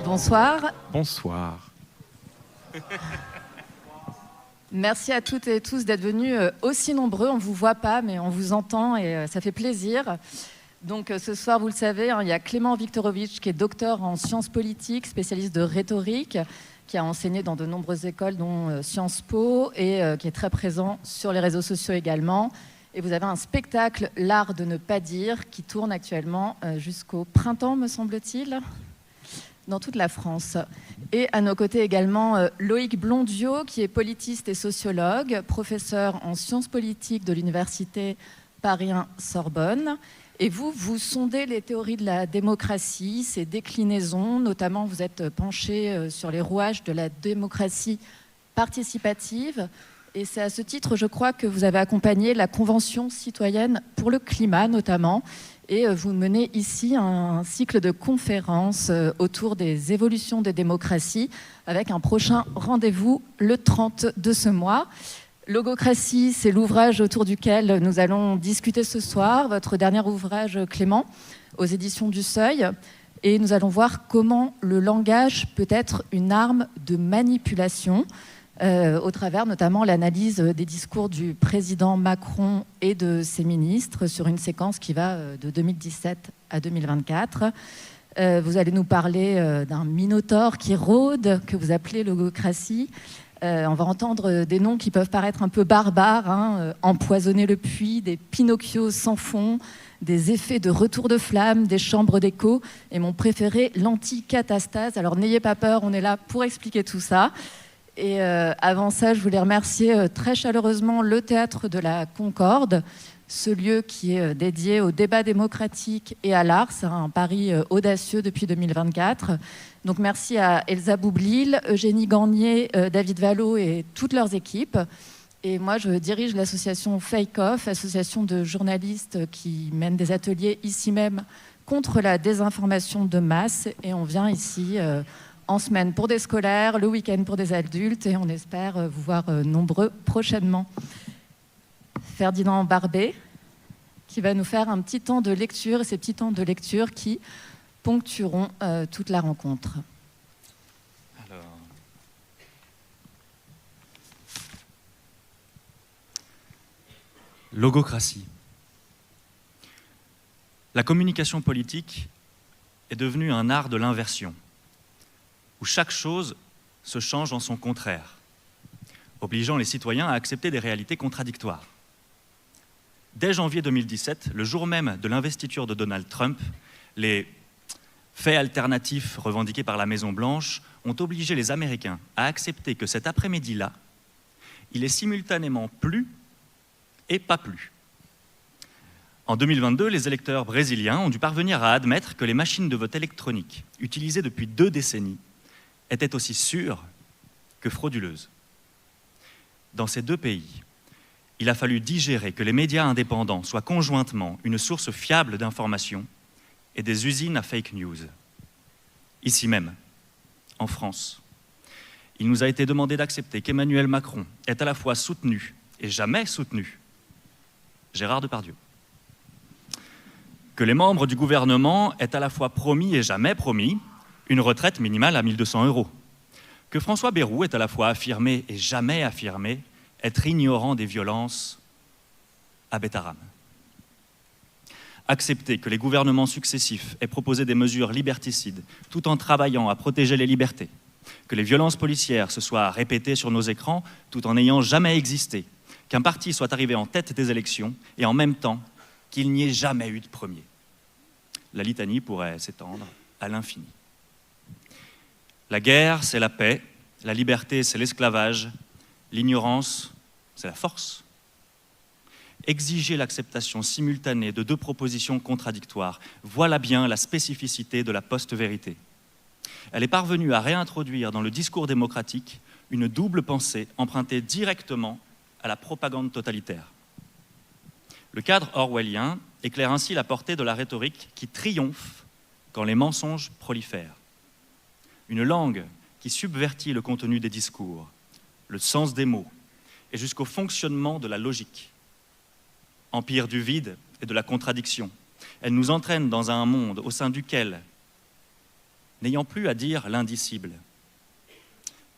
Bonsoir. Bonsoir. Merci à toutes et tous d'être venus aussi nombreux. On ne vous voit pas, mais on vous entend et ça fait plaisir. Donc ce soir, vous le savez, il y a Clément Viktorovitch qui est docteur en sciences politiques, spécialiste de rhétorique, qui a enseigné dans de nombreuses écoles, dont Sciences Po, et qui est très présent sur les réseaux sociaux également. Et vous avez un spectacle, L'art de ne pas dire, qui tourne actuellement jusqu'au printemps, me semble-t-il, dans toute la France. Et à nos côtés également Loïc Blondiot, qui est politiste et sociologue, professeur en sciences politiques de l'université Paris 1 Sorbonne. Et vous sondez les théories de la démocratie, ses déclinaisons, notamment vous êtes penché sur les rouages de la démocratie participative. Et c'est à ce titre, je crois, que vous avez accompagné la Convention citoyenne pour le climat, notamment. Et vous menez ici un cycle de conférences autour des évolutions des démocraties, avec un prochain rendez-vous le 30 de ce mois. Logocratie, c'est l'ouvrage autour duquel nous allons discuter ce soir, votre dernier ouvrage, Clément, aux éditions du Seuil. Et nous allons voir comment le langage peut être une arme de manipulation, au travers notamment l'analyse des discours du président Macron et de ses ministres sur une séquence qui va de 2017 à 2024. Vous allez nous parler d'un minotaure qui rôde, que vous appelez logocratie. On va entendre des noms qui peuvent paraître un peu barbares, empoisonner le puits, des Pinocchio sans fond, des effets de retour de flamme, des chambres d'écho, et mon préféré, l'anticatastase. Alors n'ayez pas peur, on est là pour expliquer tout ça. Et avant ça, je voulais remercier très chaleureusement le Théâtre de la Concorde, ce lieu qui est dédié au débat démocratique et à l'art. C'est un pari audacieux depuis 2024. Donc merci à Elsa Boublil, Eugénie Gagnier, David Vallot et toutes leurs équipes. Et moi, je dirige l'association Fake Off, association de journalistes qui mène des ateliers ici même contre la désinformation de masse. Et on vient ici en semaine pour des scolaires, le week-end pour des adultes, et on espère vous voir nombreux prochainement. Ferdinand Barbet, qui va nous faire un petit temps de lecture, et ces petits temps de lecture qui ponctueront toute la rencontre. Alors... Logocratie. La communication politique est devenue un art de l'inversion, où chaque chose se change en son contraire, obligeant les citoyens à accepter des réalités contradictoires. Dès janvier 2017, le jour même de l'investiture de Donald Trump, les faits alternatifs revendiqués par la Maison-Blanche ont obligé les Américains à accepter que cet après-midi-là, il est simultanément plu et pas plu. En 2022, les électeurs brésiliens ont dû parvenir à admettre que les machines de vote électroniques, utilisées depuis 2 décennies, étaient aussi sûres que frauduleuses. Dans ces 2 pays, il a fallu digérer que les médias indépendants soient conjointement une source fiable d'informations et des usines à fake news. Ici même, en France, il nous a été demandé d'accepter qu'Emmanuel Macron est à la fois soutenu et jamais soutenu Gérard Depardieu. Que les membres du gouvernement aient à la fois promis et jamais promis une retraite minimale à 1 200 €. Que François Bayrou ait à la fois affirmé et jamais affirmé être ignorant des violences à Bétharram. Accepter que les gouvernements successifs aient proposé des mesures liberticides tout en travaillant à protéger les libertés, que les violences policières se soient répétées sur nos écrans tout en n'ayant jamais existé, qu'un parti soit arrivé en tête des élections et en même temps qu'il n'y ait jamais eu de premier. La litanie pourrait s'étendre à l'infini. La guerre, c'est la paix, la liberté, c'est l'esclavage, l'ignorance, c'est la force. Exiger l'acceptation simultanée de 2 propositions contradictoires, voilà bien la spécificité de la post-vérité. Elle est parvenue à réintroduire dans le discours démocratique une double pensée empruntée directement à la propagande totalitaire. Le cadre orwellien éclaire ainsi la portée de la rhétorique qui triomphe quand les mensonges prolifèrent. Une langue qui subvertit le contenu des discours, le sens des mots et jusqu'au fonctionnement de la logique. Empire du vide et de la contradiction, elle nous entraîne dans un monde au sein duquel n'ayant plus à dire l'indicible.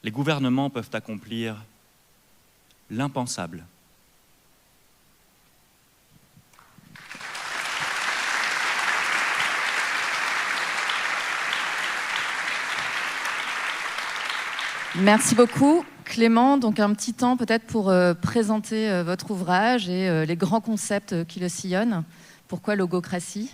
Les gouvernements peuvent accomplir l'impensable. Merci beaucoup. Clément, donc un petit temps peut-être pour présenter votre ouvrage et les grands concepts qui le sillonnent. Pourquoi logocratie ?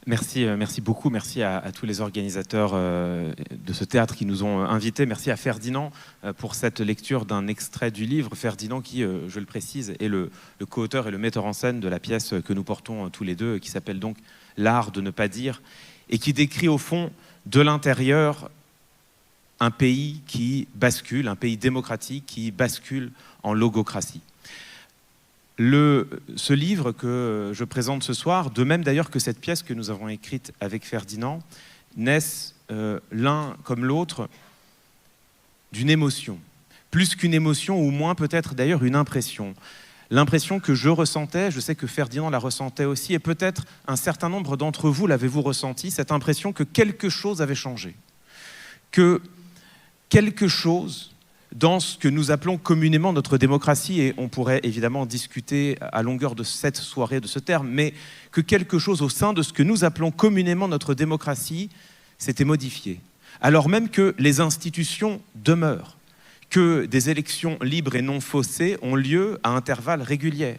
Merci beaucoup. Merci à tous les organisateurs de ce théâtre qui nous ont invités. Merci à Ferdinand pour cette lecture d'un extrait du livre. Ferdinand qui, je le précise, est le co-auteur et le metteur en scène de la pièce que nous portons tous les deux, qui s'appelle donc « L'art de ne pas dire » et qui décrit au fond de l'intérieur un pays qui bascule, un pays démocratique qui bascule en logocratie. Ce livre que je présente ce soir, de même d'ailleurs que cette pièce que nous avons écrite avec Ferdinand, naissent l'un comme l'autre d'une émotion. Plus qu'une émotion, ou moins peut-être d'ailleurs une impression. L'impression que je ressentais, je sais que Ferdinand la ressentait aussi, et peut-être un certain nombre d'entre vous l'avez-vous ressenti, cette impression que quelque chose avait changé. Que quelque chose dans ce que nous appelons communément notre démocratie, et on pourrait évidemment discuter à longueur de cette soirée de ce terme, mais que quelque chose au sein de ce que nous appelons communément notre démocratie s'était modifié. Alors même que les institutions demeurent, que des élections libres et non faussées ont lieu à intervalles réguliers,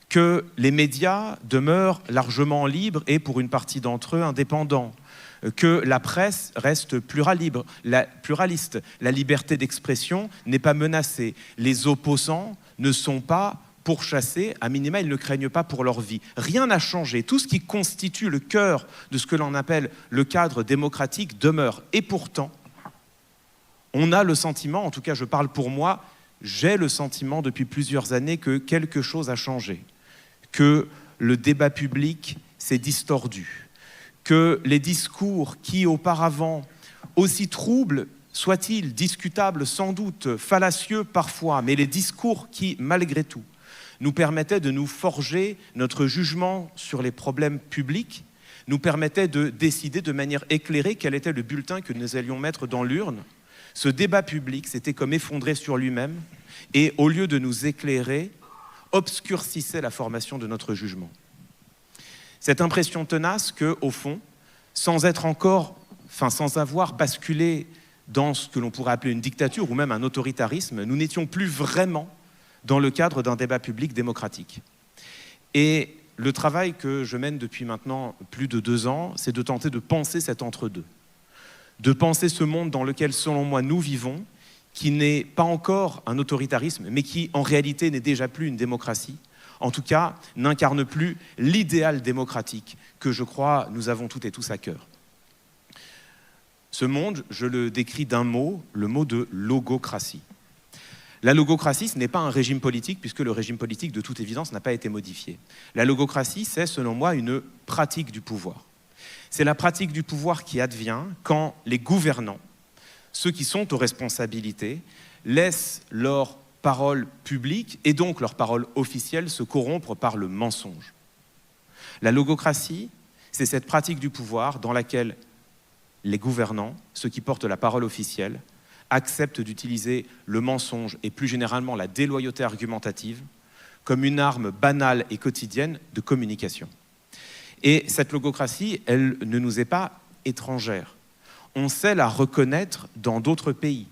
que les médias demeurent largement libres et pour une partie d'entre eux indépendants, que la presse reste pluraliste, la liberté d'expression n'est pas menacée, les opposants ne sont pas pourchassés, à minima ils ne craignent pas pour leur vie. Rien n'a changé, tout ce qui constitue le cœur de ce que l'on appelle le cadre démocratique demeure. Et pourtant, on a le sentiment, en tout cas je parle pour moi, j'ai le sentiment depuis plusieurs années que quelque chose a changé, que le débat public s'est distordu, que les discours qui auparavant, aussi troubles soient-ils, discutables sans doute, fallacieux parfois, mais les discours qui, malgré tout, nous permettaient de nous forger notre jugement sur les problèmes publics, nous permettaient de décider de manière éclairée quel était le bulletin que nous allions mettre dans l'urne. Ce débat public s'était comme effondré sur lui-même et, au lieu de nous éclairer, obscurcissait la formation de notre jugement. Cette impression tenace que, au fond, sans avoir basculé dans ce que l'on pourrait appeler une dictature ou même un autoritarisme, nous n'étions plus vraiment dans le cadre d'un débat public démocratique. Et le travail que je mène depuis maintenant plus de 2 ans, c'est de tenter de penser cet entre-deux, de penser ce monde dans lequel, selon moi, nous vivons, qui n'est pas encore un autoritarisme, mais qui, en réalité, n'est déjà plus une démocratie, en tout cas, n'incarne plus l'idéal démocratique que, je crois, nous avons toutes et tous à cœur. Ce monde, je le décris d'un mot, le mot de logocratie. La logocratie, ce n'est pas un régime politique, puisque le régime politique, de toute évidence, n'a pas été modifié. La logocratie, c'est, selon moi, une pratique du pouvoir. C'est la pratique du pouvoir qui advient quand les gouvernants, ceux qui sont aux responsabilités, laissent leur parole publique et donc leur parole officielle se corrompre par le mensonge. La logocratie, c'est cette pratique du pouvoir dans laquelle les gouvernants, ceux qui portent la parole officielle, acceptent d'utiliser le mensonge et plus généralement la déloyauté argumentative comme une arme banale et quotidienne de communication. Et cette logocratie, elle ne nous est pas étrangère. On sait la reconnaître dans d'autres pays.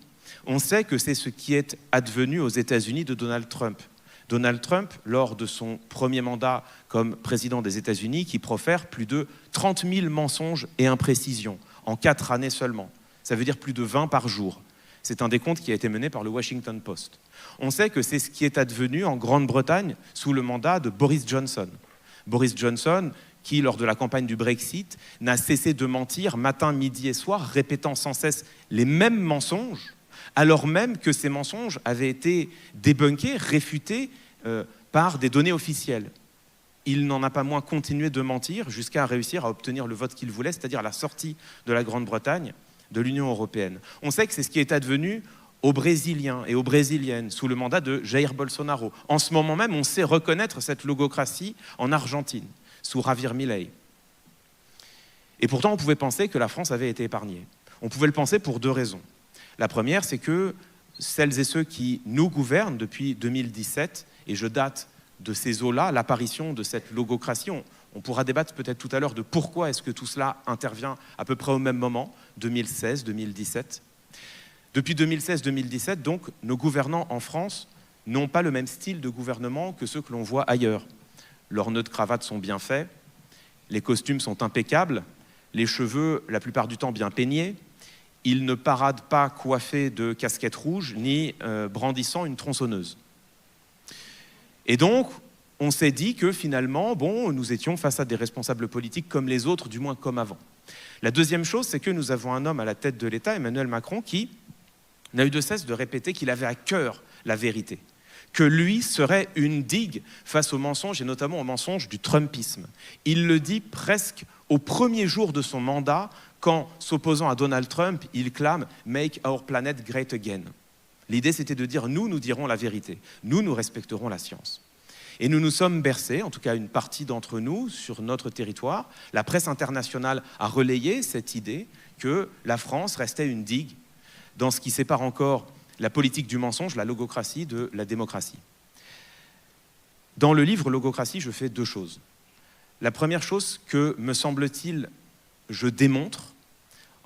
On sait que c'est ce qui est advenu aux États-Unis de Donald Trump. Donald Trump, lors de son premier mandat comme président des États-Unis, qui profère plus de 30 000 mensonges et imprécisions en 4 années seulement. Ça veut dire plus de 20 par jour. C'est un décompte qui a été mené par le Washington Post. On sait que c'est ce qui est advenu en Grande-Bretagne sous le mandat de Boris Johnson. Boris Johnson, qui, lors de la campagne du Brexit, n'a cessé de mentir matin, midi et soir, répétant sans cesse les mêmes mensonges, alors même que ces mensonges avaient été débunkés, réfutés par des données officielles. Il n'en a pas moins continué de mentir jusqu'à réussir à obtenir le vote qu'il voulait, c'est-à-dire la sortie de la Grande-Bretagne de l'Union européenne. On sait que c'est ce qui est advenu aux Brésiliens et aux Brésiliennes sous le mandat de Jair Bolsonaro. En ce moment même, on sait reconnaître cette logocratie en Argentine, sous Javier Milei. Et pourtant, on pouvait penser que la France avait été épargnée. On pouvait le penser pour deux raisons. La première, c'est que celles et ceux qui nous gouvernent depuis 2017, et je date de ces eaux-là, l'apparition de cette logocratie, on pourra débattre peut-être tout à l'heure de pourquoi est-ce que tout cela intervient à peu près au même moment, 2016, 2017. Depuis 2016-2017, donc, nos gouvernants en France n'ont pas le même style de gouvernement que ceux que l'on voit ailleurs. Leurs nœuds de cravate sont bien faits, les costumes sont impeccables, les cheveux, la plupart du temps, bien peignés. Ils ne paradent pas coiffés de casquettes rouges ni brandissant une tronçonneuse. Et donc, on s'est dit que finalement, bon, nous étions face à des responsables politiques comme les autres, du moins comme avant. La deuxième chose, c'est que nous avons un homme à la tête de l'État, Emmanuel Macron, qui n'a eu de cesse de répéter qu'il avait à cœur la vérité, que lui serait une digue face aux mensonges, et notamment aux mensonges du Trumpisme. Il le dit presque au premier jour de son mandat, quand, s'opposant à Donald Trump, il clame « Make our planet great again ». L'idée, c'était de dire « Nous dirons la vérité. Nous respecterons la science ». Et nous nous sommes bercés, en tout cas une partie d'entre nous, sur notre territoire. La presse internationale a relayé cette idée que la France restait une digue dans ce qui sépare encore la politique du mensonge, la logocratie, de la démocratie. Dans le livre Logocratie, je fais deux choses. La première chose que, me semble-t-il, je démontre,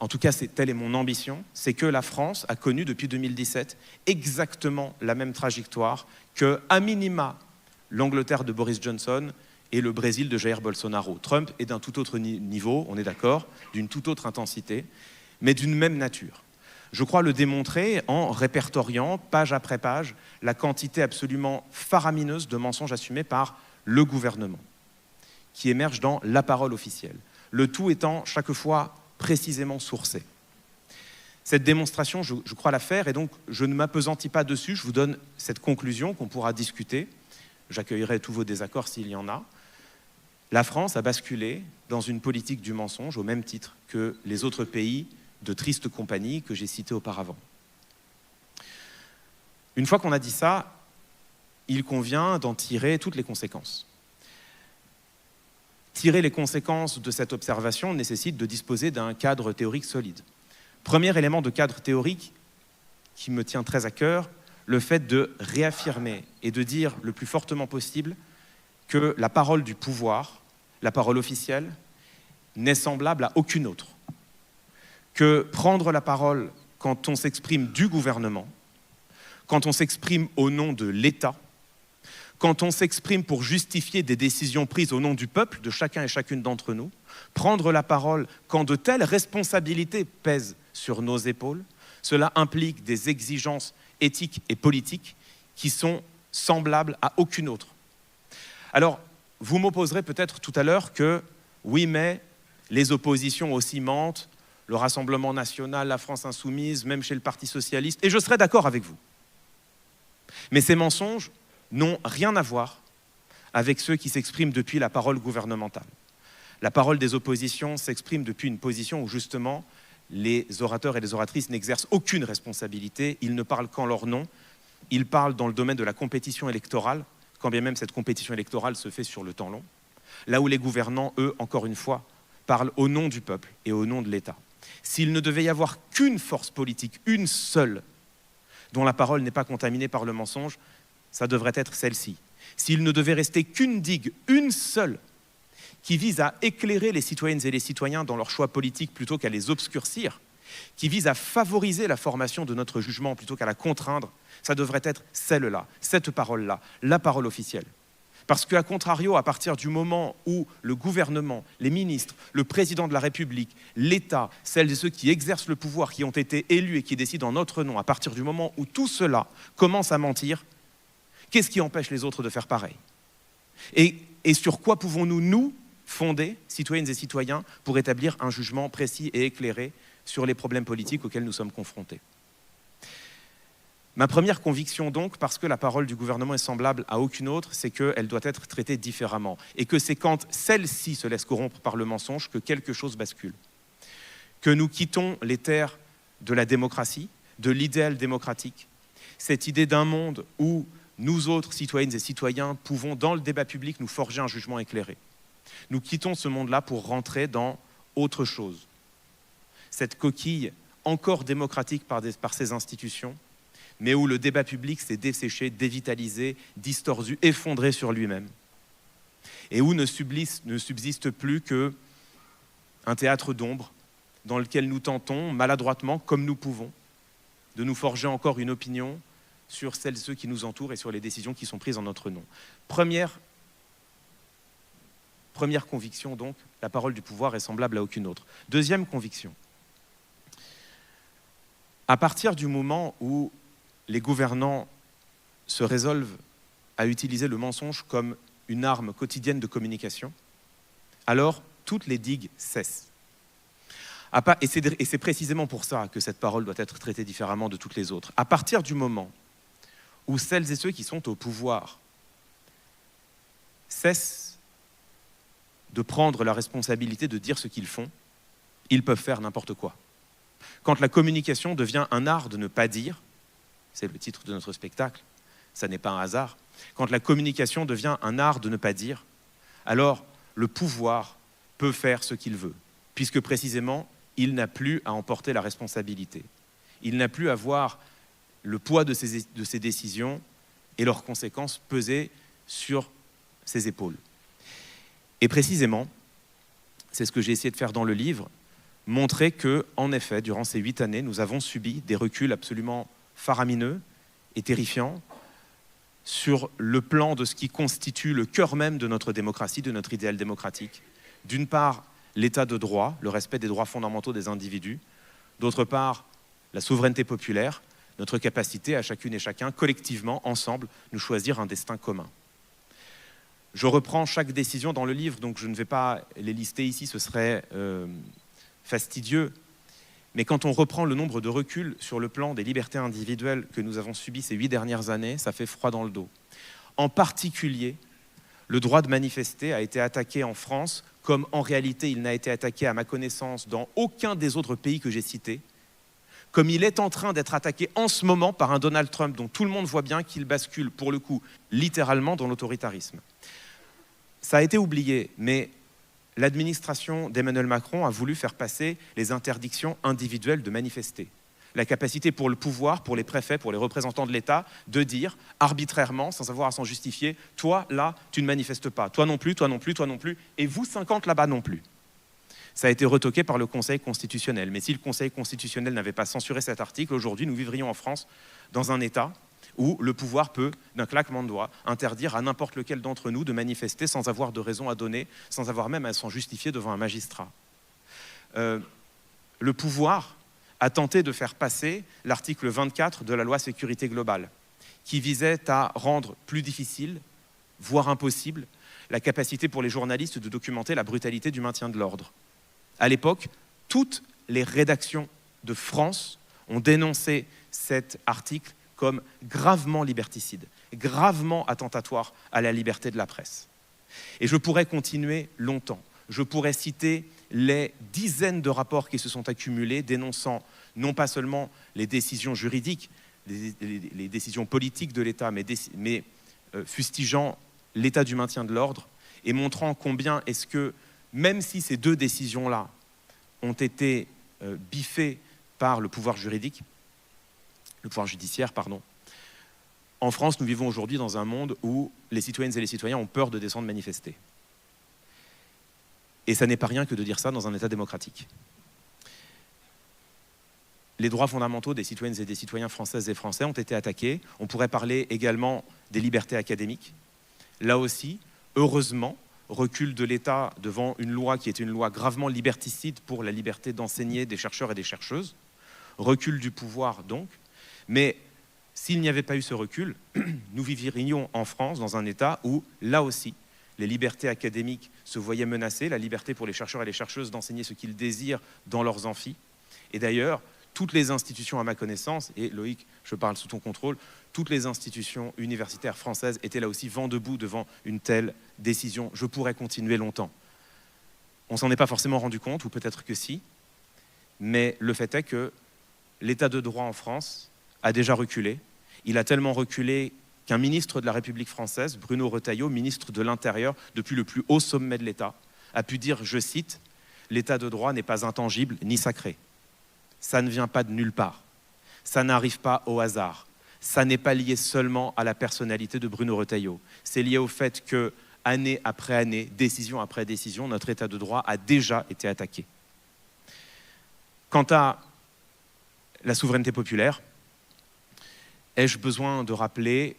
en tout cas telle est mon ambition, c'est que la France a connu depuis 2017 exactement la même trajectoire que, à minima, l'Angleterre de Boris Johnson et le Brésil de Jair Bolsonaro. Trump est d'un tout autre niveau, on est d'accord, d'une toute autre intensité, mais d'une même nature. Je crois le démontrer en répertoriant, page après page, la quantité absolument faramineuse de mensonges assumés par le gouvernement, qui émergent dans la parole officielle, le tout étant chaque fois précisément sourcé. Cette démonstration, je crois la faire, et donc je ne m'appesantis pas dessus, je vous donne cette conclusion qu'on pourra discuter. J'accueillerai tous vos désaccords s'il y en a. La France a basculé dans une politique du mensonge au même titre que les autres pays de triste compagnie que j'ai cités auparavant. Une fois qu'on a dit ça, il convient d'en tirer toutes les conséquences. Tirer les conséquences de cette observation nécessite de disposer d'un cadre théorique solide. Premier élément de cadre théorique qui me tient très à cœur, le fait de réaffirmer et de dire le plus fortement possible que la parole du pouvoir, la parole officielle, n'est semblable à aucune autre. Que prendre la parole quand on s'exprime du gouvernement, quand on s'exprime au nom de l'État, quand on s'exprime pour justifier des décisions prises au nom du peuple, de chacun et chacune d'entre nous, prendre la parole quand de telles responsabilités pèsent sur nos épaules, cela implique des exigences éthiques et politiques qui sont semblables à aucune autre. Alors, vous m'opposerez peut-être tout à l'heure que, oui, mais les oppositions aussi mentent, le Rassemblement national, la France insoumise, même chez le Parti socialiste, et je serai d'accord avec vous. Mais ces mensonges n'ont rien à voir avec ceux qui s'expriment depuis la parole gouvernementale. La parole des oppositions s'exprime depuis une position où, justement, les orateurs et les oratrices n'exercent aucune responsabilité, ils ne parlent qu'en leur nom, ils parlent dans le domaine de la compétition électorale, quand bien même cette compétition électorale se fait sur le temps long, là où les gouvernants, eux, encore une fois, parlent au nom du peuple et au nom de l'État. S'il ne devait y avoir qu'une force politique, une seule, dont la parole n'est pas contaminée par le mensonge, ça devrait être celle-ci. S'il ne devait rester qu'une digue, une seule, qui vise à éclairer les citoyennes et les citoyens dans leurs choix politiques plutôt qu'à les obscurcir, qui vise à favoriser la formation de notre jugement plutôt qu'à la contraindre, ça devrait être celle-là, cette parole-là, la parole officielle. Parce qu'à contrario, à partir du moment où le gouvernement, les ministres, le président de la République, l'État, celles et ceux qui exercent le pouvoir, qui ont été élus et qui décident en notre nom, à partir du moment où tout cela commence à mentir, qu'est-ce qui empêche les autres de faire pareil ? Et sur quoi pouvons-nous, nous, fondés, citoyennes et citoyens, pour établir un jugement précis et éclairé sur les problèmes politiques auxquels nous sommes confrontés. Ma première conviction donc, parce que la parole du gouvernement est semblable à aucune autre, c'est qu'elle doit être traitée différemment et que c'est quand celle-ci se laisse corrompre par le mensonge que quelque chose bascule. Que nous quittons les terres de la démocratie, de l'idéal démocratique, cette idée d'un monde où nous autres, citoyennes et citoyens, pouvons dans le débat public nous forger un jugement éclairé. Nous quittons ce monde-là pour rentrer dans autre chose. Cette coquille encore démocratique par ces institutions, mais où le débat public s'est desséché, dévitalisé, distordu, effondré sur lui-même, et où ne subsiste plus qu'un théâtre d'ombre dans lequel nous tentons, maladroitement, comme nous pouvons, de nous forger encore une opinion sur celles et ceux qui nous entourent et sur les décisions qui sont prises en notre nom. Première conviction, donc, la parole du pouvoir est semblable à aucune autre. Deuxième conviction, à partir du moment où les gouvernants se résolvent à utiliser le mensonge comme une arme quotidienne de communication, alors toutes les digues cessent. Et c'est précisément pour ça que cette parole doit être traitée différemment de toutes les autres. À partir du moment où celles et ceux qui sont au pouvoir cessent de prendre la responsabilité de dire ce qu'ils font, ils peuvent faire n'importe quoi. Quand la communication devient un art de ne pas dire, c'est le titre de notre spectacle, ça n'est pas un hasard, quand la communication devient un art de ne pas dire, alors le pouvoir peut faire ce qu'il veut, puisque précisément, il n'a plus à emporter la responsabilité. Il n'a plus à voir le poids de ses décisions et leurs conséquences peser sur ses épaules. Et précisément, c'est ce que j'ai essayé de faire dans le livre, montrer que, en effet, durant ces 8 années, nous avons subi des reculs absolument faramineux et terrifiants sur le plan de ce qui constitue le cœur même de notre démocratie, de notre idéal démocratique. D'une part, l'état de droit, le respect des droits fondamentaux des individus. D'autre part, la souveraineté populaire, notre capacité à chacune et chacun, collectivement, ensemble, nous choisir un destin commun. Je reprends chaque décision dans le livre, donc je ne vais pas les lister ici, ce serait fastidieux. Mais quand on reprend le nombre de reculs sur le plan des libertés individuelles que nous avons subis ces 8 dernières années, ça fait froid dans le dos. En particulier, le droit de manifester a été attaqué en France, comme en réalité il n'a été attaqué à ma connaissance dans aucun des autres pays que j'ai cités, comme il est en train d'être attaqué en ce moment par un Donald Trump dont tout le monde voit bien qu'il bascule, pour le coup, littéralement dans l'autoritarisme. Ça a été oublié, mais l'administration d'Emmanuel Macron a voulu faire passer les interdictions individuelles de manifester. La capacité pour le pouvoir, pour les préfets, pour les représentants de l'État, de dire arbitrairement, sans avoir à s'en justifier, toi, là, tu ne manifestes pas, toi non plus, toi non plus, toi non plus, et vous 50 là-bas non plus. Ça a été retoqué par le Conseil constitutionnel. Mais si le Conseil constitutionnel n'avait pas censuré cet article, aujourd'hui, nous vivrions en France dans un État où le pouvoir peut, d'un claquement de doigts, interdire à n'importe lequel d'entre nous de manifester sans avoir de raison à donner, sans avoir même à s'en justifier devant un magistrat. Le pouvoir a tenté de faire passer l'article 24 de la loi sécurité globale, qui visait à rendre plus difficile, voire impossible, la capacité pour les journalistes de documenter la brutalité du maintien de l'ordre. À l'époque, toutes les rédactions de France ont dénoncé cet article comme gravement liberticide, gravement attentatoire à la liberté de la presse. Et je pourrais continuer longtemps. Je pourrais citer les dizaines de rapports qui se sont accumulés dénonçant non pas seulement les décisions juridiques, les décisions politiques de l'État, mais fustigeant l'état du maintien de l'ordre et montrant combien est-ce que, même si ces 2 décisions-là ont été biffées par le pouvoir judiciaire, en France, nous vivons aujourd'hui dans un monde où les citoyennes et les citoyens ont peur de descendre manifester. Et ça n'est pas rien que de dire ça dans un État démocratique. Les droits fondamentaux des citoyennes et des citoyens françaises et français ont été attaqués. On pourrait parler également des libertés académiques. Là aussi, heureusement, recul de l'État devant une loi qui est une loi gravement liberticide pour la liberté d'enseigner des chercheurs et des chercheuses. Recul du pouvoir donc. Mais s'il n'y avait pas eu ce recul, nous vivrions en France dans un État où, là aussi, les libertés académiques se voyaient menacées, la liberté pour les chercheurs et les chercheuses d'enseigner ce qu'ils désirent dans leurs amphis. Et d'ailleurs, toutes les institutions à ma connaissance, et Loïc, je parle sous ton contrôle, toutes les institutions universitaires françaises étaient là aussi vent debout devant une telle décision. Je pourrais continuer longtemps. On ne s'en est pas forcément rendu compte, ou peut-être que si, mais le fait est que l'état de droit en France a déjà reculé. Il a tellement reculé qu'un ministre de la République française, Bruno Retailleau, ministre de l'Intérieur, depuis le plus haut sommet de l'État, a pu dire, je cite, « l'état de droit n'est pas intangible ni sacré. Ça ne vient pas de nulle part. Ça n'arrive pas au hasard. Ça n'est pas lié seulement à la personnalité de Bruno Retailleau. C'est lié au fait que, année après année, décision après décision, notre état de droit a déjà été attaqué. Quant à la souveraineté populaire, ai-je besoin de rappeler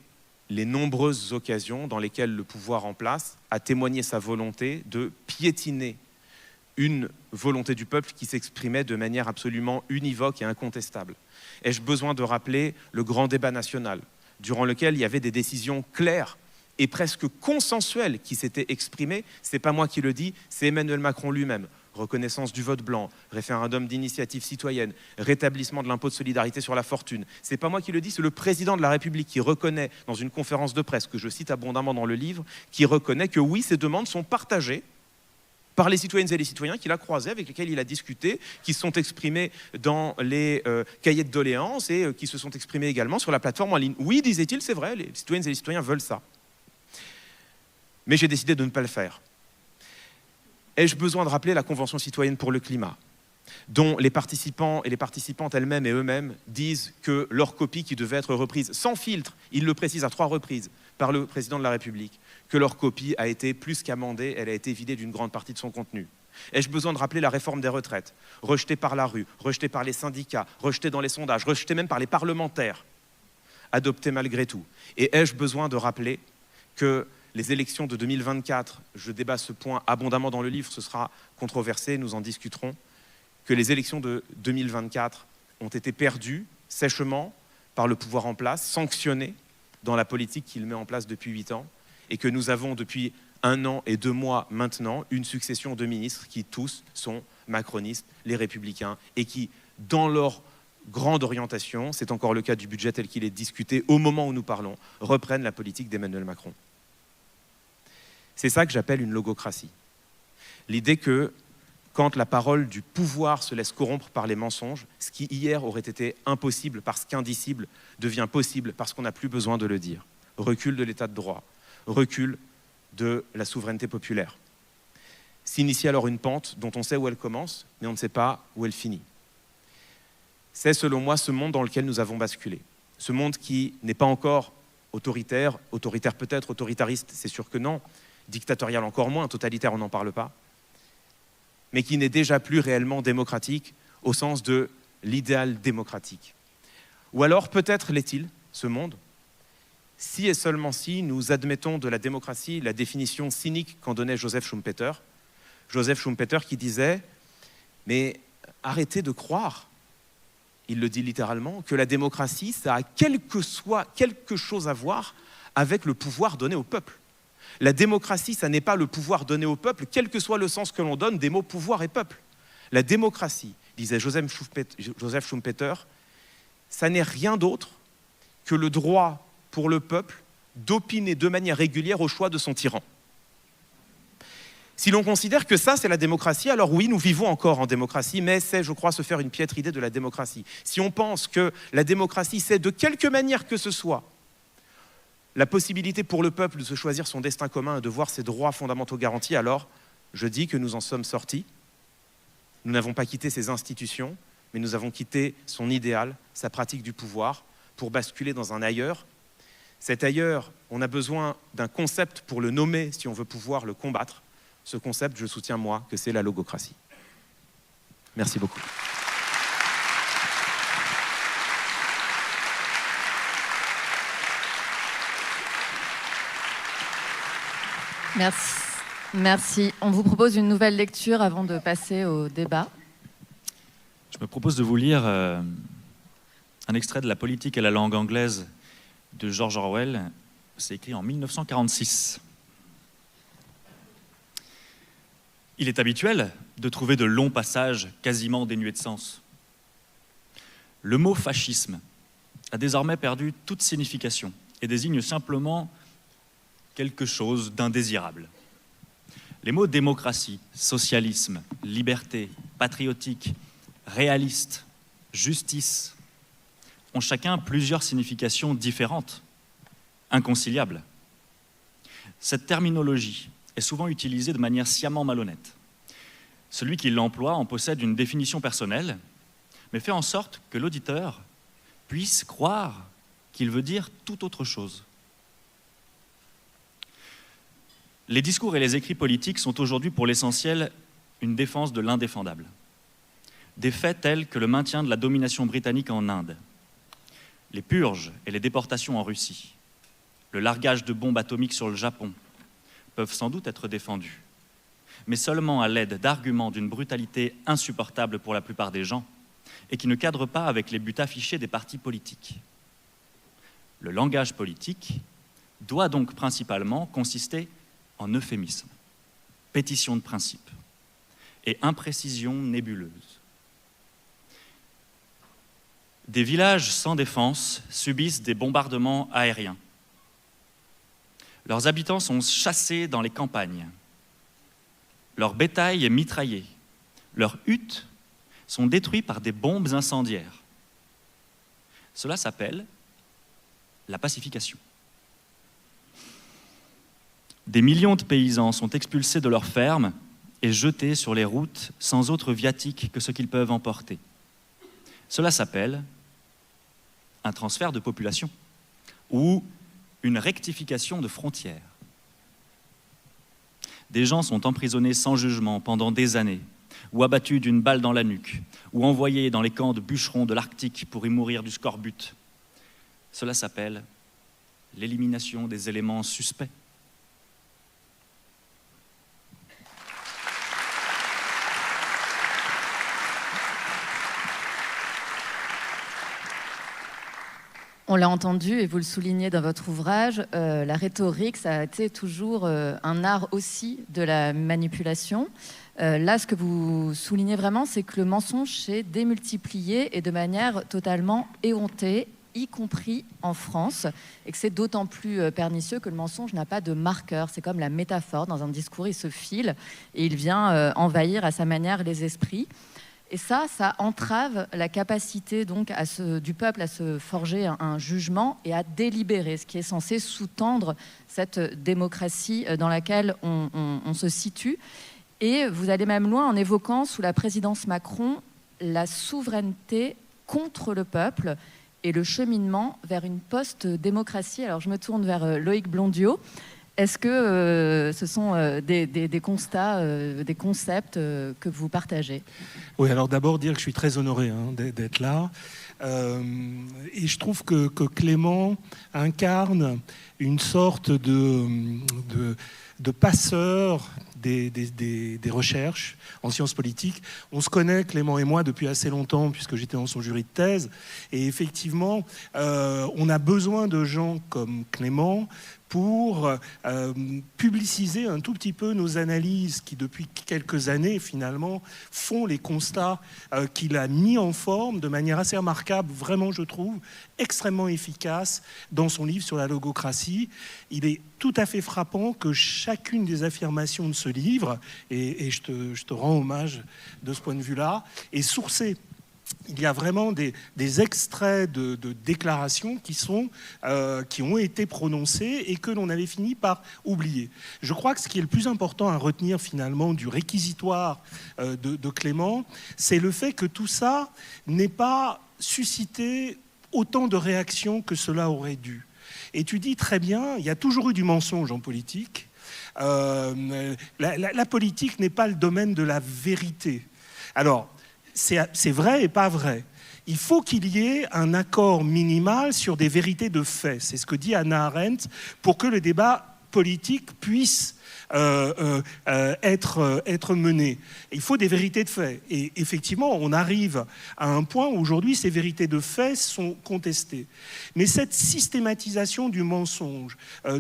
les nombreuses occasions dans lesquelles le pouvoir en place a témoigné sa volonté de piétiner une volonté du peuple qui s'exprimait de manière absolument univoque et incontestable? Ai-je besoin de rappeler le grand débat national, durant lequel il y avait des décisions claires et presque consensuelles qui s'étaient exprimées? Ce n'est pas moi qui le dis, c'est Emmanuel Macron lui-même. Reconnaissance du vote blanc, référendum d'initiative citoyenne, rétablissement de l'impôt de solidarité sur la fortune. Ce n'est pas moi qui le dis, c'est le président de la République qui reconnaît dans une conférence de presse, que je cite abondamment dans le livre, qui reconnaît que oui, ces demandes sont partagées par les citoyennes et les citoyens qu'il a croisés, avec lesquels il a discuté, qui se sont exprimés dans les cahiers de doléances et qui se sont exprimés également sur la plateforme en ligne. Oui, disait-il, c'est vrai, les citoyennes et les citoyens veulent ça. Mais j'ai décidé de ne pas le faire. Ai-je besoin de rappeler la Convention citoyenne pour le climat, dont les participants et les participantes elles-mêmes et eux-mêmes disent que leur copie, qui devait être reprise sans filtre, ils le précisent à 3 reprises par le président de la République, que leur copie a été plus qu'amendée, elle a été vidée d'une grande partie de son contenu. Ai-je besoin de rappeler la réforme des retraites, rejetée par la rue, rejetée par les syndicats, rejetée dans les sondages, rejetée même par les parlementaires, adoptée malgré tout? Et ai-je besoin de rappeler que les élections de 2024, je débat ce point abondamment dans le livre, ce sera controversé, nous en discuterons, que les élections de 2024 ont été perdues sèchement par le pouvoir en place, sanctionnées dans la politique qu'il met en place depuis 8 ans, et que nous avons depuis 1 an et 2 mois maintenant une succession de ministres qui tous sont macronistes, les républicains, et qui, dans leur grande orientation, c'est encore le cas du budget tel qu'il est discuté au moment où nous parlons, reprennent la politique d'Emmanuel Macron. C'est ça que j'appelle une logocratie. L'idée que, quand la parole du pouvoir se laisse corrompre par les mensonges, ce qui hier aurait été impossible parce qu'indicible devient possible parce qu'on n'a plus besoin de le dire. Recul de l'état de droit, recul de la souveraineté populaire. S'initie alors une pente dont on sait où elle commence, mais on ne sait pas où elle finit. C'est selon moi ce monde dans lequel nous avons basculé. Ce monde qui n'est pas encore autoritaire peut-être, autoritariste, c'est sûr que non, dictatorial encore moins, totalitaire on n'en parle pas, mais qui n'est déjà plus réellement démocratique au sens de l'idéal démocratique. Ou alors peut-être l'est-il, ce monde, si et seulement si nous admettons de la démocratie la définition cynique qu'en donnait Joseph Schumpeter. Joseph Schumpeter qui disait « Mais arrêtez de croire », il le dit littéralement, que la démocratie, ça a quelque chose à voir avec le pouvoir donné au peuple. La démocratie, ça n'est pas le pouvoir donné au peuple, quel que soit le sens que l'on donne des mots pouvoir et peuple. La démocratie, disait Joseph Schumpeter, ça n'est rien d'autre que le droit pour le peuple d'opiner de manière régulière au choix de son tyran. Si l'on considère que ça, c'est la démocratie, alors oui, nous vivons encore en démocratie, mais c'est, je crois, se faire une piètre idée de la démocratie. Si on pense que la démocratie, c'est de quelque manière que ce soit la possibilité pour le peuple de se choisir son destin commun et de voir ses droits fondamentaux garantis, alors je dis que nous en sommes sortis. Nous n'avons pas quitté ces institutions, mais nous avons quitté son idéal, sa pratique du pouvoir, pour basculer dans un ailleurs. Cet ailleurs, on a besoin d'un concept pour le nommer si on veut pouvoir le combattre. Ce concept, je soutiens moi, que c'est la logocratie. Merci beaucoup. Merci. On vous propose une nouvelle lecture avant de passer au débat. Je me propose de vous lire un extrait de La politique et la langue anglaise de George Orwell. C'est écrit en 1946. Il est habituel de trouver de longs passages quasiment dénués de sens. Le mot fascisme a désormais perdu toute signification et désigne simplement quelque chose d'indésirable. Les mots démocratie, socialisme, liberté, patriotique, réaliste, justice ont chacun plusieurs significations différentes, inconciliables. Cette terminologie est souvent utilisée de manière sciemment malhonnête. Celui qui l'emploie en possède une définition personnelle, mais fait en sorte que l'auditeur puisse croire qu'il veut dire tout autre chose. Les discours et les écrits politiques sont aujourd'hui pour l'essentiel une défense de l'indéfendable. Des faits tels que le maintien de la domination britannique en Inde, les purges et les déportations en Russie, le largage de bombes atomiques sur le Japon peuvent sans doute être défendus, mais seulement à l'aide d'arguments d'une brutalité insupportable pour la plupart des gens et qui ne cadrent pas avec les buts affichés des partis politiques. Le langage politique doit donc principalement consister en euphémisme, pétition de principe et imprécision nébuleuse. Des villages sans défense subissent des bombardements aériens. Leurs habitants sont chassés dans les campagnes. Leur bétail est mitraillé. Leurs huttes sont détruites par des bombes incendiaires. Cela s'appelle la pacification. Des millions de paysans sont expulsés de leurs fermes et jetés sur les routes sans autre viatique que ce qu'ils peuvent emporter. Cela s'appelle un transfert de population ou une rectification de frontières. Des gens sont emprisonnés sans jugement pendant des années, ou abattus d'une balle dans la nuque, ou envoyés dans les camps de bûcherons de l'Arctique pour y mourir du scorbut. Cela s'appelle l'élimination des éléments suspects. On l'a entendu et vous le soulignez dans votre ouvrage, la rhétorique, ça a été toujours un art aussi de la manipulation. Là, ce que vous soulignez vraiment, c'est que le mensonge s'est démultiplié et de manière totalement éhontée, y compris en France, et que c'est d'autant plus pernicieux que le mensonge n'a pas de marqueur. C'est comme la métaphore, dans un discours, il se file et il vient envahir à sa manière les esprits. Et ça entrave la capacité donc du peuple à se forger un jugement et à délibérer, ce qui est censé sous-tendre cette démocratie dans laquelle on se situe. Et vous allez même loin en évoquant, sous la présidence Macron, la souveraineté contre le peuple et le cheminement vers une post-démocratie. Alors je me tourne vers Loïc Blondiot. Est-ce que ce sont des constats, des concepts que vous partagez ? Oui, alors d'abord dire que je suis très honoré d'être là. Et je trouve que Clément incarne une sorte de passeur des recherches en sciences politiques. On se connaît, Clément et moi, depuis assez longtemps, puisque j'étais dans son jury de thèse. Et effectivement, on a besoin de gens comme Clément pour publiciser un tout petit peu nos analyses qui, depuis quelques années, finalement, font les constats qu'il a mis en forme de manière assez remarquable, vraiment, je trouve, extrêmement efficace dans son livre sur la logocratie. Il est tout à fait frappant que chacune des affirmations de ce livre, et je te rends hommage de ce point de vue-là, est sourcée. Il y a vraiment des extraits de déclarations qui ont été prononcées et que l'on avait fini par oublier. Je crois que ce qui est le plus important à retenir finalement du réquisitoire de Clément, c'est le fait que tout ça n'ait pas suscité autant de réactions que cela aurait dû. Et tu dis très bien, il y a toujours eu du mensonge en politique. La politique n'est pas le domaine de la vérité. Alors, c'est vrai et pas vrai. Il faut qu'il y ait un accord minimal sur des vérités de fait. C'est ce que dit Hannah Arendt pour que le débat politique puisse être mené. Il faut des vérités de fait. Et effectivement, on arrive à un point où aujourd'hui, ces vérités de fait sont contestées. Mais cette systématisation du mensonge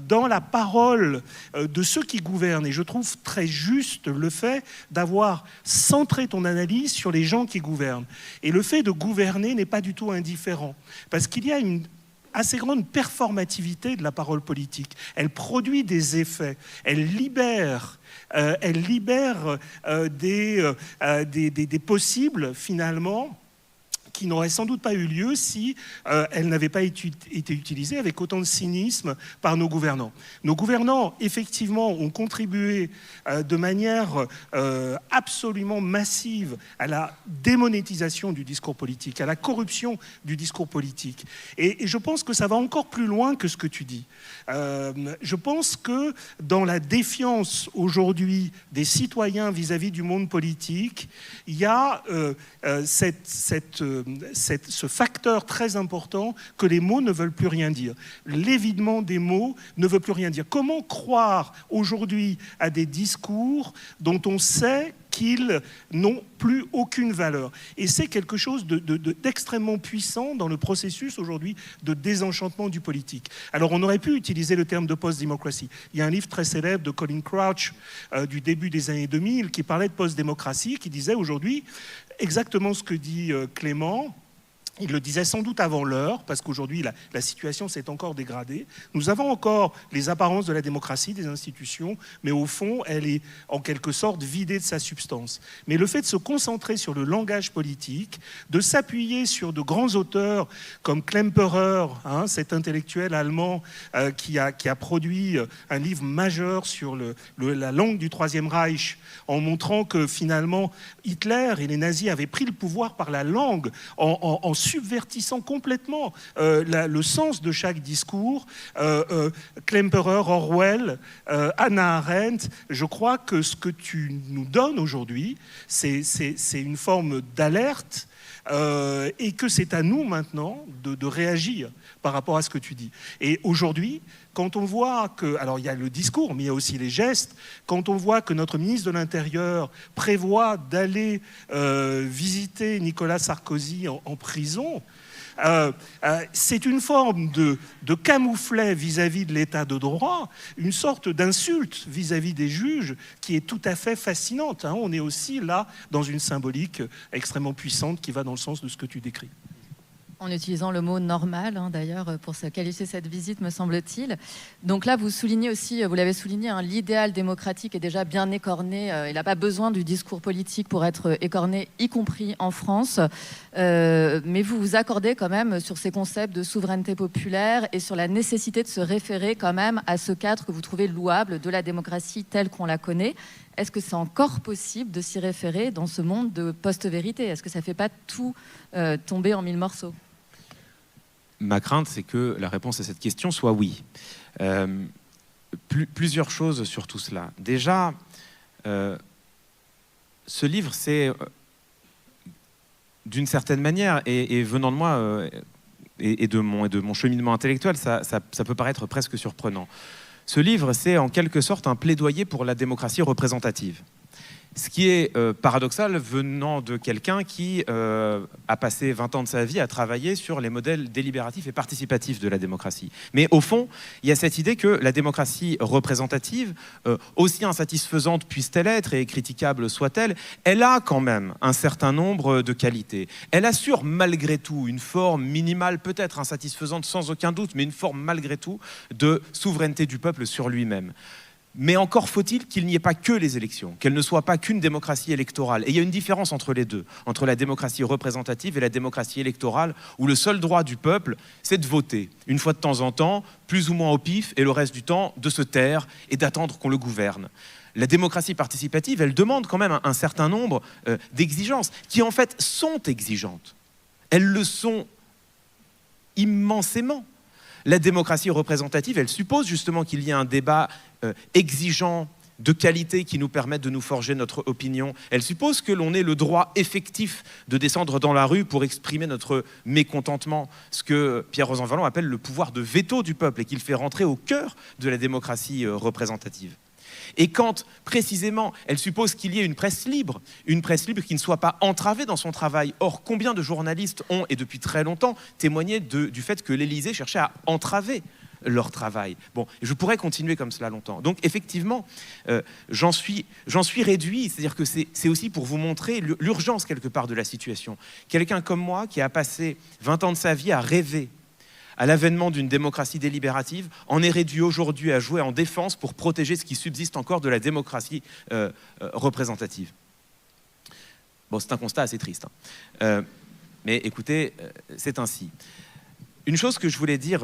dans la parole de ceux qui gouvernent, et je trouve très juste le fait d'avoir centré ton analyse sur les gens qui gouvernent. Et le fait de gouverner n'est pas du tout indifférent. Parce qu'il y a une assez grande performativité de la parole politique. Elle produit des effets, elle libère des possibles, finalement, qui n'aurait sans doute pas eu lieu si elle n'avait pas été utilisée avec autant de cynisme par nos gouvernants. Nos gouvernants, effectivement, ont contribué de manière absolument massive à la démonétisation du discours politique, à la corruption du discours politique. Et je pense que ça va encore plus loin que ce que tu dis. Je pense que dans la défiance aujourd'hui des citoyens vis-à-vis du monde politique, il y a ce facteur très important que les mots ne veulent plus rien dire. L'évidement des mots ne veut plus rien dire. Comment croire aujourd'hui à des discours dont on sait qu'ils n'ont plus aucune valeur? Et c'est quelque chose d'extrêmement puissant dans le processus aujourd'hui de désenchantement du politique. Alors on aurait pu utiliser le terme de post-démocratie. Il y a un livre très célèbre de Colin Crouch du début des années 2000 qui parlait de post-démocratie, qui disait aujourd'hui exactement ce que dit Clément. Il le disait sans doute avant l'heure, parce qu'aujourd'hui, la situation s'est encore dégradée. Nous avons encore les apparences de la démocratie, des institutions, mais au fond, elle est en quelque sorte vidée de sa substance. Mais le fait de se concentrer sur le langage politique, de s'appuyer sur de grands auteurs comme Klemperer, cet intellectuel allemand qui a produit un livre majeur sur la langue du Troisième Reich, en montrant que finalement, Hitler et les nazis avaient pris le pouvoir par la langue, en subvertissant complètement le sens de chaque discours. Klemperer, Orwell, Hannah Arendt, je crois que ce que tu nous donnes aujourd'hui, c'est une forme d'alerte et que c'est à nous maintenant de réagir par rapport à ce que tu dis. Et aujourd'hui, quand on voit que, alors il y a le discours, mais il y a aussi les gestes, quand on voit que notre ministre de l'Intérieur prévoit d'aller visiter Nicolas Sarkozy en prison, c'est une forme de camouflet vis-à-vis de l'état de droit, une sorte d'insulte vis-à-vis des juges qui est tout à fait fascinante. On est aussi là dans une symbolique extrêmement puissante qui va dans le sens de ce que tu décris. En utilisant le mot normal, d'ailleurs, pour se qualifier cette visite, me semble-t-il. Donc là, vous soulignez aussi, vous l'avez souligné, l'idéal démocratique est déjà bien écorné. Il n'a pas besoin du discours politique pour être écorné, y compris en France. Mais vous vous accordez quand même sur ces concepts de souveraineté populaire et sur la nécessité de se référer quand même à ce cadre que vous trouvez louable de la démocratie telle qu'on la connaît. Est-ce que c'est encore possible de s'y référer dans ce monde de post-vérité? Est-ce que ça ne fait pas tout tomber en mille morceaux? Ma crainte, c'est que la réponse à cette question soit oui. Plusieurs choses sur tout cela. Déjà, ce livre, c'est d'une certaine manière, et venant de moi et de mon cheminement intellectuel, ça peut paraître presque surprenant. Ce livre, c'est en quelque sorte un plaidoyer pour la démocratie représentative. Ce qui est paradoxal venant de quelqu'un qui a passé 20 ans de sa vie à travailler sur les modèles délibératifs et participatifs de la démocratie. Mais au fond, il y a cette idée que la démocratie représentative, aussi insatisfaisante puisse-t-elle être et critiquable soit-elle, elle a quand même un certain nombre de qualités. Elle assure malgré tout une forme minimale, peut-être insatisfaisante sans aucun doute, mais une forme malgré tout de souveraineté du peuple sur lui-même. Mais encore faut-il qu'il n'y ait pas que les élections, qu'elle ne soit pas qu'une démocratie électorale. Et il y a une différence entre les deux, entre la démocratie représentative et la démocratie électorale, où le seul droit du peuple, c'est de voter, une fois de temps en temps, plus ou moins au pif, et le reste du temps, de se taire et d'attendre qu'on le gouverne. La démocratie participative, elle demande quand même un certain nombre d'exigences, qui en fait sont exigeantes. Elles le sont immensément. La démocratie représentative, elle suppose justement qu'il y ait un débat exigeant, de qualité, qui nous permette de nous forger notre opinion. Elle suppose que l'on ait le droit effectif de descendre dans la rue pour exprimer notre mécontentement, ce que Pierre Rosanvallon appelle le pouvoir de veto du peuple et qu'il fait rentrer au cœur de la démocratie représentative. Et quand, précisément, elle suppose qu'il y ait une presse libre qui ne soit pas entravée dans son travail. Or, combien de journalistes ont, et depuis très longtemps, témoigné du fait que l'Élysée cherchait à entraver leur travail. Bon, je pourrais continuer comme cela longtemps. Donc, effectivement, j'en suis réduit. C'est-à-dire que c'est aussi pour vous montrer l'urgence, quelque part, de la situation. Quelqu'un comme moi, qui a passé 20 ans de sa vie à rêver à l'avènement d'une démocratie délibérative, en est réduit aujourd'hui à jouer en défense pour protéger ce qui subsiste encore de la démocratie représentative. Bon, c'est un constat assez triste. Mais écoutez, c'est ainsi. Une chose que je voulais dire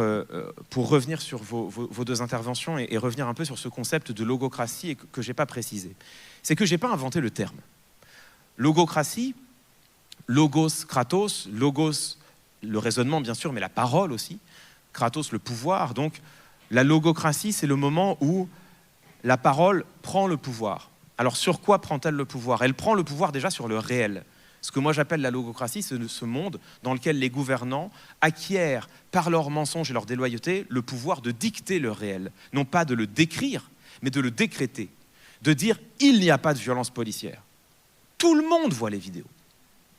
pour revenir sur vos deux interventions et revenir un peu sur ce concept de logocratie et que je n'ai pas précisé, c'est que je n'ai pas inventé le terme. Logocratie, logos, kratos, logos, le raisonnement bien sûr, mais la parole aussi, kratos, le pouvoir. Donc la logocratie, c'est le moment où la parole prend le pouvoir. Alors sur quoi prend-elle le pouvoir? Elle prend le pouvoir déjà sur le réel. Ce que moi j'appelle la logocratie, c'est ce monde dans lequel les gouvernants acquièrent par leurs mensonges et leur déloyauté le pouvoir de dicter le réel. Non pas de le décrire, mais de le décréter. De dire « il n'y a pas de violence policière ». Tout le monde voit les vidéos.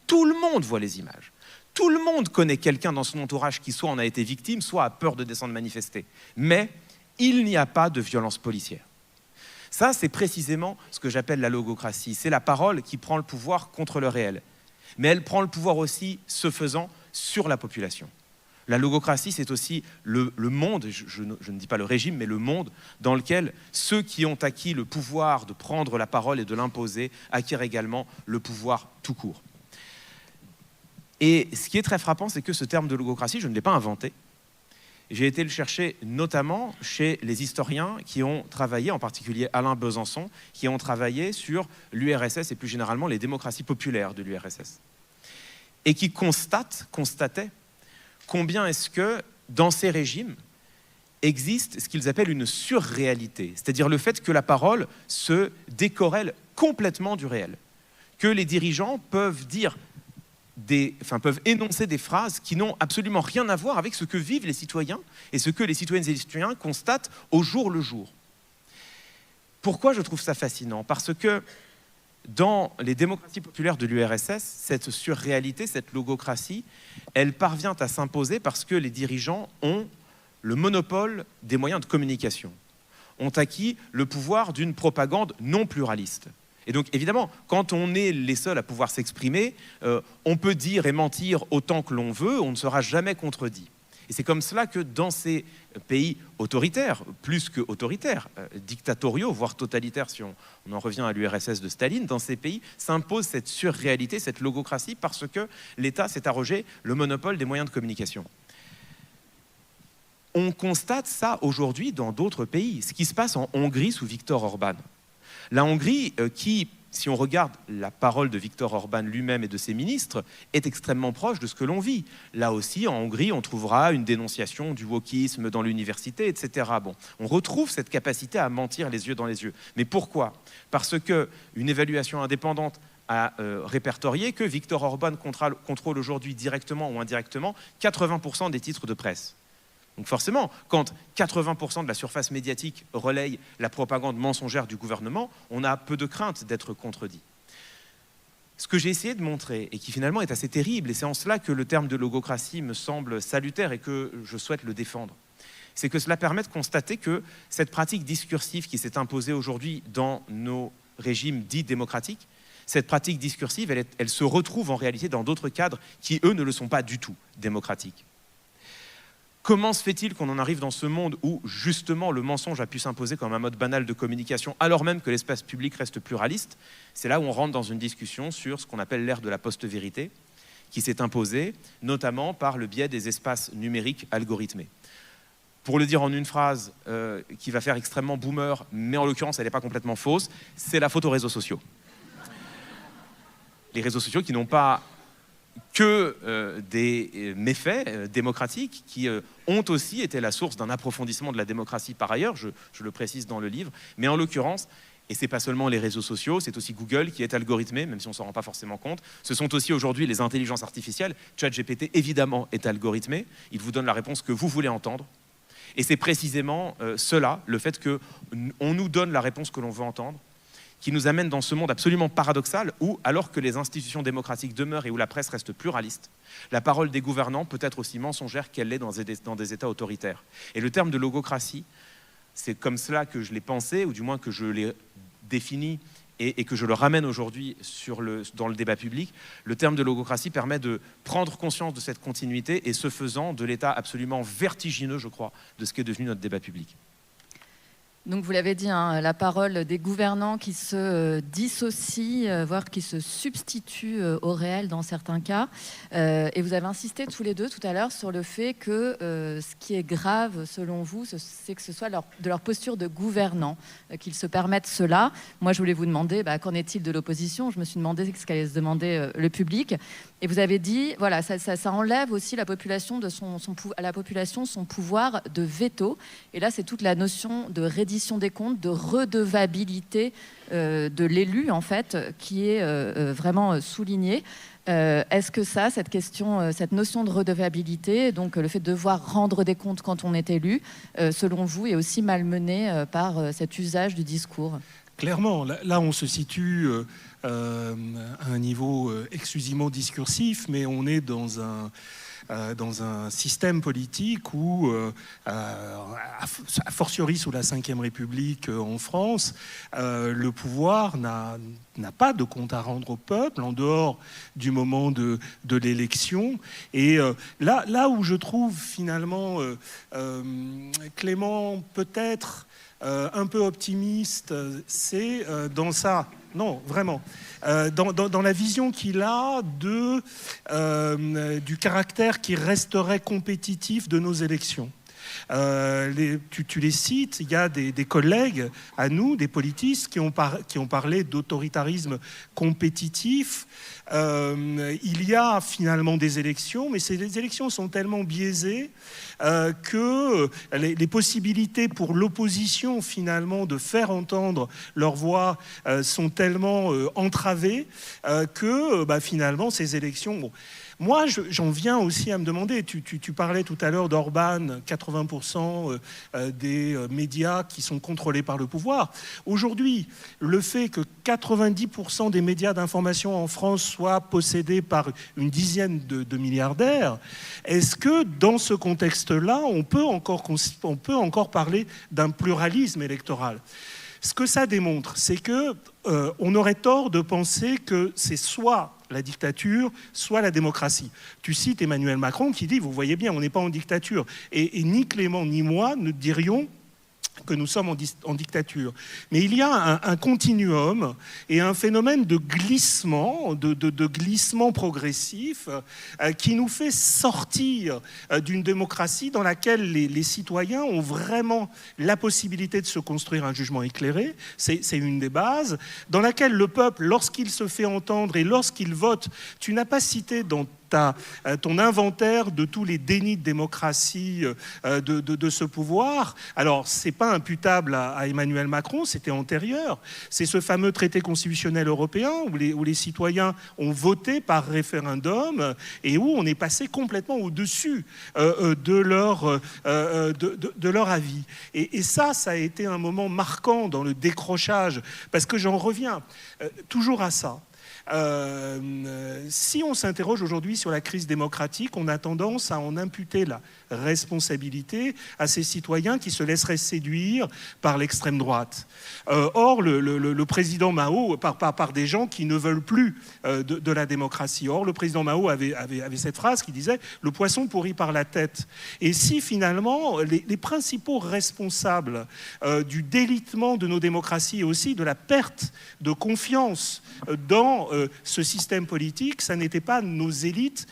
Tout le monde voit les images. Tout le monde connaît quelqu'un dans son entourage qui soit en a été victime, soit a peur de descendre manifester. Mais il n'y a pas de violence policière. Ça, c'est précisément ce que j'appelle la logocratie. C'est la parole qui prend le pouvoir contre le réel. Mais elle prend le pouvoir aussi, ce faisant, sur la population. La logocratie, c'est aussi le monde, je ne dis pas le régime, mais le monde dans lequel ceux qui ont acquis le pouvoir de prendre la parole et de l'imposer acquièrent également le pouvoir tout court. Et ce qui est très frappant, c'est que ce terme de logocratie, je ne l'ai pas inventé. J'ai été le chercher notamment chez les historiens qui ont travaillé, en particulier Alain Besançon, qui ont travaillé sur l'URSS et plus généralement les démocraties populaires de l'URSS. Et qui constataient combien est-ce que dans ces régimes existe ce qu'ils appellent une surréalité, c'est-à-dire le fait que la parole se décorrèle complètement du réel, que les dirigeants peuvent peuvent énoncer des phrases qui n'ont absolument rien à voir avec ce que vivent les citoyens et ce que les citoyennes et les citoyens constatent au jour le jour. Pourquoi je trouve ça fascinant? Parce que dans les démocraties populaires de l'URSS, cette surréalité, cette logocratie, elle parvient à s'imposer parce que les dirigeants ont le monopole des moyens de communication, ont acquis le pouvoir d'une propagande non pluraliste. Et donc, évidemment, quand on est les seuls à pouvoir s'exprimer, on peut dire et mentir autant que l'on veut, on ne sera jamais contredit. Et c'est comme cela que dans ces pays autoritaires, plus que autoritaires, dictatoriaux, voire totalitaires, si on en revient à l'URSS de Staline, dans ces pays s'impose cette surréalité, cette logocratie, parce que l'État s'est arrogé le monopole des moyens de communication. On constate ça aujourd'hui dans d'autres pays. Ce qui se passe en Hongrie sous Viktor Orban. La Hongrie, qui, si on regarde la parole de Viktor Orban lui-même et de ses ministres, est extrêmement proche de ce que l'on vit. Là aussi, en Hongrie, on trouvera une dénonciation du wokisme dans l'université, etc. Bon, on retrouve cette capacité à mentir les yeux dans les yeux. Mais pourquoi? Parce qu'une évaluation indépendante a répertorié que Viktor Orban contrôle aujourd'hui directement ou indirectement 80% des titres de presse. Donc forcément, quand 80% de la surface médiatique relaye la propagande mensongère du gouvernement, on a peu de crainte d'être contredit. Ce que j'ai essayé de montrer, et qui finalement est assez terrible, et c'est en cela que le terme de logocratie me semble salutaire et que je souhaite le défendre, c'est que cela permet de constater que cette pratique discursive qui s'est imposée aujourd'hui dans nos régimes dits démocratiques, cette pratique discursive, elle se retrouve en réalité dans d'autres cadres qui, eux, ne le sont pas du tout démocratiques. Comment se fait-il qu'on en arrive dans ce monde où, justement, le mensonge a pu s'imposer comme un mode banal de communication, alors même que l'espace public reste pluraliste? C'est là où on rentre dans une discussion sur ce qu'on appelle l'ère de la post-vérité, qui s'est imposée, notamment par le biais des espaces numériques algorithmés. Pour le dire en une phrase qui va faire extrêmement boomer, mais en l'occurrence, elle n'est pas complètement fausse, c'est la faute aux réseaux sociaux. Les réseaux sociaux qui n'ont pas que des méfaits démocratiques qui ont aussi été la source d'un approfondissement de la démocratie par ailleurs, je le précise dans le livre, mais en l'occurrence, et ce n'est pas seulement les réseaux sociaux, c'est aussi Google qui est algorithmé, même si on ne s'en rend pas forcément compte, ce sont aussi aujourd'hui les intelligences artificielles, ChatGPT évidemment est algorithmé, il vous donne la réponse que vous voulez entendre, et c'est précisément cela, le fait qu'on nous donne la réponse que l'on veut entendre, qui nous amène dans ce monde absolument paradoxal où, alors que les institutions démocratiques demeurent et où la presse reste pluraliste, la parole des gouvernants peut être aussi mensongère qu'elle l'est dans des États autoritaires. Et le terme de logocratie, c'est comme cela que je l'ai pensé, ou du moins que je l'ai défini et que je le ramène aujourd'hui dans le débat public. Le terme de logocratie permet de prendre conscience de cette continuité et ce faisant de l'état absolument vertigineux, je crois, de ce qu'est devenu notre débat public. Donc vous l'avez dit, hein, la parole des gouvernants qui se dissocient, voire qui se substituent au réel dans certains cas. Et vous avez insisté tous les deux tout à l'heure sur le fait que ce qui est grave, selon vous, c'est que ce soit de leur posture de gouvernants, qu'ils se permettent cela. Moi, je voulais vous demander, qu'en est-il de l'opposition ? Je me suis demandé ce qu'allait se demander le public. Et vous avez dit, voilà, ça enlève aussi à la population son pouvoir de veto. Et là, c'est toute la notion de reddition des comptes, de redevabilité de l'élu, en fait, qui est vraiment soulignée. Est-ce que cette question, cette notion de redevabilité, donc le fait de devoir rendre des comptes quand on est élu, selon vous, est aussi malmené par cet usage du discours ? Clairement, là on se situe à un niveau exclusivement discursif, mais on est dans un système politique où, a fortiori sous la Ve République en France, le pouvoir n'a pas de compte à rendre au peuple en dehors du moment de l'élection. Et là où je trouve finalement Clément peut-être un peu optimiste, c'est dans ça. Non, vraiment. Dans la vision qu'il a du caractère qui resterait compétitif de nos élections. Tu les cites, il y a des collègues à nous, des politistes, qui ont parlé d'autoritarisme compétitif. Il y a finalement des élections, mais ces élections sont tellement biaisées que les possibilités pour l'opposition finalement de faire entendre leur voix sont tellement entravées que finalement ces élections... Bon, moi, j'en viens aussi à me demander, tu parlais tout à l'heure d'Orban, 80% des médias qui sont contrôlés par le pouvoir. Aujourd'hui, le fait que 90% des médias d'information en France soient possédés par une dizaine de milliardaires, est-ce que dans ce contexte-là, on peut encore parler d'un pluralisme électoral ? Ce que ça démontre, c'est que on aurait tort de penser que c'est soit la dictature, soit la démocratie. Tu cites Emmanuel Macron qui dit, vous voyez bien, on n'est pas en dictature. Et ni Clément ni moi ne dirions que nous sommes en dictature. Mais il y a un continuum et un phénomène de glissement, de glissement progressif qui nous fait sortir d'une démocratie dans laquelle les citoyens ont vraiment la possibilité de se construire un jugement éclairé. C'est une des bases. Dans laquelle le peuple, lorsqu'il se fait entendre et lorsqu'il vote, tu n'as pas cité dans ton inventaire de tous les dénis de démocratie de ce pouvoir. Alors, ce n'est pas imputable à Emmanuel Macron, c'était antérieur. C'est ce fameux traité constitutionnel européen où les citoyens ont voté par référendum et où on est passé complètement au-dessus de leur avis. Et ça a été un moment marquant dans le décrochage, parce que j'en reviens toujours à ça. Si on s'interroge aujourd'hui sur la crise démocratique, on a tendance à en imputer la responsabilité à ces citoyens qui se laisseraient séduire par l'extrême droite. Or, le président Mao, par des gens qui ne veulent plus de la démocratie. Or, le président Mao avait cette phrase qui disait « le poisson pourrit par la tête ». Et si finalement, les principaux responsables du délitement de nos démocraties et aussi de la perte de confiance dans ce système politique, ça n'était pas nos élites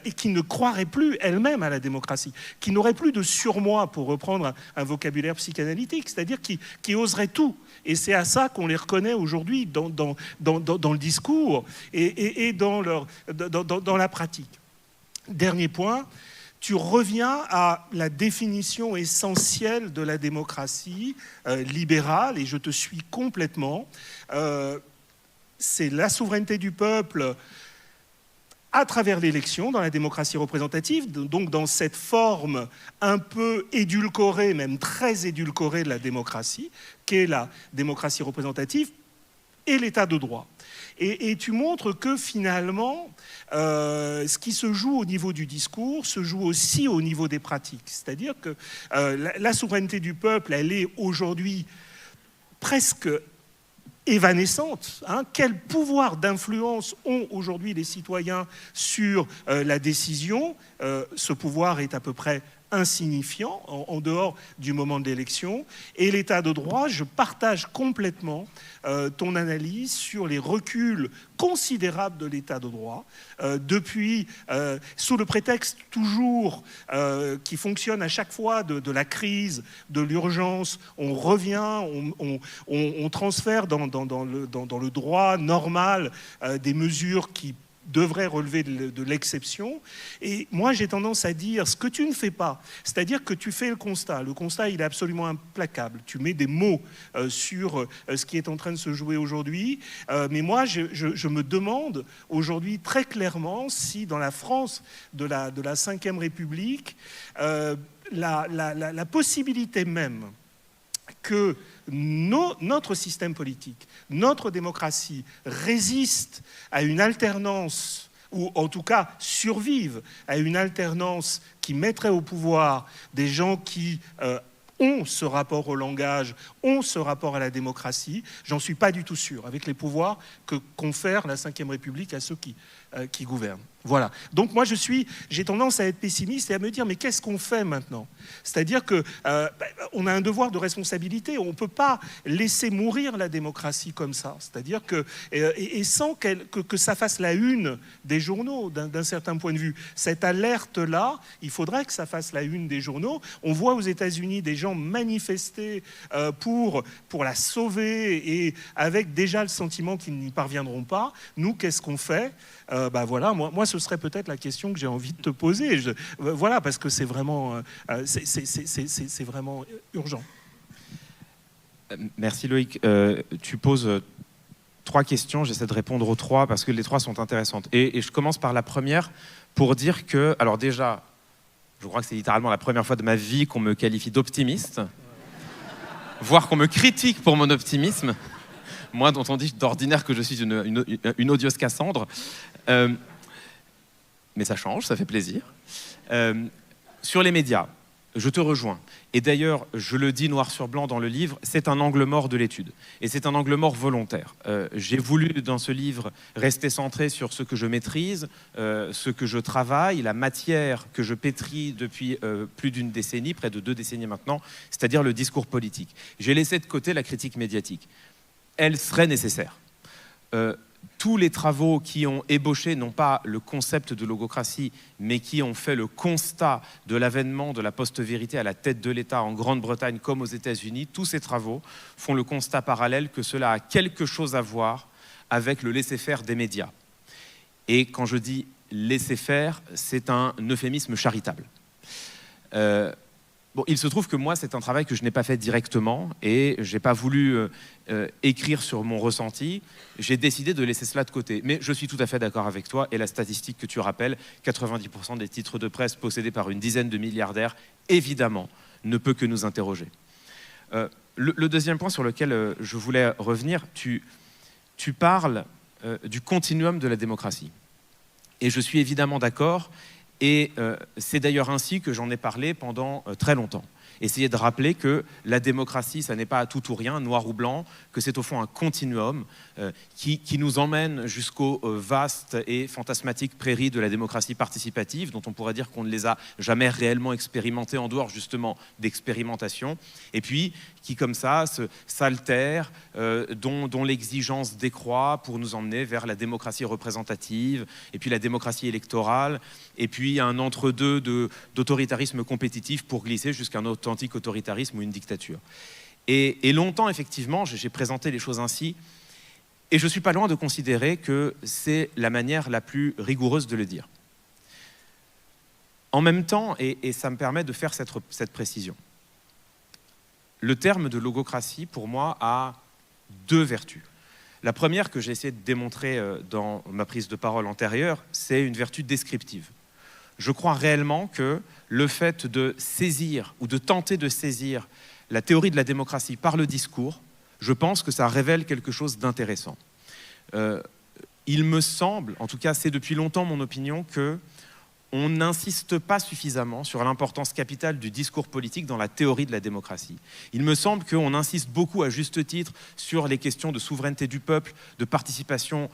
et qui ne croiraient plus elles-mêmes à la démocratie, qui n'auraient plus de surmoi, pour reprendre un vocabulaire psychanalytique, c'est-à-dire qui oseraient tout. Et c'est à ça qu'on les reconnaît aujourd'hui dans le discours et dans la pratique. Dernier point, tu reviens à la définition essentielle de la démocratie libérale, et je te suis complètement. C'est la souveraineté du peuple à travers l'élection, dans la démocratie représentative, donc dans cette forme un peu édulcorée, même très édulcorée de la démocratie, qu'est la démocratie représentative, et l'état de droit. Et tu montres que finalement, ce qui se joue au niveau du discours se joue aussi au niveau des pratiques. C'est-à-dire que la souveraineté du peuple, elle est aujourd'hui presque évanescente. Quel pouvoir d'influence ont aujourd'hui les citoyens sur la décision ? Ce pouvoir est à peu près insignifiant en dehors du moment de l'élection. Et l'état de droit, je partage complètement ton analyse sur les reculs considérables de l'état de droit depuis, sous le prétexte toujours qui fonctionne à chaque fois de la crise, de l'urgence, on revient, on transfère dans le droit normal des mesures qui devrait relever de l'exception. Et moi, j'ai tendance à dire ce que tu ne fais pas, c'est-à-dire que tu fais le constat. Le constat, il est absolument implacable. Tu mets des mots sur ce qui est en train de se jouer aujourd'hui. Mais moi, je me demande aujourd'hui très clairement si dans la France de la Ve République, la possibilité même que notre système politique, notre démocratie résiste à une alternance, ou en tout cas survive à une alternance qui mettrait au pouvoir des gens qui ont ce rapport au langage, ont ce rapport à la démocratie, j'en suis pas du tout sûr, avec les pouvoirs que confère la Ve République à ceux qui gouvernent. Voilà. Donc moi j'ai tendance à être pessimiste et à me dire mais qu'est-ce qu'on fait maintenant ? C'est-à-dire que on a un devoir de responsabilité. On ne peut pas laisser mourir la démocratie comme ça. C'est-à-dire que et sans que ça fasse la une des journaux d'un certain point de vue. Cette alerte-là, il faudrait que ça fasse la une des journaux. On voit aux États-Unis des gens manifester pour la sauver et avec déjà le sentiment qu'ils n'y parviendront pas. Nous, qu'est-ce qu'on fait ? Voilà, moi, ce serait peut-être la question que j'ai envie de te poser. Voilà, parce que c'est vraiment urgent. Merci Loïc. Tu poses 3 questions, j'essaie de répondre aux 3 parce que les 3 sont intéressantes. Et je commence par la première pour dire que, alors déjà, je crois que c'est littéralement la première fois de ma vie qu'on me qualifie d'optimiste, voire qu'on me critique pour mon optimisme. Moi, dont on dit d'ordinaire que je suis une odieuse Cassandre. Mais ça change, ça fait plaisir. Sur les médias, je te rejoins. Et d'ailleurs, je le dis noir sur blanc dans le livre, c'est un angle mort de l'étude. Et c'est un angle mort volontaire. J'ai voulu, dans ce livre, rester centré sur ce que je maîtrise, ce que je travaille, la matière que je pétris depuis plus d'une décennie, près de 2 décennies maintenant, c'est-à-dire le discours politique. J'ai laissé de côté la critique médiatique. Elle serait nécessaire. Tous les travaux qui ont ébauché, non pas le concept de logocratie, mais qui ont fait le constat de l'avènement de la post-vérité à la tête de l'État en Grande-Bretagne comme aux États-Unis, tous ces travaux font le constat parallèle que cela a quelque chose à voir avec le laisser-faire des médias. Et quand je dis laisser-faire, c'est un euphémisme charitable. Bon, il se trouve que moi, c'est un travail que je n'ai pas fait directement et je n'ai pas voulu écrire sur mon ressenti. J'ai décidé de laisser cela de côté. Mais je suis tout à fait d'accord avec toi et la statistique que tu rappelles, 90% des titres de presse possédés par une dizaine de milliardaires, évidemment, ne peut que nous interroger. Le deuxième point sur lequel je voulais revenir, tu parles du continuum de la démocratie. Et je suis évidemment d'accord. Et c'est d'ailleurs ainsi que j'en ai parlé pendant très longtemps. Essayer de rappeler que la démocratie, ça n'est pas tout ou rien, noir ou blanc, que c'est au fond un continuum qui nous emmène jusqu'aux vastes et fantasmatiques prairies de la démocratie participative, dont on pourrait dire qu'on ne les a jamais réellement expérimentées en dehors justement d'expérimentation, et puis qui comme ça s'altèrent, dont l'exigence décroît pour nous emmener vers la démocratie représentative, et puis la démocratie électorale, et puis un entre-deux d'autoritarisme compétitif pour glisser jusqu'à un authentique autoritarisme ou une dictature. Et longtemps, effectivement, j'ai présenté les choses ainsi, et je ne suis pas loin de considérer que c'est la manière la plus rigoureuse de le dire. En même temps, et ça me permet de faire cette précision, le terme de logocratie, pour moi, a 2 vertus. La première, que j'ai essayé de démontrer dans ma prise de parole antérieure, c'est une vertu descriptive. Je crois réellement que le fait de saisir ou de tenter de saisir la théorie de la démocratie par le discours, je pense que ça révèle quelque chose d'intéressant. Il me semble, en tout cas c'est depuis longtemps mon opinion, que on n'insiste pas suffisamment sur l'importance capitale du discours politique dans la théorie de la démocratie. Il me semble qu'on insiste beaucoup, à juste titre, sur les questions de souveraineté du peuple, de participation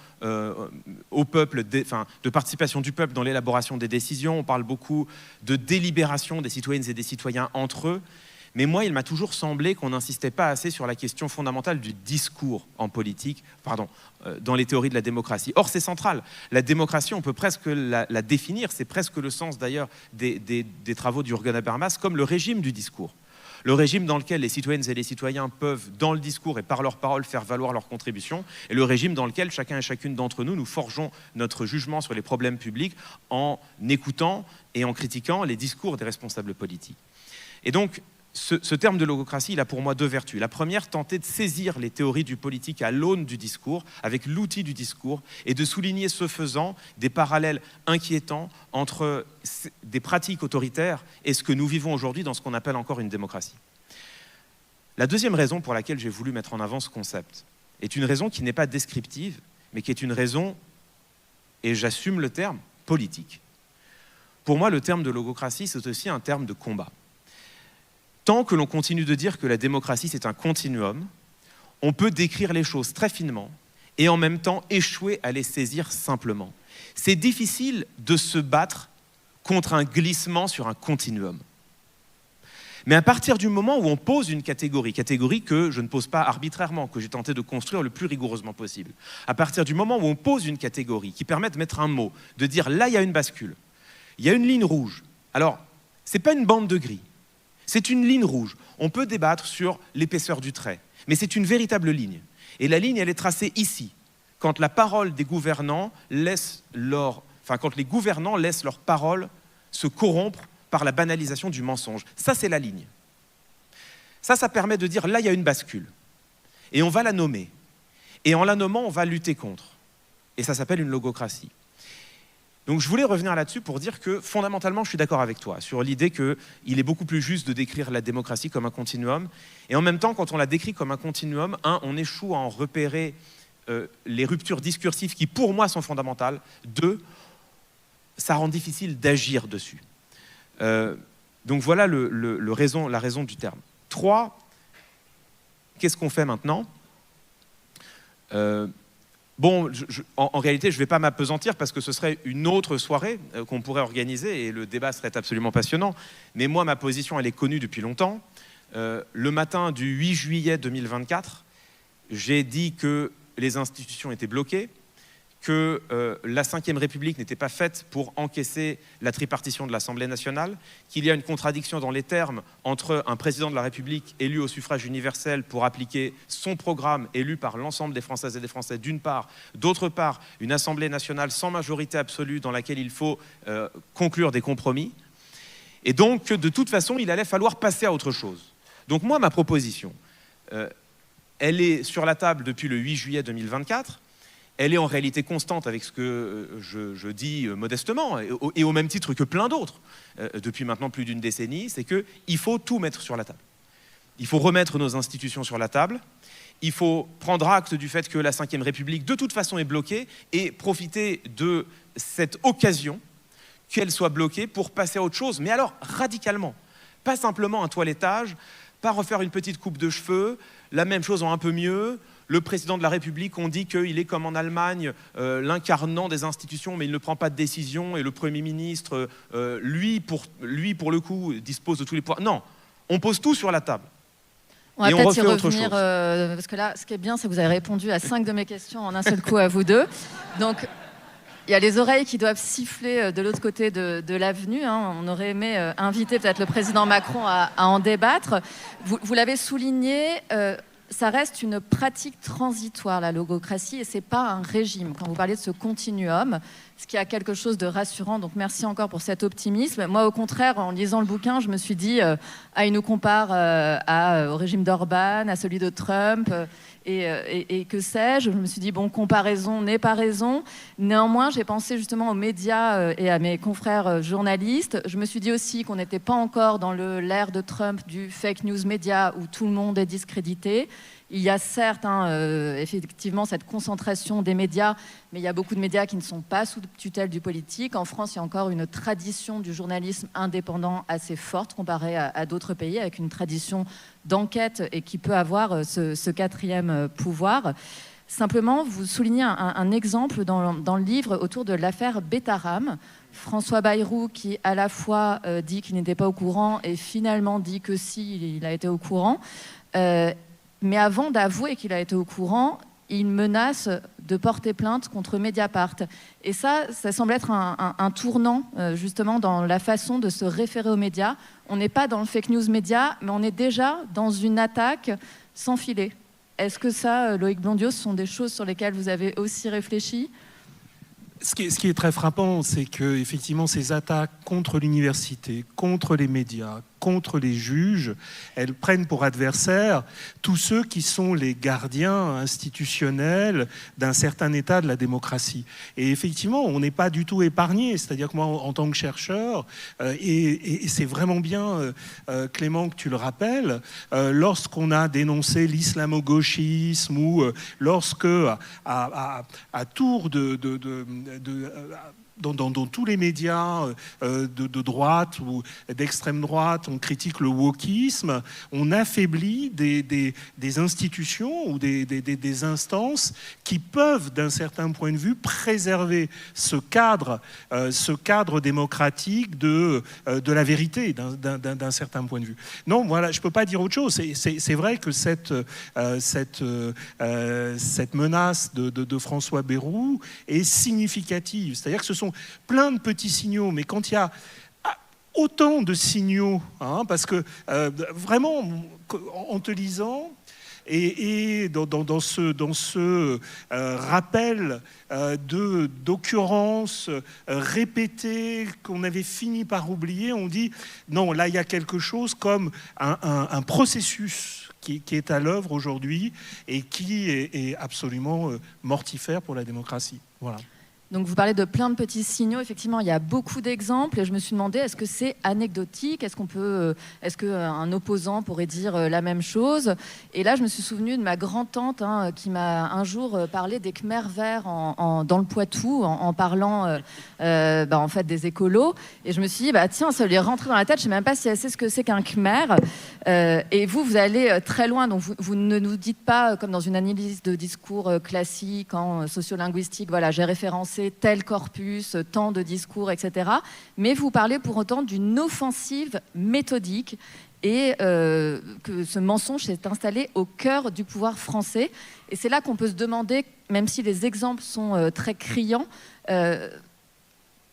au peuple, de participation du peuple dans l'élaboration des décisions. On parle beaucoup de délibération des citoyennes et des citoyens entre eux. Mais moi, il m'a toujours semblé qu'on n'insistait pas assez sur la question fondamentale du discours en politique, dans les théories de la démocratie. Or, c'est central. La démocratie, on peut presque la définir, c'est presque le sens d'ailleurs des travaux d'Jürgen Habermas, comme le régime du discours. Le régime dans lequel les citoyennes et les citoyens peuvent, dans le discours et par leurs paroles, faire valoir leur contribution, et le régime dans lequel chacun et chacune d'entre nous, nous forgeons notre jugement sur les problèmes publics en écoutant et en critiquant les discours des responsables politiques. Et donc, ce terme de logocratie, il a pour moi deux vertus. La première, tenter de saisir les théories du politique à l'aune du discours, avec l'outil du discours, et de souligner, ce faisant, des parallèles inquiétants entre des pratiques autoritaires et ce que nous vivons aujourd'hui dans ce qu'on appelle encore une démocratie. La deuxième raison pour laquelle j'ai voulu mettre en avant ce concept est une raison qui n'est pas descriptive, mais qui est une raison, et j'assume le terme, politique. Pour moi, le terme de logocratie, c'est aussi un terme de combat. Tant que l'on continue de dire que la démocratie, c'est un continuum, on peut décrire les choses très finement et en même temps échouer à les saisir simplement. C'est difficile de se battre contre un glissement sur un continuum. Mais à partir du moment où on pose une catégorie que je ne pose pas arbitrairement, que j'ai tenté de construire le plus rigoureusement possible, à partir du moment où on pose une catégorie qui permet de mettre un mot, de dire là, il y a une bascule, il y a une ligne rouge. Alors, ce n'est pas une bande de gris. C'est une ligne rouge. On peut débattre sur l'épaisseur du trait, mais c'est une véritable ligne. Et la ligne, elle est tracée ici, quand la parole des gouvernants quand les gouvernants laissent leur parole se corrompre par la banalisation du mensonge. Ça, c'est la ligne. Ça permet de dire, là, il y a une bascule. Et on va la nommer. Et en la nommant, on va lutter contre. Et ça s'appelle une logocratie. Donc je voulais revenir là-dessus pour dire que fondamentalement, je suis d'accord avec toi sur l'idée qu'il est beaucoup plus juste de décrire la démocratie comme un continuum. Et en même temps, quand on la décrit comme un continuum, on échoue à en repérer les ruptures discursives qui, pour moi, sont fondamentales. 2, ça rend difficile d'agir dessus. Donc voilà la raison du terme. 3, qu'est-ce qu'on fait maintenant ? En réalité, je ne vais pas m'appesantir parce que ce serait une autre soirée qu'on pourrait organiser et le débat serait absolument passionnant. Mais moi, ma position, elle est connue depuis longtemps. Le matin du 8 juillet 2024, j'ai dit que les institutions étaient bloquées, que la Ve République n'était pas faite pour encaisser la tripartition de l'Assemblée nationale, qu'il y a une contradiction dans les termes entre un président de la République élu au suffrage universel pour appliquer son programme élu par l'ensemble des Françaises et des Français d'une part, d'autre part une Assemblée nationale sans majorité absolue dans laquelle il faut conclure des compromis, et donc de toute façon il allait falloir passer à autre chose. Donc moi, ma proposition, elle est sur la table depuis le 8 juillet 2024. Elle est en réalité constante avec ce que je dis modestement, et au même titre que plein d'autres, depuis maintenant plus d'une décennie, c'est qu'il faut tout mettre sur la table. Il faut remettre nos institutions sur la table, il faut prendre acte du fait que la Ve République, de toute façon, est bloquée, et profiter de cette occasion qu'elle soit bloquée pour passer à autre chose, mais alors radicalement. Pas simplement un toilettage, pas refaire une petite coupe de cheveux, la même chose en un peu mieux. Le président de la République, on dit qu'il est comme en Allemagne, l'incarnant des institutions, mais il ne prend pas de décision, et le Premier ministre, lui, pour le coup, dispose de tous les pouvoirs. Non, on pose tout sur la table. On va peut-être y revenir, parce que là, ce qui est bien, c'est que vous avez répondu à 5 de mes questions en un seul coup à vous deux. Donc, il y a les oreilles qui doivent siffler de l'autre côté de l'avenue. On aurait aimé inviter peut-être le président Macron à en débattre. Vous l'avez souligné, ça reste une pratique transitoire, la logocratie, et ce n'est pas un régime. Quand vous parlez de ce continuum, ce qui a quelque chose de rassurant, donc merci encore pour cet optimisme. Moi, au contraire, en lisant le bouquin, je me suis dit, il nous compare au régime d'Orban, à celui de Trump, et que sais-je. Je me suis dit, comparaison n'est pas raison. Néanmoins, j'ai pensé justement aux médias et à mes confrères journalistes. Je me suis dit aussi qu'on n'était pas encore dans l'ère de Trump du fake news média où tout le monde est discrédité. Il y a certes, effectivement, cette concentration des médias, mais il y a beaucoup de médias qui ne sont pas sous tutelle du politique. En France, il y a encore une tradition du journalisme indépendant assez forte comparée à d'autres pays, avec une tradition d'enquête et qui peut avoir ce quatrième pouvoir. Simplement, vous soulignez un exemple dans le livre autour de l'affaire Betaram. François Bayrou, qui à la fois dit qu'il n'était pas au courant et finalement dit que si, il a été au courant. Mais avant d'avouer qu'il a été au courant, il menace de porter plainte contre Mediapart. Et ça semble être un tournant, justement, dans la façon de se référer aux médias. On n'est pas dans le fake news média, mais on est déjà dans une attaque sans filet. Est-ce que ça, Loïc Blondiaux, ce sont des choses sur lesquelles vous avez aussi réfléchi ? Ce qui est très frappant, c'est que effectivement, ces attaques contre l'université, contre les médias, contre les juges, elles prennent pour adversaires tous ceux qui sont les gardiens institutionnels d'un certain état de la démocratie. Et effectivement, on n'est pas du tout épargné. C'est-à-dire que moi, en tant que chercheur, et c'est vraiment bien, Clément, que tu le rappelles, lorsqu'on a dénoncé l'islamo-gauchisme ou lorsque, à tour dans tous les médias de droite ou d'extrême droite, on critique le wokisme, on affaiblit des institutions ou des instances qui peuvent, d'un certain point de vue, préserver ce cadre démocratique de la vérité, d'un certain point de vue. Non, voilà, je ne peux pas dire autre chose. C'est vrai que cette menace de François Bayrou est significative. C'est-à-dire que ce sont plein de petits signaux, mais quand il y a autant de signaux, parce que vraiment, en te lisant, et dans ce rappel d'occurrences répétées qu'on avait fini par oublier, on dit non, là il y a quelque chose comme un processus qui est à l'œuvre aujourd'hui et qui est absolument mortifère pour la démocratie. Voilà. Donc vous parlez de plein de petits signaux. Effectivement, il y a beaucoup d'exemples. Et je me suis demandé, est-ce que c'est anecdotique ? Est-ce qu'un opposant pourrait dire la même chose ? Et là, je me suis souvenue de ma grand-tante qui m'a un jour parlé des Khmers verts dans le Poitou, en parlant en fait des écolos. Et je me suis dit, tiens, ça lui est rentré dans la tête. Je ne sais même pas si elle sait ce que c'est qu'un Khmer. Et vous allez très loin. Donc vous ne nous dites pas, comme dans une analyse de discours classique, en sociolinguistique, voilà, j'ai référencé tel corpus, tant de discours, etc. Mais vous parlez pour autant d'une offensive méthodique et que ce mensonge s'est installé au cœur du pouvoir français. Et c'est là qu'on peut se demander, même si les exemples sont très criants,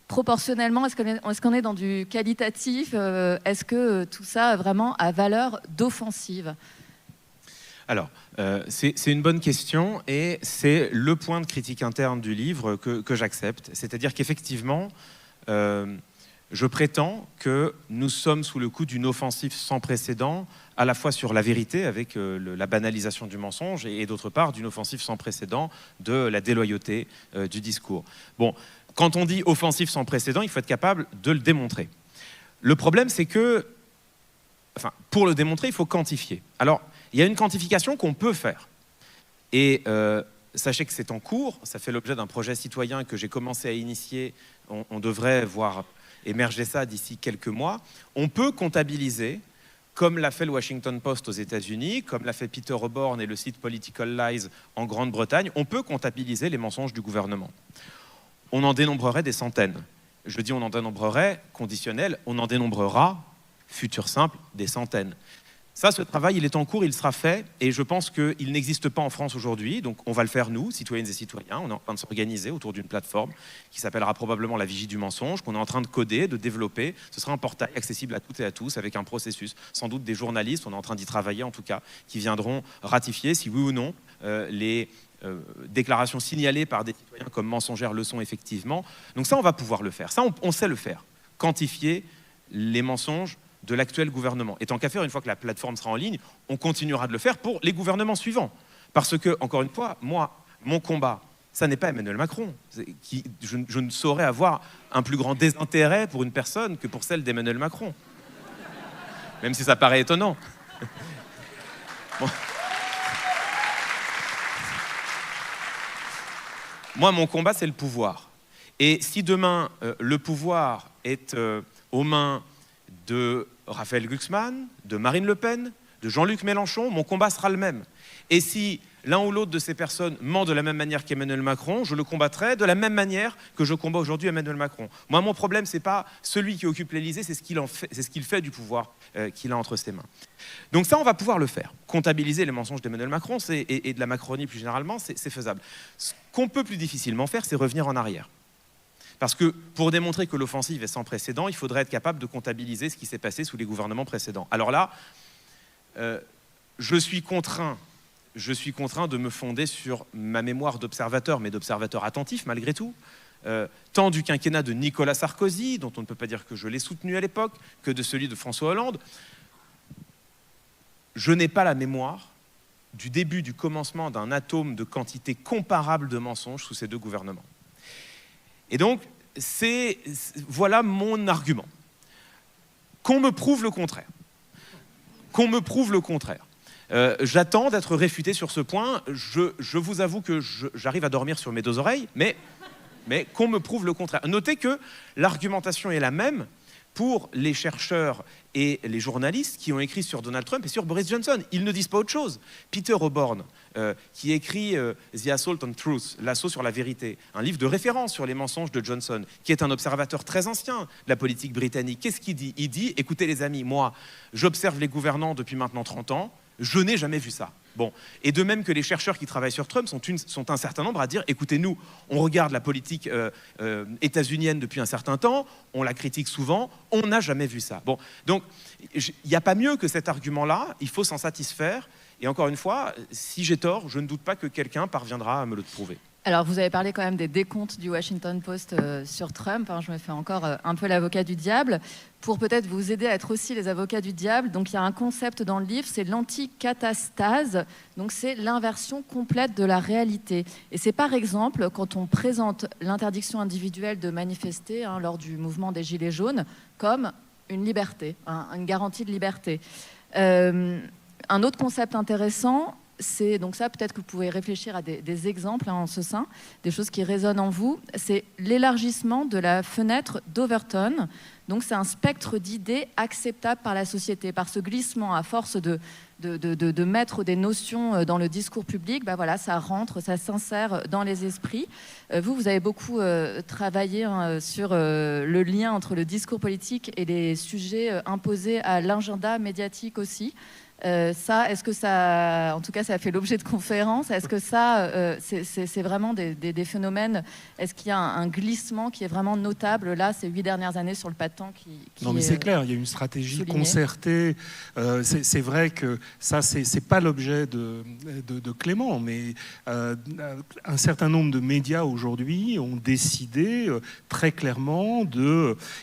proportionnellement, est-ce qu'on est dans du qualitatif ? Est-ce que tout ça vraiment a valeur d'offensive ? Alors, c'est une bonne question et c'est le point de critique interne du livre que j'accepte. C'est-à-dire qu'effectivement, je prétends que nous sommes sous le coup d'une offensive sans précédent, à la fois sur la vérité, avec la banalisation du mensonge, et d'autre part, d'une offensive sans précédent de la déloyauté du discours. Bon, quand on dit offensive sans précédent, il faut être capable de le démontrer. Le problème, c'est que, pour le démontrer, il faut quantifier. Alors, il y a une quantification qu'on peut faire. Et sachez que c'est en cours, ça fait l'objet d'un projet citoyen que j'ai commencé à initier. On devrait voir émerger ça d'ici quelques mois. On peut comptabiliser, comme l'a fait le Washington Post aux États-Unis, comme l'a fait Peter Oborne et le site Political Lies en Grande-Bretagne, on peut comptabiliser les mensonges du gouvernement. On en dénombrerait des centaines. Je dis on en dénombrerait, conditionnel, on en dénombrera, futur simple, des centaines. Ça, ce travail, il est en cours, il sera fait, et je pense qu'il n'existe pas en France aujourd'hui, donc on va le faire nous, citoyennes et citoyens. On est en train de s'organiser autour d'une plateforme qui s'appellera probablement la Vigie du mensonge, qu'on est en train de coder, de développer. Ce sera un portail accessible à toutes et à tous, avec un processus. Sans doute des journalistes, on est en train d'y travailler en tout cas, qui viendront ratifier, si oui ou non, les déclarations signalées par des citoyens comme mensongères le sont effectivement. Donc ça, on va pouvoir le faire. Ça, on sait le faire. Quantifier les mensonges de l'actuel gouvernement. Et tant qu'à faire, une fois que la plateforme sera en ligne, on continuera de le faire pour les gouvernements suivants. Parce que, encore une fois, moi, mon combat, ça n'est pas Emmanuel Macron. Je ne saurais avoir un plus grand désintérêt pour une personne que pour celle d'Emmanuel Macron. Même si ça paraît étonnant. Bon. Moi, mon combat, c'est le pouvoir. Et si demain, le pouvoir est aux mains de Raphaël Glucksmann, de Marine Le Pen, de Jean-Luc Mélenchon, mon combat sera le même. Et si l'un ou l'autre de ces personnes ment de la même manière qu'Emmanuel Macron, je le combattrai de la même manière que je combats aujourd'hui Emmanuel Macron. Moi, mon problème, c'est pas celui qui occupe l'Élysée, c'est ce qu'il fait du pouvoir qu'il a entre ses mains. Donc ça, on va pouvoir le faire. Comptabiliser les mensonges d'Emmanuel Macron et de la Macronie plus généralement, c'est faisable. Ce qu'on peut plus difficilement faire, c'est revenir en arrière. Parce que pour démontrer que l'offensive est sans précédent, il faudrait être capable de comptabiliser ce qui s'est passé sous les gouvernements précédents. Alors là, je suis contraint de me fonder sur ma mémoire d'observateur, mais d'observateur attentif malgré tout, tant du quinquennat de Nicolas Sarkozy, dont on ne peut pas dire que je l'ai soutenu à l'époque, que de celui de François Hollande. Je n'ai pas la mémoire du début, du commencement d'un atome de quantité comparable de mensonges sous ces deux gouvernements. Et donc, voilà mon argument. Qu'on me prouve le contraire. Qu'on me prouve le contraire. J'attends d'être réfuté sur ce point. Je vous avoue que j'arrive à dormir sur mes deux oreilles, mais qu'on me prouve le contraire. Notez que l'argumentation est la même pour les chercheurs et les journalistes qui ont écrit sur Donald Trump et sur Boris Johnson. Ils ne disent pas autre chose. Peter Oborne, qui écrit The Assault on Truth, l'assaut sur la vérité, un livre de référence sur les mensonges de Johnson, qui est un observateur très ancien de la politique britannique. Qu'est-ce qu'il dit ? Il dit, écoutez les amis, moi, j'observe les gouvernants depuis maintenant 30 ans, je n'ai jamais vu ça. Bon. Et de même que les chercheurs qui travaillent sur Trump sont un certain nombre à dire, écoutez, nous, on regarde la politique états-unienne depuis un certain temps, on la critique souvent, on n'a jamais vu ça. Bon. Donc, il n'y a pas mieux que cet argument-là, il faut s'en satisfaire. Et encore une fois, si j'ai tort, je ne doute pas que quelqu'un parviendra à me le prouver. Alors, vous avez parlé quand même des décomptes du Washington Post sur Trump. Je me fais encore un peu l'avocat du diable. Pour peut-être vous aider à être aussi les avocats du diable, donc il y a un concept dans le livre, c'est l'anticatastase. Donc c'est l'inversion complète de la réalité. Et c'est par exemple quand on présente l'interdiction individuelle de manifester lors du mouvement des Gilets jaunes comme une liberté, une garantie de liberté. Un autre concept intéressant, c'est, donc ça peut-être que vous pouvez réfléchir à des exemples en ce sein, des choses qui résonnent en vous, c'est l'élargissement de la fenêtre d'Overton. Donc c'est un spectre d'idées acceptables par la société. Par ce glissement, à force de mettre des notions dans le discours public, voilà, ça rentre, ça s'insère dans les esprits. Vous avez beaucoup travaillé sur le lien entre le discours politique et les sujets imposés à l'agenda médiatique aussi. Est-ce que ça, en tout cas, ça a fait l'objet de conférences. Est-ce que ça, c'est vraiment des phénomènes? Est-ce qu'il y a un glissement qui est vraiment notable là ces 8 dernières années sur le pas de temps qui Non, mais c'est clair, il y a une stratégie concertée. C'est vrai que ça, c'est pas l'objet de Clément, mais un certain nombre de médias aujourd'hui ont décidé très clairement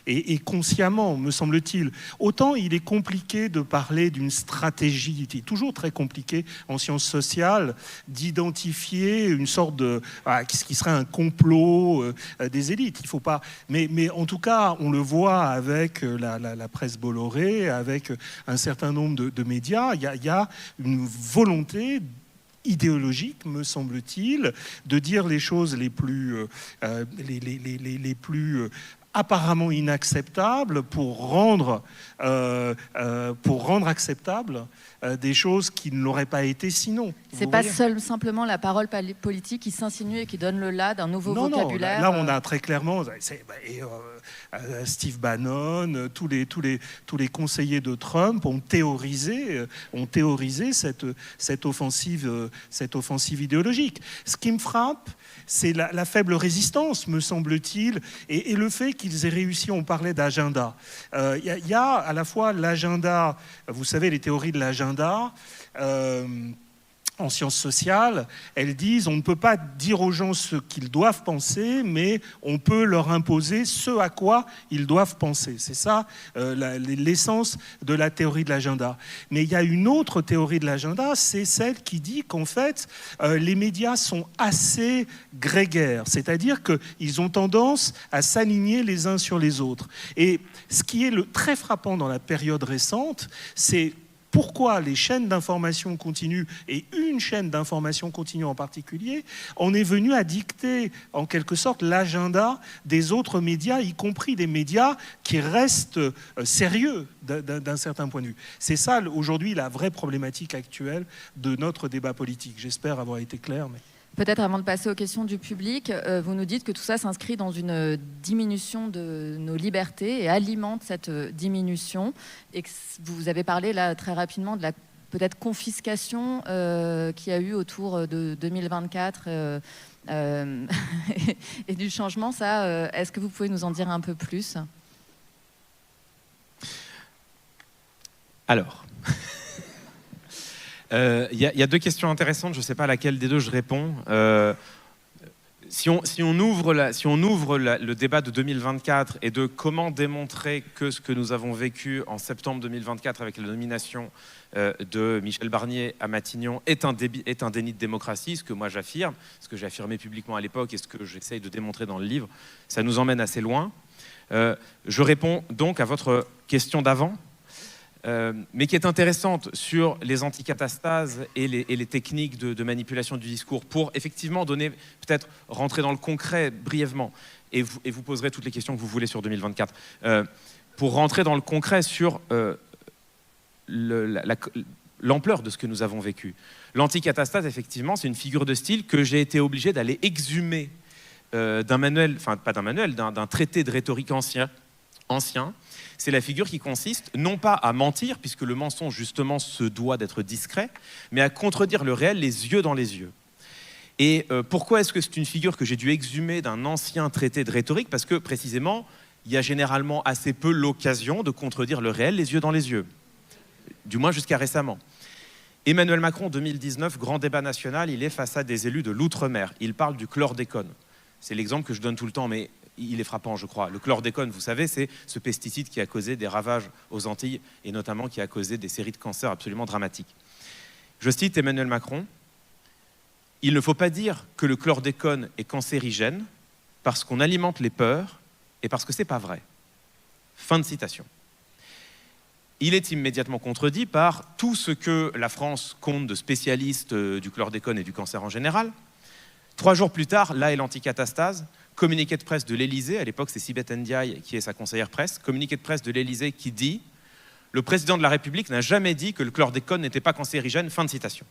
et consciemment, me semble-t-il. Autant il est compliqué de parler d'une stratégie, il est toujours très compliqué en sciences sociales d'identifier une sorte de ce qui serait un complot des élites. Il faut pas, mais en tout cas, on le voit avec la presse Bolloré, avec un certain nombre de médias. Il y a une volonté idéologique, me semble-t-il, de dire les choses les plus apparemment inacceptables pour rendre acceptables des choses qui ne l'auraient pas été sinon. C'est pas simplement la parole politique qui s'insinue et qui donne le là d'un nouveau vocabulaire. Là, on a très clairement Steve Bannon, tous les conseillers de Trump ont théorisé cette offensive idéologique. Ce qui me frappe, c'est la faible résistance, me semble-t-il, et le fait qu'ils aient réussi, on parlait d'agenda. Il y a à la fois l'agenda, vous savez, les théories de l'agenda, en sciences sociales, elles disent on ne peut pas dire aux gens ce qu'ils doivent penser, mais on peut leur imposer ce à quoi ils doivent penser. C'est ça l'essence de la théorie de l'agenda. Mais il y a une autre théorie de l'agenda, c'est celle qui dit qu'en fait, les médias sont assez grégaires, c'est-à-dire qu'ils ont tendance à s'aligner les uns sur les autres. Et ce qui est très frappant dans la période récente, c'est pourquoi les chaînes d'information continue, et une chaîne d'information continue en particulier, on est venu à dicter en quelque sorte l'agenda des autres médias, y compris des médias qui restent sérieux d'un certain point de vue. C'est ça aujourd'hui la vraie problématique actuelle de notre débat politique. J'espère avoir été clair. Mais... Peut-être avant de passer aux questions du public, vous nous dites que tout ça s'inscrit dans une diminution de nos libertés et alimente cette diminution. Et que vous avez parlé là très rapidement de la peut-être confiscation qu'il y a eu autour de 2024 et du changement. Ça, est-ce que vous pouvez nous en dire un peu plus ? Alors... Il y a deux questions intéressantes, je ne sais pas à laquelle des deux je réponds. Si on ouvre le débat de 2024 et de comment démontrer que ce que nous avons vécu en septembre 2024 avec la nomination de Michel Barnier à Matignon est un déni de démocratie, ce que moi j'affirme, ce que j'ai affirmé publiquement à l'époque et ce que j'essaye de démontrer dans le livre, ça nous emmène assez loin. Je réponds donc à votre question d'avant. Mais qui est intéressante sur les anticatastases et les techniques de manipulation du discours pour effectivement donner, peut-être rentrer dans le concret brièvement, et vous poserez toutes les questions que vous voulez sur 2024, pour rentrer dans le concret sur l'ampleur de ce que nous avons vécu. L'anticatastase, effectivement, c'est une figure de style que j'ai été obligé d'aller exhumer d'un manuel, enfin pas d'un manuel, d'un traité de rhétorique ancien. C'est la figure qui consiste non pas à mentir, puisque le mensonge justement se doit d'être discret, mais à contredire le réel les yeux dans les yeux. Et pourquoi est-ce que c'est une figure que j'ai dû exhumer d'un ancien traité de rhétorique ? Parce que précisément, il y a généralement assez peu l'occasion de contredire le réel les yeux dans les yeux, du moins jusqu'à récemment. Emmanuel Macron, 2019, grand débat national, il est face à des élus de l'outre-mer. Il parle du chlordécone. C'est l'exemple que je donne tout le temps, mais il est frappant, je crois. Le chlordécone, vous savez, c'est ce pesticide qui a causé des ravages aux Antilles et notamment qui a causé des séries de cancers absolument dramatiques. Je cite Emmanuel Macron, « Il ne faut pas dire que le chlordécone est cancérigène parce qu'on alimente les peurs et parce que c'est pas vrai. » Fin de citation. Il est immédiatement contredit par tout ce que la France compte de spécialistes du chlordécone et du cancer en général. 3 jours plus tard, là est l'anticatastase, communiqué de presse de l'Élysée, à l'époque c'est Sibeth Ndiaye qui est sa conseillère presse, communiqué de presse de l'Élysée qui dit « Le président de la République n'a jamais dit que le chlordécone n'était pas cancérigène », fin de citation.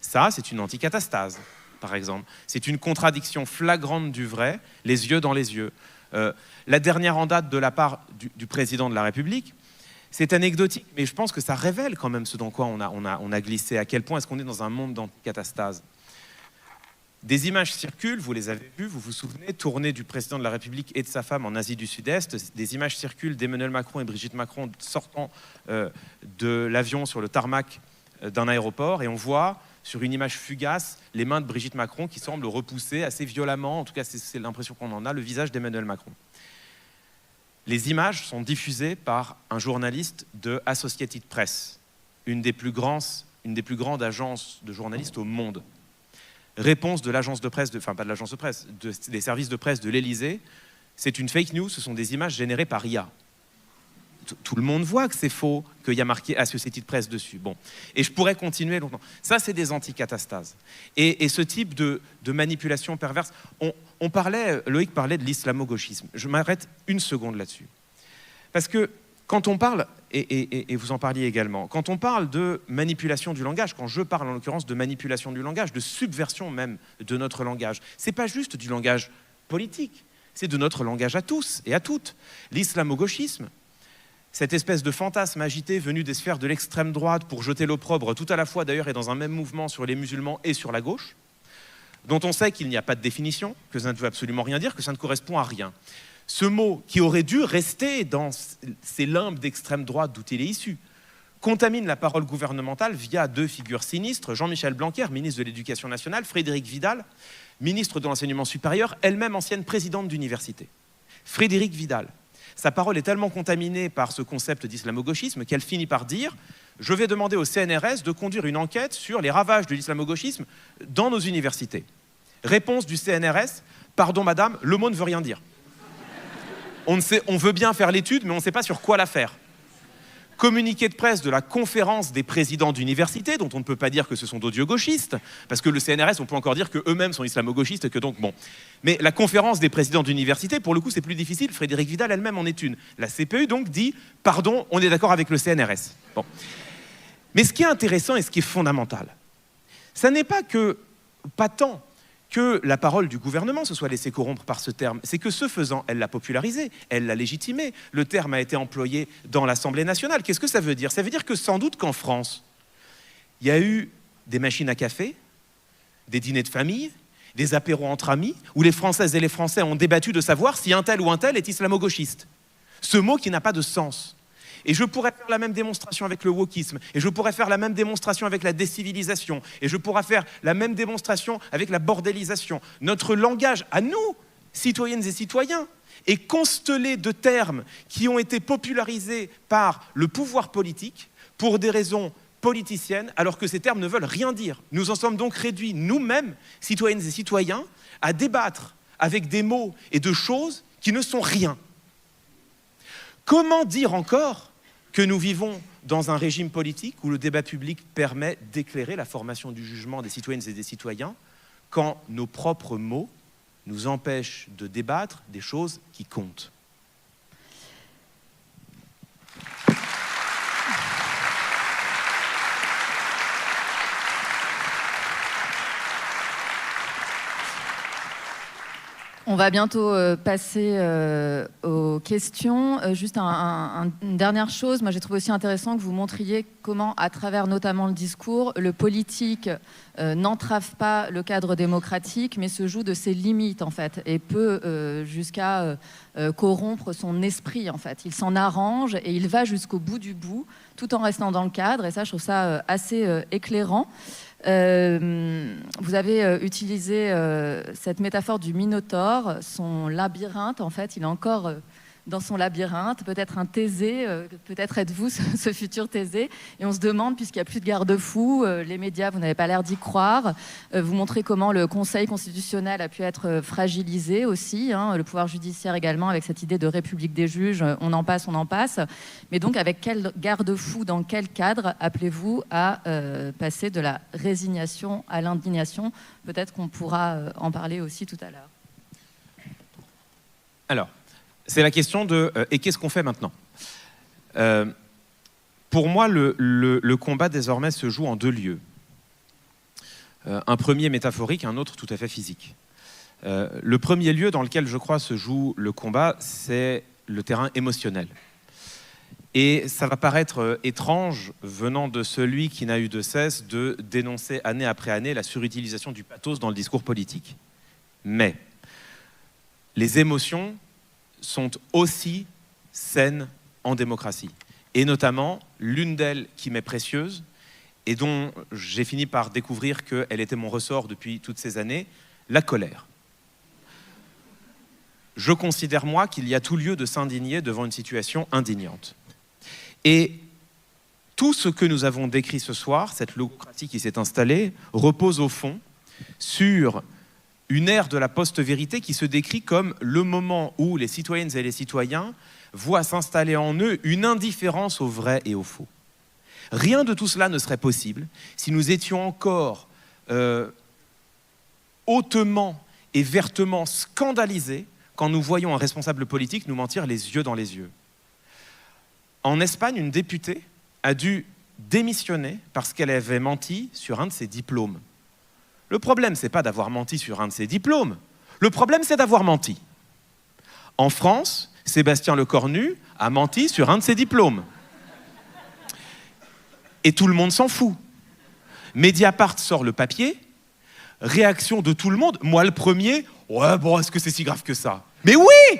Ça, c'est une anticatastase, par exemple. C'est une contradiction flagrante du vrai, les yeux dans les yeux. La dernière en date de la part du président de la République, c'est anecdotique, mais je pense que ça révèle quand même ce dans quoi on a glissé, à quel point est-ce qu'on est dans un monde d'anticatastase. Des images circulent, vous les avez vues, vous vous souvenez, tournées du président de la République et de sa femme en Asie du Sud-Est. Des images circulent d'Emmanuel Macron et Brigitte Macron sortant de l'avion sur le tarmac d'un aéroport. Et on voit, sur une image fugace, les mains de Brigitte Macron qui semblent repousser assez violemment, en tout cas c'est l'impression qu'on en a, le visage d'Emmanuel Macron. Les images sont diffusées par un journaliste de Associated Press, une des plus grandes agences de journalistes au monde. Réponse de l'agence de presse, enfin pas de l'agence de presse, des services de presse de l'Élysée, c'est une fake news, ce sont des images générées par IA. Tout le monde voit que c'est faux, qu'il y a marqué Associated Press dessus. Bon. Et je pourrais continuer longtemps. Ça, c'est des anticatastases. Et ce type de manipulation perverse, Loïc parlait de l'islamo-gauchisme. Je m'arrête une seconde là-dessus. Parce que quand on parle, et vous en parliez également, quand on parle de manipulation du langage, quand je parle en l'occurrence de manipulation du langage, de subversion même de notre langage, c'est pas juste du langage politique, c'est de notre langage à tous et à toutes. L'islamo-gauchisme, cette espèce de fantasme agité venu des sphères de l'extrême droite pour jeter l'opprobre tout à la fois d'ailleurs et dans un même mouvement sur les musulmans et sur la gauche, dont on sait qu'il n'y a pas de définition, que ça ne veut absolument rien dire, que ça ne correspond à rien. Ce mot, qui aurait dû rester dans ces limbes d'extrême droite d'où il est issu, contamine la parole gouvernementale via 2 figures sinistres, Jean-Michel Blanquer, ministre de l'Éducation nationale, Frédérique Vidal, ministre de l'Enseignement supérieur, elle-même ancienne présidente d'université. Frédérique Vidal, sa parole est tellement contaminée par ce concept d'islamo-gauchisme qu'elle finit par dire « Je vais demander au CNRS de conduire une enquête sur les ravages de l'islamo-gauchisme dans nos universités. » Réponse du CNRS « Pardon madame, le mot ne veut rien dire. On veut bien faire l'étude, mais on ne sait pas sur quoi la faire. » communiqué de presse de la conférence des présidents d'université, dont on ne peut pas dire que ce sont d'odieux gauchistes, parce que le CNRS, on peut encore dire qu'eux-mêmes sont islamo-gauchistes, que donc bon. Mais la conférence des présidents d'université, pour le coup, c'est plus difficile. Frédérique Vidal elle-même en est une. La CPU donc dit, pardon, on est d'accord avec le CNRS. Bon. Mais ce qui est intéressant et ce qui est fondamental, ça n'est pas tant que la parole du gouvernement se soit laissée corrompre par ce terme, c'est que ce faisant, elle l'a popularisé, elle l'a légitimé. Le terme a été employé dans l'Assemblée nationale. Qu'est-ce que ça veut dire? Ça veut dire que sans doute qu'en France, il y a eu des machines à café, des dîners de famille, des apéros entre amis, où les Françaises et les Français ont débattu de savoir si un tel ou un tel est islamo-gauchiste. Ce mot qui n'a pas de sens. Et je pourrais faire la même démonstration avec le wokisme, et je pourrais faire la même démonstration avec la décivilisation, et je pourrais faire la même démonstration avec la bordélisation. Notre langage, à nous, citoyennes et citoyens, est constellé de termes qui ont été popularisés par le pouvoir politique pour des raisons politiciennes, alors que ces termes ne veulent rien dire. Nous en sommes donc réduits, nous-mêmes, citoyennes et citoyens, à débattre avec des mots et de choses qui ne sont rien. Comment dire encore que nous vivons dans un régime politique où le débat public permet d'éclairer la formation du jugement des citoyennes et des citoyens quand nos propres mots nous empêchent de débattre des choses qui comptent? On va bientôt passer aux questions. Juste une dernière chose, moi j'ai trouvé aussi intéressant que vous montriez comment, à travers notamment le discours, le politique n'entrave pas le cadre démocratique, mais se joue de ses limites en fait, et peut jusqu'à corrompre son esprit en fait. Il s'en arrange et il va jusqu'au bout du bout, tout en restant dans le cadre, et ça je trouve ça assez éclairant. Vous avez utilisé cette métaphore du Minotaure, son labyrinthe, en fait, il est encore dans son labyrinthe, peut-être un Thésée, peut-être êtes-vous ce futur Thésée, et on se demande, puisqu'il n'y a plus de garde-fous, les médias, vous n'avez pas l'air d'y croire, vous montrez comment le Conseil constitutionnel a pu être fragilisé aussi, hein, le pouvoir judiciaire également, avec cette idée de république des juges, on en passe, mais donc avec quel garde-fou, dans quel cadre appelez-vous à passer de la résignation à l'indignation? Peut-être qu'on pourra en parler aussi tout à l'heure. Alors, c'est la question de et qu'est-ce qu'on fait maintenant? Pour moi, le combat désormais se joue en deux lieux. Un premier métaphorique, un autre tout à fait physique. Le premier lieu dans lequel je crois se joue le combat, c'est le terrain émotionnel. Et ça va paraître étrange venant de celui qui n'a eu de cesse de dénoncer année après année la surutilisation du pathos dans le discours politique. Mais les émotions sont aussi saines en démocratie. Et notamment, l'une d'elles qui m'est précieuse et dont j'ai fini par découvrir qu'elle était mon ressort depuis toutes ces années, la colère. Je considère, moi, qu'il y a tout lieu de s'indigner devant une situation indignante. Et tout ce que nous avons décrit ce soir, cette logocratie qui s'est installée, repose au fond sur une ère de la post-vérité qui se décrit comme le moment où les citoyennes et les citoyens voient s'installer en eux une indifférence au vrai et au faux. Rien de tout cela ne serait possible si nous étions encore hautement et vertement scandalisés quand nous voyons un responsable politique nous mentir les yeux dans les yeux. En Espagne, une députée a dû démissionner parce qu'elle avait menti sur un de ses diplômes. Le problème, ce n'est pas d'avoir menti sur un de ses diplômes. Le problème, c'est d'avoir menti. En France, Sébastien Lecornu a menti sur un de ses diplômes. Et tout le monde s'en fout. Mediapart sort le papier, réaction de tout le monde. Moi, le premier, ouais, bon, est-ce que c'est si grave que ça? Mais oui!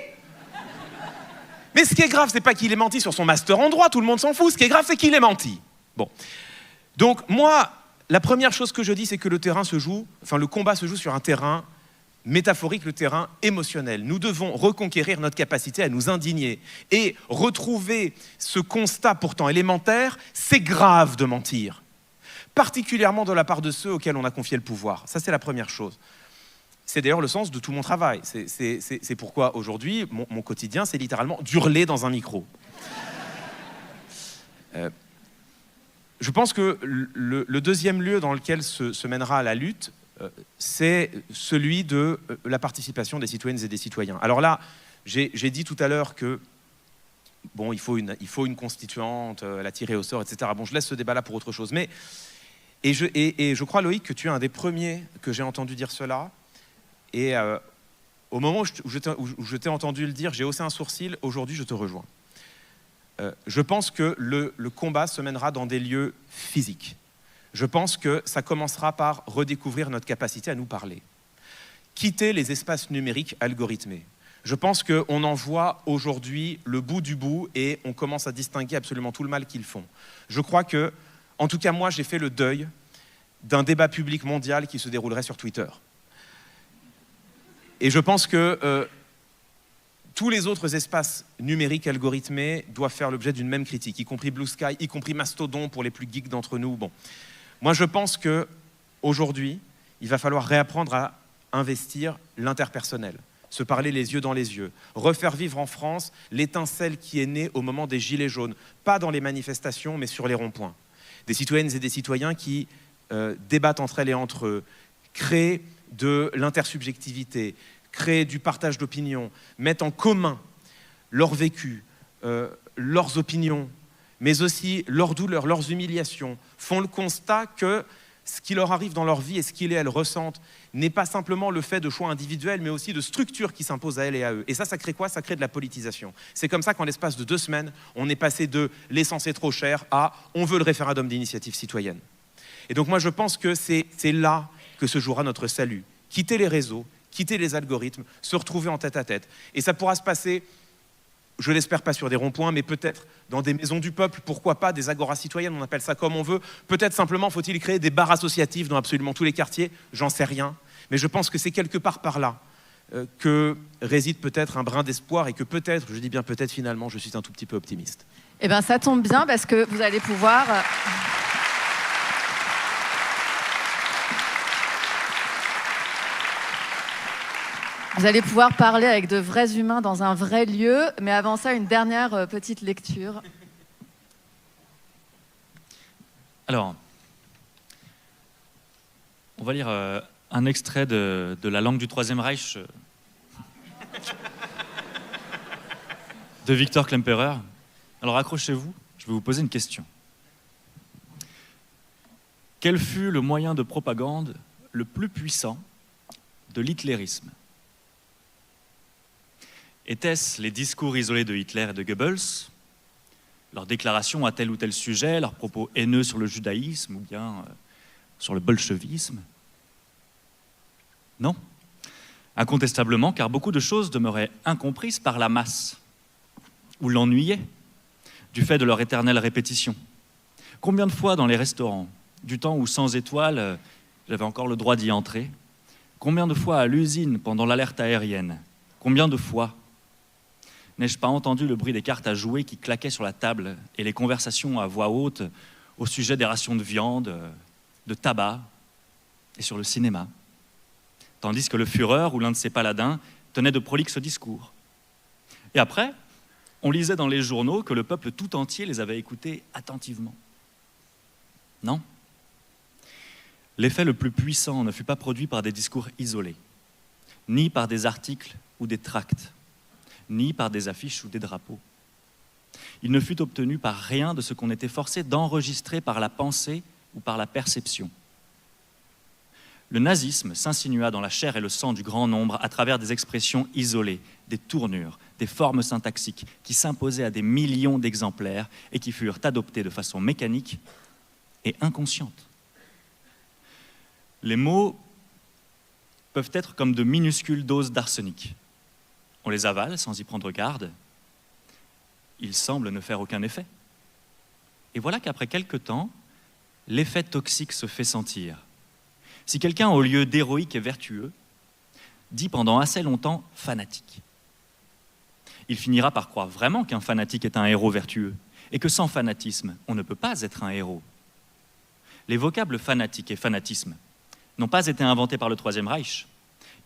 Mais ce qui est grave, c'est pas qu'il ait menti sur son master en droit, tout le monde s'en fout. Ce qui est grave, c'est qu'il ait menti. Bon. Donc, moi, la première chose que je dis, c'est que le combat se joue sur un terrain métaphorique, le terrain émotionnel. Nous devons reconquérir notre capacité à nous indigner et retrouver ce constat pourtant élémentaire, c'est grave de mentir, particulièrement de la part de ceux auxquels on a confié le pouvoir. Ça, c'est la première chose. C'est d'ailleurs le sens de tout mon travail. C'est pourquoi aujourd'hui, mon quotidien, c'est littéralement d'hurler dans un micro. Je pense que le deuxième lieu dans lequel se mènera la lutte, c'est celui de la participation des citoyennes et des citoyens. Alors là, j'ai dit tout à l'heure que bon, il faut une constituante, la tirer au sort, etc. Bon, je laisse ce débat-là pour autre chose. Mais, et je crois, Loïc, que tu es un des premiers que j'ai entendu dire cela. Et au moment où je t'ai entendu le dire, j'ai haussé un sourcil. Aujourd'hui, je te rejoins. Je pense que le combat se mènera dans des lieux physiques. Je pense que ça commencera par redécouvrir notre capacité à nous parler. Quitter les espaces numériques algorithmés. Je pense qu'on en voit aujourd'hui le bout du bout et on commence à distinguer absolument tout le mal qu'ils font. Je crois que, en tout cas moi, j'ai fait le deuil d'un débat public mondial qui se déroulerait sur Twitter. Et je pense que tous les autres espaces numériques algorithmés doivent faire l'objet d'une même critique, y compris Blue Sky, y compris Mastodon pour les plus geeks d'entre nous. Bon. Moi, je pense qu'aujourd'hui, il va falloir réapprendre à investir l'interpersonnel, se parler les yeux dans les yeux, refaire vivre en France l'étincelle qui est née au moment des Gilets jaunes, pas dans les manifestations, mais sur les ronds-points. Des citoyennes et des citoyens qui débattent entre elles et entre eux, créent de l'intersubjectivité, créent du partage d'opinions, mettent en commun leur vécu, leurs opinions, mais aussi leurs douleurs, leurs humiliations, font le constat que ce qui leur arrive dans leur vie et ce qu'ils et elles ressentent n'est pas simplement le fait de choix individuels, mais aussi de structures qui s'imposent à elles et à eux. Et ça crée quoi? Ça crée de la politisation. C'est comme ça qu'en l'espace de 2 semaines, on est passé de « l'essence est trop chère » à « on veut le référendum d'initiative citoyenne ». Et donc moi je pense que c'est là que se jouera notre salut. Quitter les réseaux, quitter les algorithmes, se retrouver en tête-à-tête. Et ça pourra se passer, je l'espère pas sur des ronds-points, mais peut-être dans des maisons du peuple, pourquoi pas, des agoras citoyennes, on appelle ça comme on veut. Peut-être simplement faut-il créer des bars associatifs dans absolument tous les quartiers, j'en sais rien. Mais je pense que c'est quelque part par là que réside peut-être un brin d'espoir et que peut-être, je dis bien peut-être finalement, je suis un tout petit peu optimiste. Eh bien ça tombe bien parce que vous allez pouvoir... Vous allez pouvoir parler avec de vrais humains dans un vrai lieu, mais avant ça, une dernière petite lecture. Alors, on va lire un extrait de La langue du Troisième Reich de Victor Klemperer. Alors accrochez-vous, je vais vous poser une question. Quel fut le moyen de propagande le plus puissant de l'hitlérisme ? Était-ce les discours isolés de Hitler et de Goebbels, leurs déclarations à tel ou tel sujet, leurs propos haineux sur le judaïsme ou bien sur le bolchevisme? Non. Incontestablement, car beaucoup de choses demeuraient incomprises par la masse, ou l'ennuyaient, du fait de leur éternelle répétition. Combien de fois dans les restaurants, du temps où sans étoiles, j'avais encore le droit d'y entrer, combien de fois à l'usine pendant l'alerte aérienne, combien de fois n'ai-je pas entendu le bruit des cartes à jouer qui claquaient sur la table et les conversations à voix haute au sujet des rations de viande, de tabac et sur le cinéma, tandis que le Führer ou l'un de ses paladins tenait de prolixes discours. Et après, on lisait dans les journaux que le peuple tout entier les avait écoutés attentivement. Non. L'effet le plus puissant ne fut pas produit par des discours isolés, ni par des articles ou des tracts, ni par des affiches ou des drapeaux. Il ne fut obtenu par rien de ce qu'on était forcé d'enregistrer par la pensée ou par la perception. Le nazisme s'insinua dans la chair et le sang du grand nombre à travers des expressions isolées, des tournures, des formes syntaxiques qui s'imposaient à des millions d'exemplaires et qui furent adoptées de façon mécanique et inconsciente. Les mots peuvent être comme de minuscules doses d'arsenic. On les avale sans y prendre garde. Ils semblent ne faire aucun effet. Et voilà qu'après quelque temps, l'effet toxique se fait sentir. Si quelqu'un, au lieu d'héroïque et vertueux, dit pendant assez longtemps « fanatique », il finira par croire vraiment qu'un fanatique est un héros vertueux et que sans fanatisme, on ne peut pas être un héros. Les vocables fanatique et fanatisme n'ont pas été inventés par le Troisième Reich.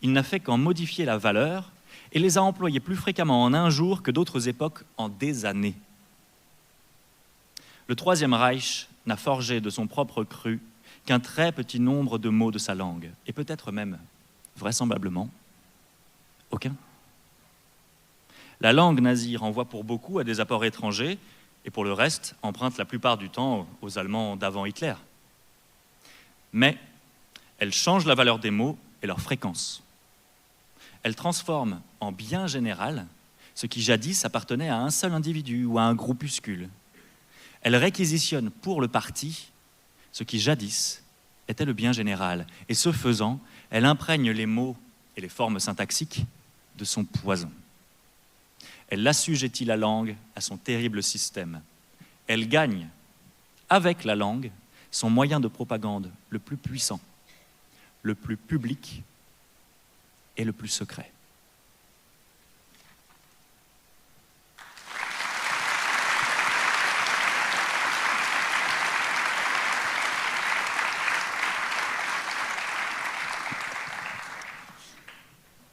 Il n'a fait qu'en modifier la valeur et les a employés plus fréquemment en un jour que d'autres époques en des années. Le Troisième Reich n'a forgé de son propre cru qu'un très petit nombre de mots de sa langue, et peut-être même, vraisemblablement, aucun. La langue nazie renvoie pour beaucoup à des apports étrangers, et pour le reste, emprunte la plupart du temps aux Allemands d'avant Hitler. Mais elle change la valeur des mots et leur fréquence. Elle transforme en bien général ce qui jadis appartenait à un seul individu ou à un groupuscule. Elle réquisitionne pour le parti ce qui jadis était le bien général. Et ce faisant, elle imprègne les mots et les formes syntaxiques de son poison. Elle assujettit la langue à son terrible système. Elle gagne, avec la langue, son moyen de propagande le plus puissant, le plus public et le plus secret.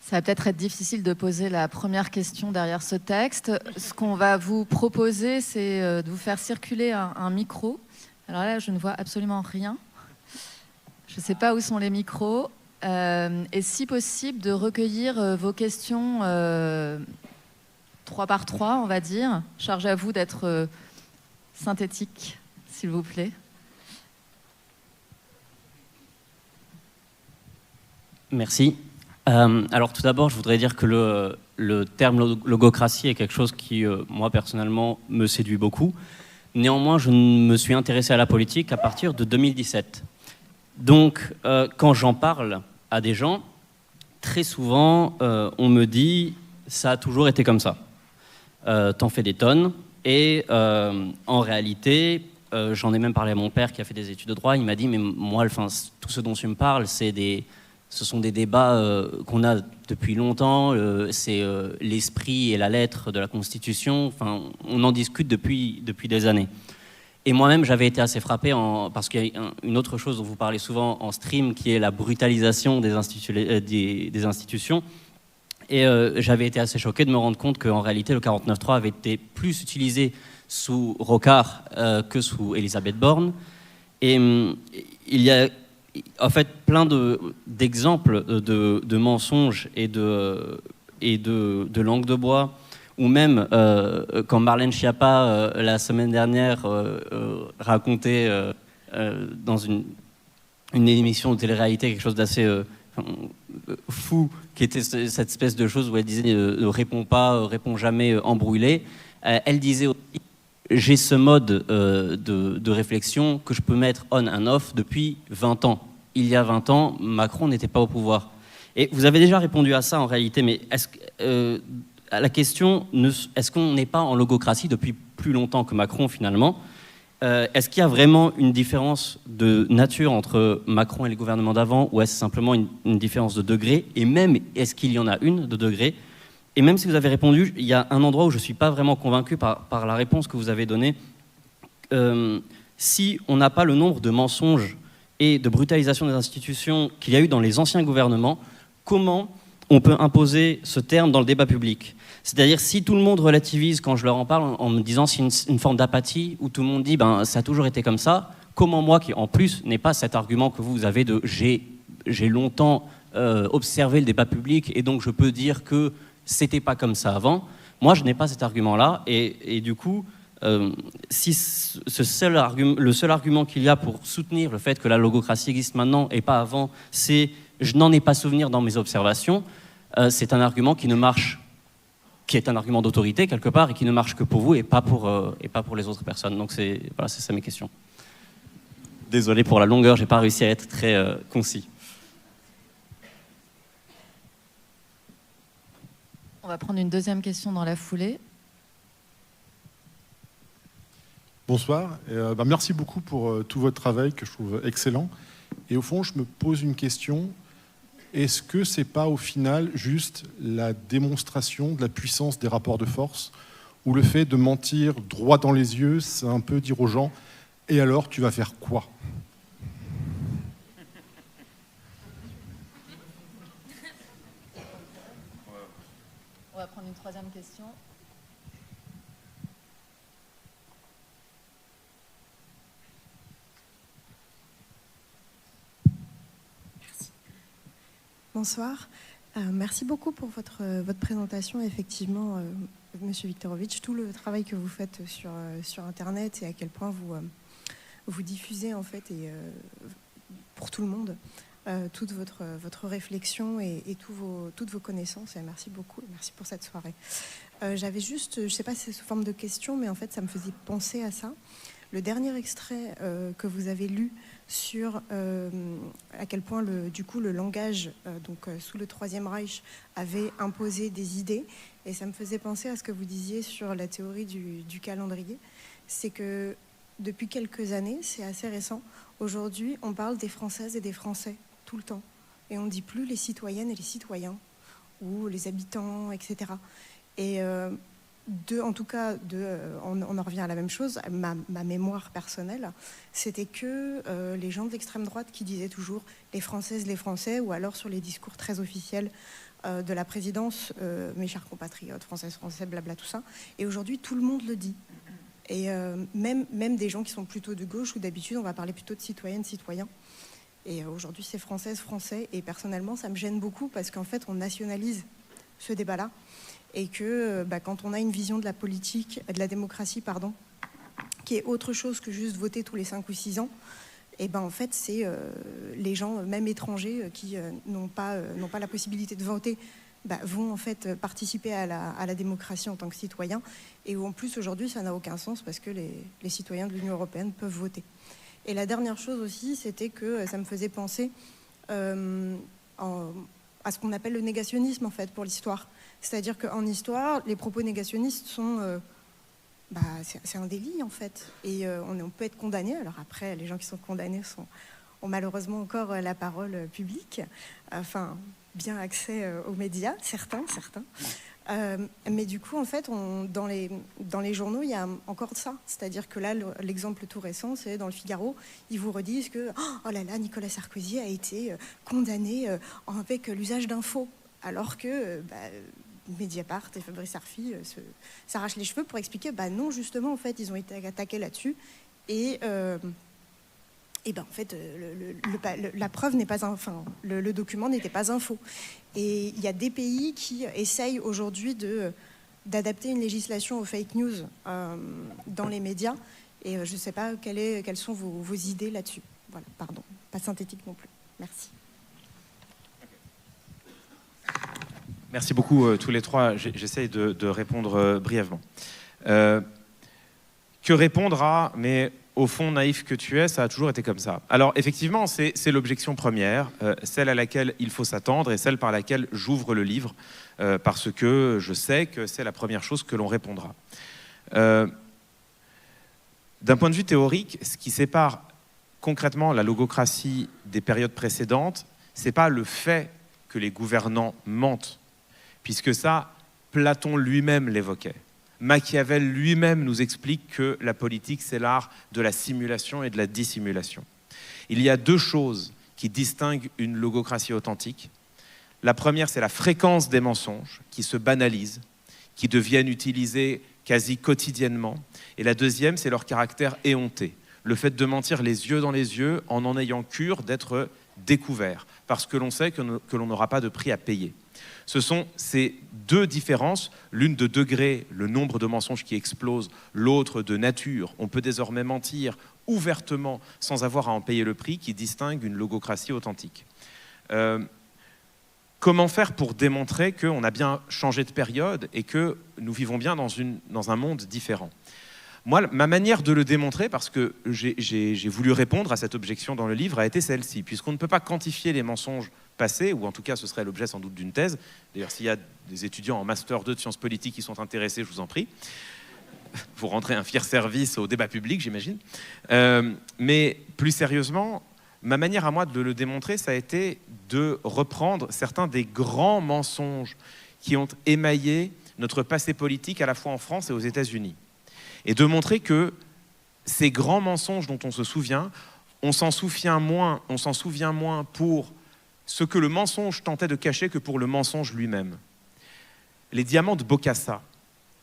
Ça va peut-être être difficile de poser la première question derrière ce texte. Ce qu'on va vous proposer, c'est de vous faire circuler un micro. Alors là, je ne vois absolument rien. Je ne sais pas où sont les micros. Et si possible, de recueillir vos questions 3 par 3, on va dire. Charge à vous d'être synthétique, s'il vous plaît. Merci. Alors tout d'abord, je voudrais dire que le terme logocratie est quelque chose qui, moi personnellement, me séduit beaucoup. Néanmoins, je ne me suis intéressé à la politique qu'à partir de 2017. Donc, quand j'en parle à des gens, très souvent, on me dit « ça a toujours été comme ça, t'en fais des tonnes ». Et en réalité, j'en ai même parlé à mon père qui a fait des études de droit, il m'a dit « mais moi, tout ce dont tu me parles, ce sont des débats qu'on a depuis longtemps, c'est l'esprit et la lettre de la Constitution, enfin, on en discute depuis des années ». Et moi-même, j'avais été assez frappé, parce qu'il y a une autre chose dont vous parlez souvent en stream, qui est la brutalisation des institutions. Et j'avais été assez choqué de me rendre compte qu'en réalité, le 49.3 avait été plus utilisé sous Rocard que sous Elisabeth Borne. Et il y a en fait plein d'exemples de mensonges et de langue de bois, ou même quand Marlène Schiappa, la semaine dernière, racontait dans une émission de télé-réalité quelque chose d'assez fou, qui était cette espèce de chose où elle disait ne réponds pas, réponds jamais, embrouillé. Elle disait aussi j'ai ce mode de réflexion que je peux mettre on and off depuis 20 ans. Il y a 20 ans, Macron n'était pas au pouvoir. Et vous avez déjà répondu à ça en réalité, mais à la question, est-ce qu'on n'est pas en logocratie depuis plus longtemps que Macron finalement? Est-ce qu'il y a vraiment une différence de nature entre Macron et les gouvernements d'avant, ou est-ce simplement une différence de degré? Et même, est-ce qu'il y en a une de degré? Et même si vous avez répondu, il y a un endroit où je ne suis pas vraiment convaincu par la réponse que vous avez donnée. Si on n'a pas le nombre de mensonges et de brutalisation des institutions qu'il y a eu dans les anciens gouvernements, comment on peut imposer ce terme dans le débat public? C'est-à-dire, si tout le monde relativise quand je leur en parle en me disant c'est une forme d'apathie, où tout le monde dit ça a toujours été comme ça, comment moi, qui en plus n'ai pas cet argument que vous avez de j'ai longtemps observé le débat public et donc je peux dire que c'était pas comme ça avant, moi je n'ai pas cet argument-là, et du coup, si le seul argument qu'il y a pour soutenir le fait que la logocratie existe maintenant et pas avant, c'est je n'en ai pas souvenir dans mes observations, c'est un argument qui ne marche, qui est un argument d'autorité quelque part et qui ne marche que pour vous et pas pour les autres personnes. Donc c'est ça mes questions. Désolé pour la longueur, j'ai pas réussi à être très concis. On va prendre une deuxième question dans la foulée. Bonsoir. Merci beaucoup pour tout votre travail que je trouve excellent. Et au fond, je me pose une question. Est-ce que c'est pas au final juste la démonstration de la puissance des rapports de force, ou le fait de mentir droit dans les yeux, c'est un peu dire aux gens « et alors, tu vas faire quoi ?» On va prendre une troisième question. Bonsoir. Merci beaucoup pour votre présentation. Effectivement, Monsieur Viktorovitch, tout le travail que vous faites sur Internet et à quel point vous diffusez en fait et pour tout le monde toute votre réflexion et toutes vos connaissances. Et merci beaucoup. Merci pour cette soirée. J'avais juste, je ne sais pas si c'est sous forme de question, mais en fait, ça me faisait penser à ça. Le dernier extrait que vous avez lu sur à quel point le langage sous le Troisième Reich avait imposé des idées, et ça me faisait penser à ce que vous disiez sur la théorie du calendrier. C'est que depuis quelques années, c'est assez récent, aujourd'hui on parle des Françaises et des Français tout le temps, et on ne dit plus les citoyennes et les citoyens ou les habitants, etc. Et en tout cas, on en revient à la même chose. Ma mémoire personnelle, c'était que les gens de l'extrême droite qui disaient toujours les Françaises, les Français, ou alors sur les discours très officiels de la présidence, mes chers compatriotes, Françaises, Français, blabla, tout ça. Et aujourd'hui, tout le monde le dit. Et même des gens qui sont plutôt de gauche, où d'habitude, on va parler plutôt de citoyennes, citoyens. Et aujourd'hui, c'est Françaises, Français. Et personnellement, ça me gêne beaucoup parce qu'en fait, on nationalise ce débat-là. Et que quand on a une vision de la politique, de la démocratie, qui est autre chose que juste voter tous les 5 ou 6 ans, et en fait, c'est les gens, même étrangers, qui n'ont pas la possibilité de voter, vont en fait participer à la démocratie en tant que citoyens, et où en plus, aujourd'hui, ça n'a aucun sens parce que les citoyens de l'Union européenne peuvent voter. Et la dernière chose aussi, c'était que ça me faisait penser à ce qu'on appelle le négationnisme, en fait, pour l'histoire. C'est-à-dire qu'en histoire, les propos négationnistes sont... c'est un délit, en fait. Et on peut être condamné. Alors après, les gens qui sont condamnés ont malheureusement encore la parole publique. Enfin, bien accès aux médias, certains. Mais du coup, en fait, dans les journaux, il y a encore ça. C'est-à-dire que là, l'exemple tout récent, c'est dans le Figaro, ils vous redisent que « Oh là là, Nicolas Sarkozy a été condamné avec l'usage d'un faux ». Alors que... Mediapart et Fabrice Arfi s'arrachent les cheveux pour expliquer non, justement, en fait, ils ont été attaqués là-dessus. Et en fait, la preuve n'est pas le document n'était pas un faux. Et il y a des pays qui essayent aujourd'hui d'adapter une législation aux fake news dans les médias. Et je ne sais pas quelles sont vos idées là-dessus. Voilà, pardon, pas synthétique non plus. Merci. Merci beaucoup tous les trois. J'essaye de répondre brièvement. Que répondre à, mais au fond naïf que tu es, ça a toujours été comme ça. Alors effectivement, c'est l'objection première, celle à laquelle il faut s'attendre et celle par laquelle j'ouvre le livre, parce que je sais que c'est la première chose que l'on répondra. D'un point de vue théorique, ce qui sépare concrètement la logocratie des périodes précédentes, c'est pas le fait que les gouvernants mentent, puisque ça, Platon lui-même l'évoquait. Machiavel lui-même nous explique que la politique, c'est l'art de la simulation et de la dissimulation. Il y a 2 choses qui distinguent une logocratie authentique. La première, c'est la fréquence des mensonges qui se banalisent, qui deviennent utilisés quasi quotidiennement. Et la deuxième, c'est leur caractère éhonté. Le fait de mentir les yeux dans les yeux en ayant cure d'être découvert, parce que l'on sait que l'on n'aura pas de prix à payer. Ce sont ces 2 différences, l'une de degré, le nombre de mensonges qui explose, l'autre de nature. On peut désormais mentir ouvertement sans avoir à en payer le prix, qui distingue une logocratie authentique. Comment faire pour démontrer qu'on a bien changé de période et que nous vivons bien dans un monde différent ? Moi, ma manière de le démontrer, parce que j'ai voulu répondre à cette objection dans le livre, a été celle-ci. Puisqu'on ne peut pas quantifier les mensonges passés, ou en tout cas ce serait l'objet sans doute d'une thèse. D'ailleurs, s'il y a des étudiants en Master 2 de sciences politiques qui sont intéressés, je vous en prie. Vous rendrez un fier service au débat public, j'imagine. Mais plus sérieusement, ma manière à moi de le démontrer, ça a été de reprendre certains des grands mensonges qui ont émaillé notre passé politique à la fois en France et aux États-Unis. Et de montrer que ces grands mensonges dont on se souvient, on s'en souvient moins pour ce que le mensonge tentait de cacher que pour le mensonge lui-même. Les diamants de Bokassa,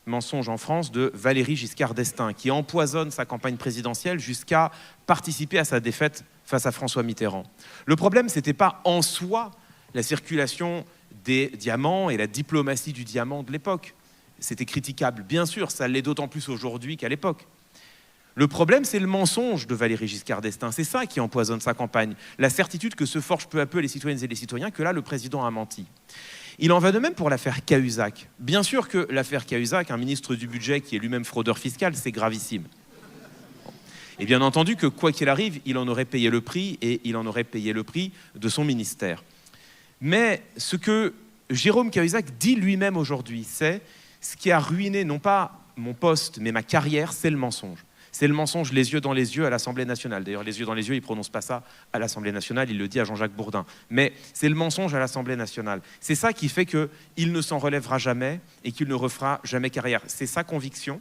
mensonge en France de Valéry Giscard d'Estaing, qui empoisonne sa campagne présidentielle jusqu'à participer à sa défaite face à François Mitterrand. Le problème, ce n'était pas en soi la circulation des diamants et la diplomatie du diamant de l'époque. C'était critiquable, bien sûr, ça l'est d'autant plus aujourd'hui qu'à l'époque. Le problème, c'est le mensonge de Valéry Giscard d'Estaing. C'est ça qui empoisonne sa campagne. La certitude que se forgent peu à peu les citoyennes et les citoyens que là, le président a menti. Il en va de même pour l'affaire Cahuzac. Bien sûr que l'affaire Cahuzac, un ministre du budget qui est lui-même fraudeur fiscal, c'est gravissime. Et bien entendu que quoi qu'il arrive, il en aurait payé le prix, et il en aurait payé le prix de son ministère. Mais ce que Jérôme Cahuzac dit lui-même aujourd'hui, c'est ce qui a ruiné non pas mon poste, mais ma carrière, c'est le mensonge. C'est le mensonge les yeux dans les yeux à l'Assemblée nationale. D'ailleurs, les yeux dans les yeux, il ne prononce pas ça à l'Assemblée nationale, il le dit à Jean-Jacques Bourdin. Mais c'est le mensonge à l'Assemblée nationale. C'est ça qui fait qu'il ne s'en relèvera jamais et qu'il ne refera jamais carrière. C'est sa conviction.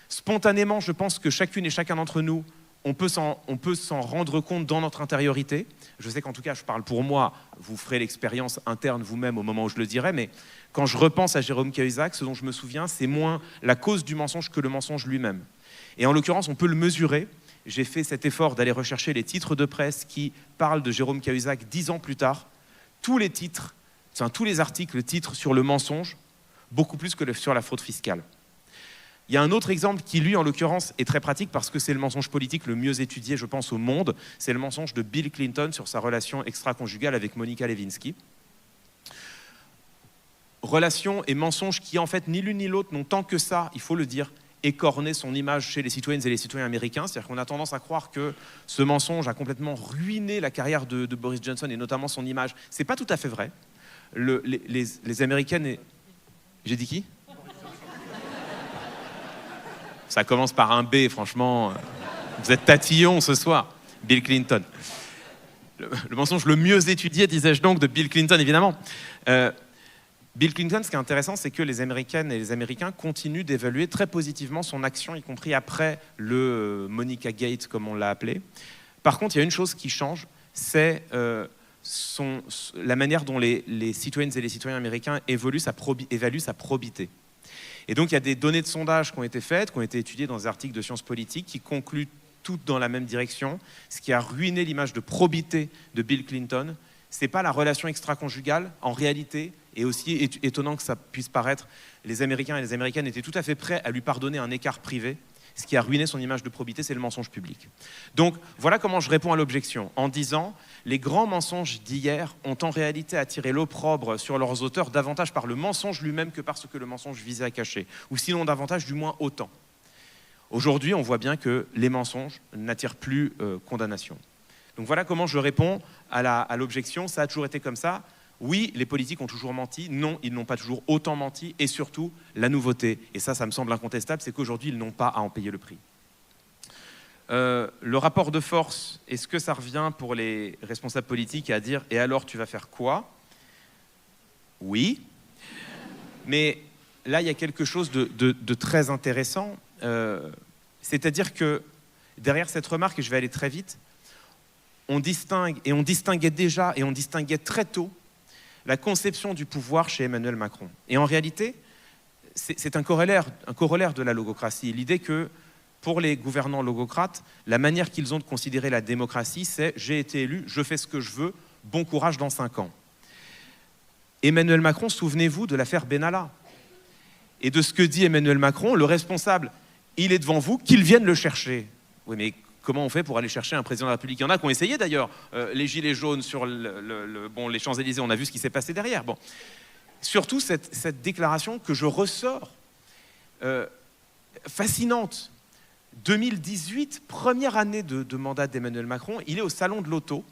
Spontanément, je pense que chacune et chacun d'entre nous, on peut s'en rendre compte dans notre intériorité. Je sais qu'en tout cas, je parle pour moi, vous ferez l'expérience interne vous-même au moment où je le dirai, mais quand je repense à Jérôme Cahuzac, ce dont je me souviens, c'est moins la cause du mensonge que le mensonge lui-même. Et en l'occurrence, on peut le mesurer. J'ai fait cet effort d'aller rechercher les titres de presse qui parlent de Jérôme Cahuzac 10 ans plus tard. Tous les titres, enfin, tous les articles titrent sur le mensonge, beaucoup plus que sur la fraude fiscale. Il y a un autre exemple qui, lui, en l'occurrence, est très pratique parce que c'est le mensonge politique le mieux étudié, je pense, au monde. C'est le mensonge de Bill Clinton sur sa relation extra-conjugale avec Monica Lewinsky. Relation et mensonge qui, en fait, ni l'une ni l'autre n'ont tant que ça, il faut le dire, écorné son image chez les citoyennes et les citoyens américains. C'est-à-dire qu'on a tendance à croire que ce mensonge a complètement ruiné la carrière de Boris Johnson et notamment son image. C'est pas tout à fait vrai. Les Américaines... Et... J'ai dit qui ? Ça commence par un B, franchement. Vous êtes tatillon ce soir. Bill Clinton. Le mensonge le mieux étudié, disais-je donc, de Bill Clinton, évidemment. Bill Clinton, ce qui est intéressant, c'est que les Américaines et les Américains continuent d'évaluer très positivement son action, y compris après le Monica Gate, comme on l'a appelé. Par contre, il y a une chose qui change, c'est la manière dont les citoyennes et les citoyens américains évaluent sa probité. Et donc, il y a des données de sondage qui ont été faites, qui ont été étudiées dans des articles de sciences politiques, qui concluent toutes dans la même direction. Ce qui a ruiné l'image de probité de Bill Clinton, ce n'est pas la relation extra-conjugale. En réalité, et aussi étonnant que ça puisse paraître, les Américains et les Américaines étaient tout à fait prêts à lui pardonner un écart privé. Ce qui a ruiné son image de probité, c'est le mensonge public. Donc, voilà comment je réponds à l'objection, en disant les grands mensonges d'hier ont en réalité attiré l'opprobre sur leurs auteurs davantage par le mensonge lui-même que par ce que le mensonge visait à cacher, ou sinon davantage, du moins autant. Aujourd'hui, on voit bien que les mensonges n'attirent plus condamnation. Donc voilà comment je réponds à l'objection. Ça a toujours été comme ça. Oui, les politiques ont toujours menti. Non, ils n'ont pas toujours autant menti. Et surtout, la nouveauté, et ça me semble incontestable, c'est qu'aujourd'hui, ils n'ont pas à en payer le prix. Le rapport de force, est-ce que ça revient pour les responsables politiques à dire « et alors, tu vas faire quoi ?» Oui. Mais là, il y a quelque chose de très intéressant. C'est-à-dire que derrière cette remarque, et je vais aller très vite, on distinguait déjà, et on distinguait très tôt, la conception du pouvoir chez Emmanuel Macron. Et en réalité, c'est un corollaire de la logocratie. L'idée que, pour les gouvernants logocrates, la manière qu'ils ont de considérer la démocratie, c'est « j'ai été élu, je fais ce que je veux, bon courage dans 5 ans ». Emmanuel Macron, souvenez-vous de l'affaire Benalla. Et de ce que dit Emmanuel Macron, le responsable, il est devant vous, qu'il vienne le chercher. Oui, mais comment on fait pour aller chercher un président de la République ? Il y en a qui ont essayé d'ailleurs, les gilets jaunes sur les Champs-Élysées, on a vu ce qui s'est passé derrière. Bon. Surtout cette déclaration que je ressors, fascinante. 2018, première année de mandat d'Emmanuel Macron, il est au salon de l'auto.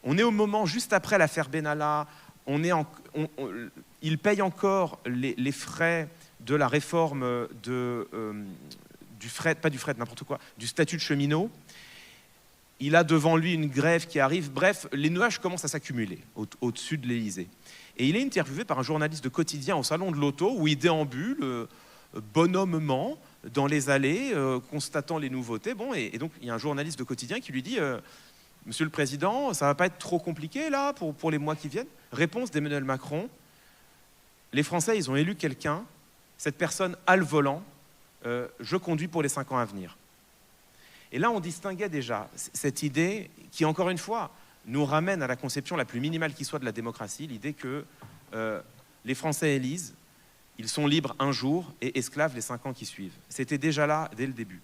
On est au moment juste après l'affaire Benalla, il paye encore les frais de la réforme du statut de cheminot. Il a devant lui une grève qui arrive. Bref, les nuages commencent à s'accumuler au-dessus de l'Élysée. Et il est interviewé par un journaliste de quotidien au salon de l'auto où il déambule bonhommement dans les allées, constatant les nouveautés. Bon, et donc, il y a un journaliste de quotidien qui lui dit « Monsieur le Président, ça ne va pas être trop compliqué là pour les mois qui viennent ?» Réponse d'Emmanuel Macron « Les Français, ils ont élu quelqu'un, cette personne a le volant, je conduis pour les 5 ans à venir. » Et là, on distinguait déjà cette idée qui, encore une fois, nous ramène à la conception la plus minimale qui soit de la démocratie, l'idée que les Français élisent, ils sont libres un jour et esclaves les 5 ans qui suivent. C'était déjà là dès le début.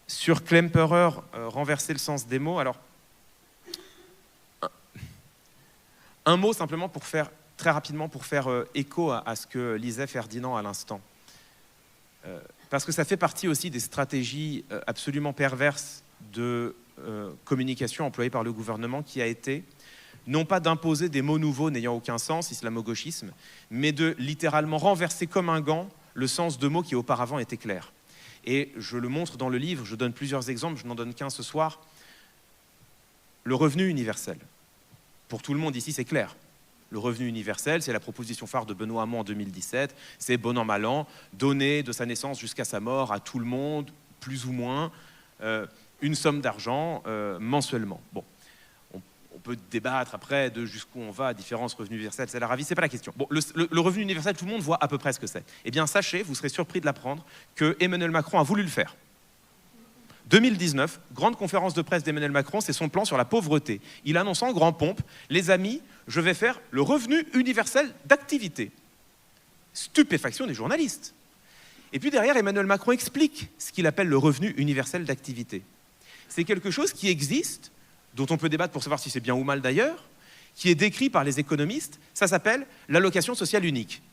Sur Klemperer, renverser le sens des mots, alors un mot simplement pour faire, très rapidement, pour faire écho à ce que lisait Ferdinand à l'instant. Parce que ça fait partie aussi des stratégies absolument perverses de communication employée par le gouvernement, qui a été non pas d'imposer des mots nouveaux n'ayant aucun sens, islamo-gauchisme, mais de littéralement renverser comme un gant le sens de mots qui auparavant étaient clairs. Et je le montre dans le livre, je donne plusieurs exemples, je n'en donne qu'un ce soir. Le revenu universel. Pour tout le monde ici, c'est clair. Le revenu universel, c'est la proposition phare de Benoît Hamon en 2017. C'est bon an, mal an, donner de sa naissance jusqu'à sa mort à tout le monde, plus ou moins, une somme d'argent mensuellement. Bon, on peut débattre après de jusqu'où on va à différence revenu universel, c'est la ravie, c'est pas la question. Bon, le revenu universel, tout le monde voit à peu près ce que c'est. Eh bien, sachez, vous serez surpris de l'apprendre, que Emmanuel Macron a voulu le faire. 2019, grande conférence de presse d'Emmanuel Macron, c'est son plan sur la pauvreté. Il annonce en grand pompe, les amis, je vais faire le revenu universel d'activité. Stupéfaction des journalistes. Et puis derrière, Emmanuel Macron explique ce qu'il appelle le revenu universel d'activité. C'est quelque chose qui existe, dont on peut débattre pour savoir si c'est bien ou mal d'ailleurs, qui est décrit par les économistes, ça s'appelle l'allocation sociale unique.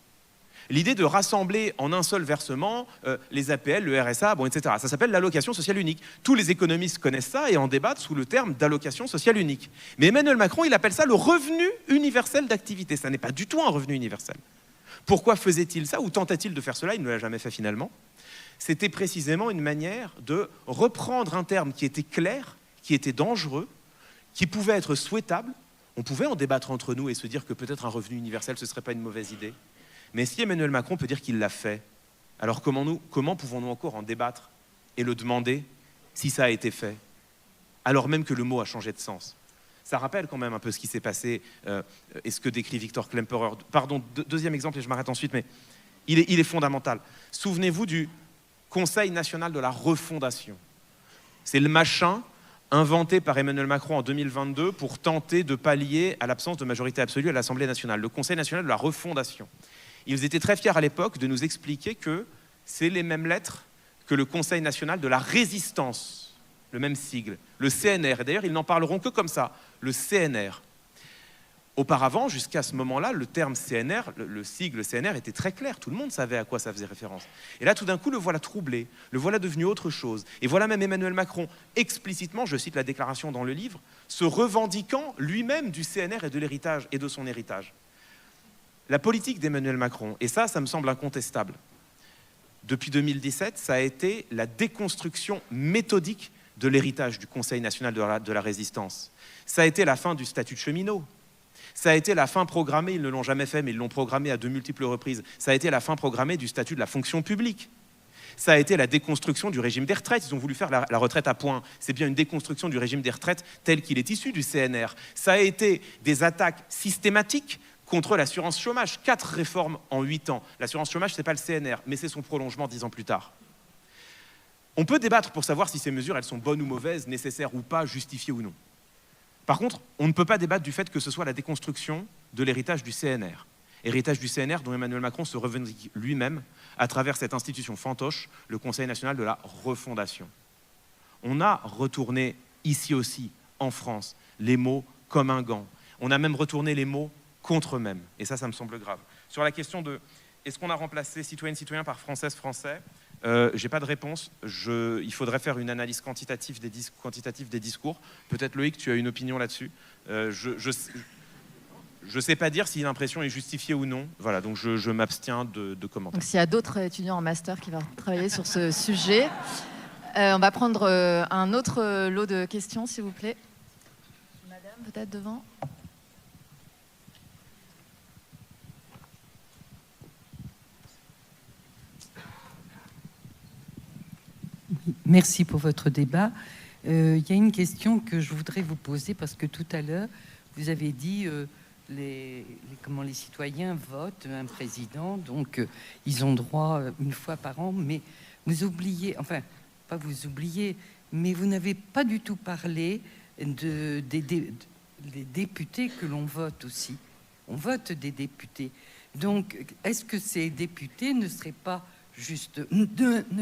L'idée de rassembler en un seul versement les APL, le RSA, bon, etc. Ça s'appelle l'allocation sociale unique. Tous les économistes connaissent ça et en débattent sous le terme d'allocation sociale unique. Mais Emmanuel Macron, il appelle ça le revenu universel d'activité. Ça n'est pas du tout un revenu universel. Pourquoi faisait-il ça ou tentait-il de faire cela? Il ne l'a jamais fait finalement. C'était précisément une manière de reprendre un terme qui était clair, qui était dangereux, qui pouvait être souhaitable. On pouvait en débattre entre nous et se dire que peut-être un revenu universel, ce ne serait pas une mauvaise idée. Mais si Emmanuel Macron peut dire qu'il l'a fait, alors comment pouvons-nous encore en débattre et le demander si ça a été fait, alors même que le mot a changé de sens? Ça rappelle quand même un peu ce qui s'est passé et ce que décrit Victor Klemperer. Pardon, deuxième exemple et je m'arrête ensuite, mais il est fondamental. Souvenez-vous du Conseil national de la refondation. C'est le machin inventé par Emmanuel Macron en 2022 pour tenter de pallier à l'absence de majorité absolue à l'Assemblée nationale, le Conseil national de la refondation. Ils étaient très fiers à l'époque de nous expliquer que c'est les mêmes lettres que le Conseil national de la résistance, le même sigle, le CNR. Et d'ailleurs, ils n'en parleront que comme ça, le CNR. Auparavant, jusqu'à ce moment-là, le terme CNR, le sigle CNR était très clair. Tout le monde savait à quoi ça faisait référence. Et là, tout d'un coup, le voilà troublé, le voilà devenu autre chose. Et voilà même Emmanuel Macron, explicitement, je cite la déclaration dans le livre, se revendiquant lui-même du CNR et de l'héritage et de son héritage. La politique d'Emmanuel Macron, et ça me semble incontestable, depuis 2017, ça a été la déconstruction méthodique de l'héritage du Conseil national de la résistance. Ça a été la fin du statut de cheminot. Ça a été la fin programmée, ils ne l'ont jamais fait, mais ils l'ont programmé à de multiples reprises. Ça a été la fin programmée du statut de la fonction publique. Ça a été la déconstruction du régime des retraites. Ils ont voulu faire la retraite à points. C'est bien une déconstruction du régime des retraites tel qu'il est issu du CNR. Ça a été des attaques systématiques contre l'assurance chômage. 4 réformes en 8 ans. L'assurance chômage, ce n'est pas le CNR, mais c'est son prolongement 10 ans plus tard. On peut débattre pour savoir si ces mesures, elles sont bonnes ou mauvaises, nécessaires ou pas, justifiées ou non. Par contre, on ne peut pas débattre du fait que ce soit la déconstruction de l'héritage du CNR. Héritage du CNR dont Emmanuel Macron se revendique lui-même à travers cette institution fantoche, le Conseil national de la refondation. On a retourné ici aussi, en France, les mots comme un gant. On a même retourné les mots contre eux-mêmes. Et ça me semble grave. Sur la question de est-ce qu'on a remplacé citoyenne-citoyen par française-français, j'ai pas de réponse. Il faudrait faire une analyse quantitative des discours. Peut-être Loïc, tu as une opinion là-dessus. Je sais pas dire si l'impression est justifiée ou non. Voilà, donc je m'abstiens de commenter. Donc s'il y a d'autres étudiants en master qui vont travailler sur ce sujet, on va prendre un autre lot de questions, s'il vous plaît. Madame, peut-être devant. Merci pour votre débat. Il y a une question que je voudrais vous poser parce que tout à l'heure, vous avez dit comment les citoyens votent un président, donc ils ont droit une fois par an, mais vous oubliez, enfin, pas vous oubliez, mais vous n'avez pas du tout parlé les députés que l'on vote aussi. On vote des députés. Donc, est-ce que ces députés ne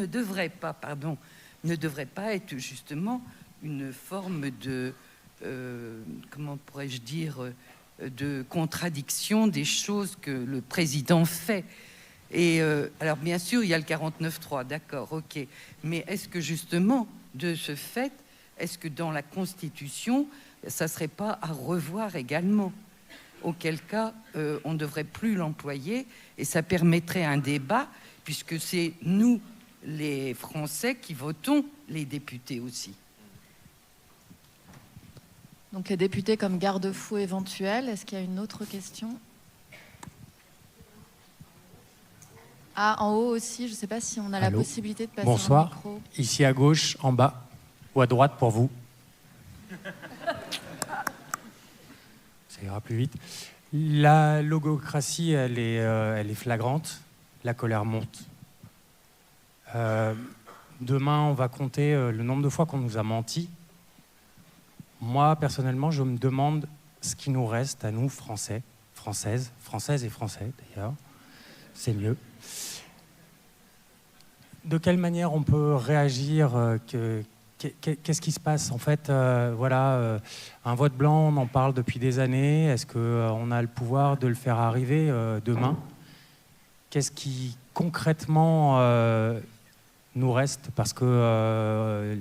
devraient pas être justement une forme de, comment pourrais-je dire, de contradiction des choses que le président fait? Et alors, bien sûr, il y a le 49.3, d'accord, ok. Mais est-ce que justement, de ce fait, est-ce que dans la Constitution, ça ne serait pas à revoir également? Auquel cas, on ne devrait plus l'employer et ça permettrait un débat, puisque c'est nous, les Français, qui votons les députés aussi. Donc les députés comme garde-fou éventuel. Est-ce qu'il y a une autre question? Ah, en haut aussi, je ne sais pas si on a la possibilité de passer un micro. Ici à gauche, en bas, ou à droite pour vous. Ça ira plus vite. La logocratie, elle est flagrante. La colère monte. Demain, on va compter le nombre de fois qu'on nous a menti. Moi, personnellement, je me demande ce qui nous reste à nous, Français, Françaises et Français, d'ailleurs. C'est mieux. De quelle manière on peut réagir qu'est-ce qui se passe? En fait, un vote blanc, on en parle depuis des années. Est-ce qu'on a le pouvoir de le faire arriver demain? Qu'est-ce qui, concrètement, nous reste? Parce que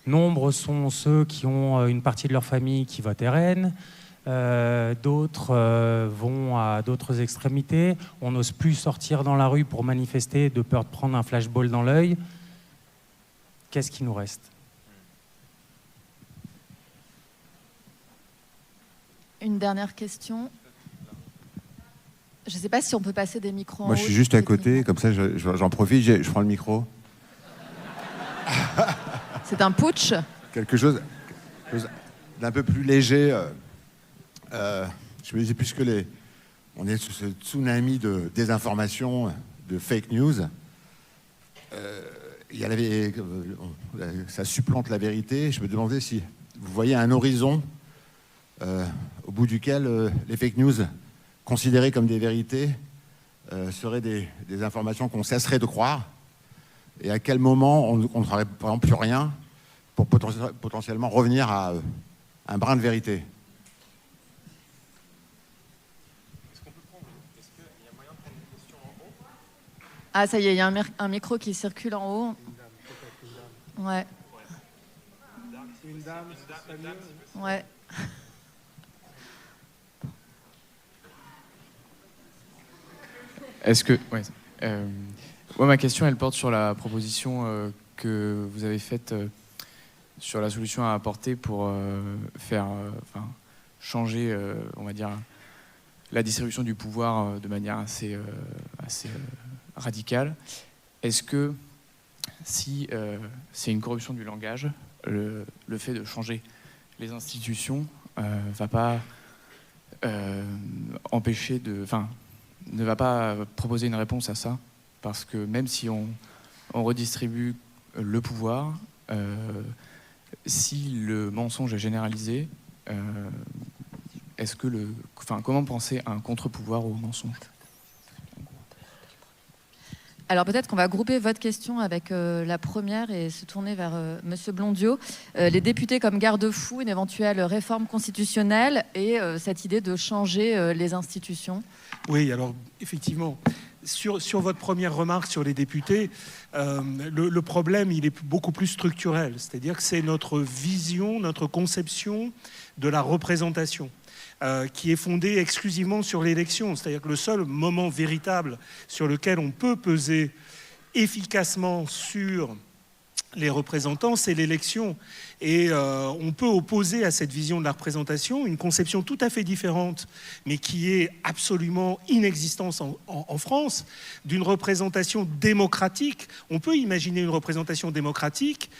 nombre sont ceux qui ont une partie de leur famille qui vote RN. D'autres vont à d'autres extrémités. On n'ose plus sortir dans la rue pour manifester de peur de prendre un flashball dans l'œil. Qu'est-ce qui nous reste? Une dernière question. Je ne sais pas si on peut passer des micros en haut. Moi, je suis juste à côté, comme ça, j'en profite, je prends le micro. C'est un putsch. Quelque chose d'un peu plus léger. Je me disais, puisque on est sous ce tsunami de désinformation, de fake news, ça supplante la vérité. Je me demandais si vous voyez un horizon au bout duquel les fake news, considérées comme des vérités, seraient des informations qu'on cesserait de croire, et à quel moment on ne ferait par exemple plus rien pour potentiellement revenir à un brin de vérité. Ah, ça y est, il y a un micro qui circule en haut. Ouais. Une dame, ouais. Est-ce que... Ouais. Moi, ma question, elle porte sur la proposition que vous avez faite sur la solution à apporter pour faire changer, on va dire, la distribution du pouvoir de manière assez radicale. Est-ce que si c'est une corruption du langage, le fait de changer les institutions va pas empêcher de... ne va pas proposer une réponse à ça, parce que même si on redistribue le pouvoir, si le mensonge est généralisé, comment penser à un contre-pouvoir au mensonge? Alors peut-être qu'on va grouper votre question avec la première et se tourner vers Monsieur Blondiot. Les députés comme garde-fou, une éventuelle réforme constitutionnelle et cette idée de changer les institutions. Oui, alors effectivement, sur votre première remarque sur les députés, le problème, il est beaucoup plus structurel. C'est-à-dire que c'est notre vision, notre conception de la représentation. Qui est fondée exclusivement sur l'élection. C'est-à-dire que le seul moment véritable sur lequel on peut peser efficacement sur les représentants, c'est l'élection. Et on peut opposer à cette vision de la représentation une conception tout à fait différente, mais qui est absolument inexistante en France, d'une représentation démocratique. On peut imaginer une représentation démocratique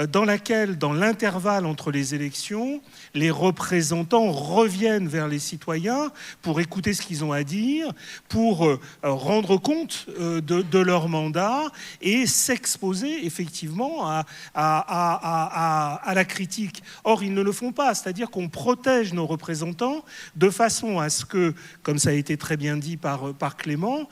dans laquelle, dans l'intervalle entre les élections, les représentants reviennent vers les citoyens pour écouter ce qu'ils ont à dire, pour rendre compte de leur mandat et s'exposer effectivement justement à la critique. Or, ils ne le font pas, c'est-à-dire qu'on protège nos représentants de façon à ce que, comme ça a été très bien dit par Clément,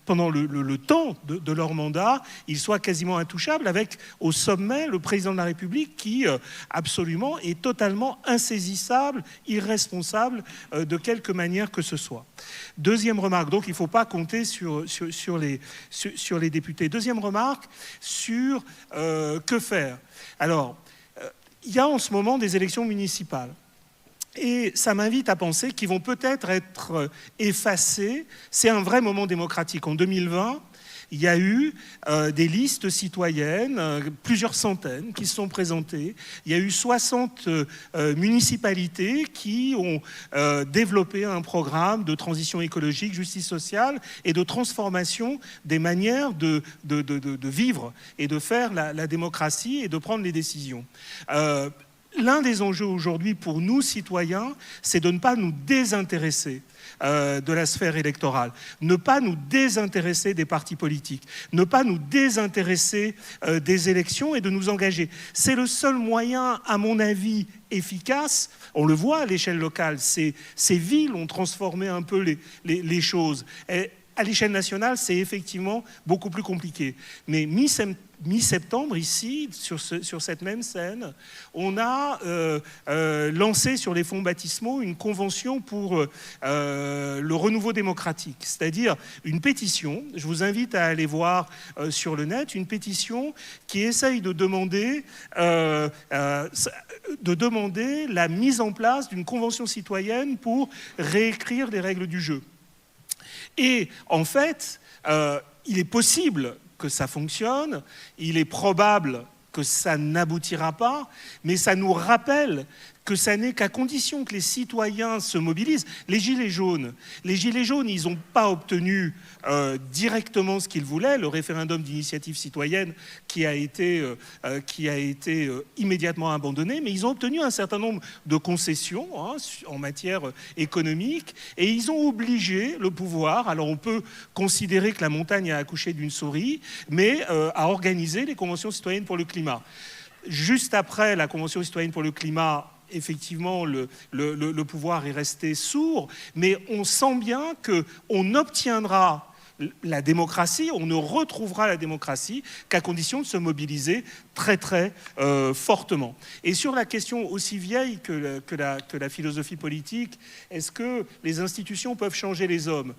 pendant le temps de leur mandat, ils soient quasiment intouchables, avec au sommet le président de la République qui absolument est totalement insaisissable, irresponsable de quelque manière que ce soit. Deuxième remarque, donc il ne faut pas compter sur les députés. Deuxième remarque, sur que faire. Alors, il y a en ce moment des élections municipales. Et ça m'invite à penser qu'ils vont peut-être être effacés. C'est un vrai moment démocratique. En 2020, il y a eu des listes citoyennes, plusieurs centaines qui se sont présentées. Il y a eu 60 municipalités qui ont développé un programme de transition écologique, justice sociale et de transformation des manières de vivre et de faire la démocratie et de prendre les décisions. L'un des enjeux aujourd'hui pour nous, citoyens, c'est de ne pas nous désintéresser de la sphère électorale, ne pas nous désintéresser des partis politiques, ne pas nous désintéresser des élections et de nous engager. C'est le seul moyen, à mon avis, efficace. On le voit à l'échelle locale, ces villes ont transformé un peu les choses. Et à l'échelle nationale, c'est effectivement beaucoup plus compliqué. Mais mi-septembre, ici, sur cette même scène, on a lancé sur les fonds baptismaux une convention pour le renouveau démocratique, c'est-à-dire une pétition, je vous invite à aller voir sur le net, une pétition qui essaye de demander la mise en place d'une convention citoyenne pour réécrire les règles du jeu. Et en fait, il est possible que ça fonctionne, il est probable que ça n'aboutira pas, mais ça nous rappelle que ça n'est qu'à condition que les citoyens se mobilisent. Les Gilets jaunes, ils n'ont pas obtenu directement ce qu'ils voulaient, le référendum d'initiative citoyenne qui a été immédiatement abandonné, mais ils ont obtenu un certain nombre de concessions en matière économique, et ils ont obligé le pouvoir, alors on peut considérer que la montagne a accouché d'une souris, mais à organiser les conventions citoyennes pour le climat. Juste après la Convention citoyenne pour le climat, effectivement, le pouvoir est resté sourd, mais on sent bien qu'on obtiendra la démocratie, on ne retrouvera la démocratie qu'à condition de se mobiliser très très fortement. Et sur la question aussi vieille que la philosophie politique, est-ce que les institutions peuvent changer les hommes?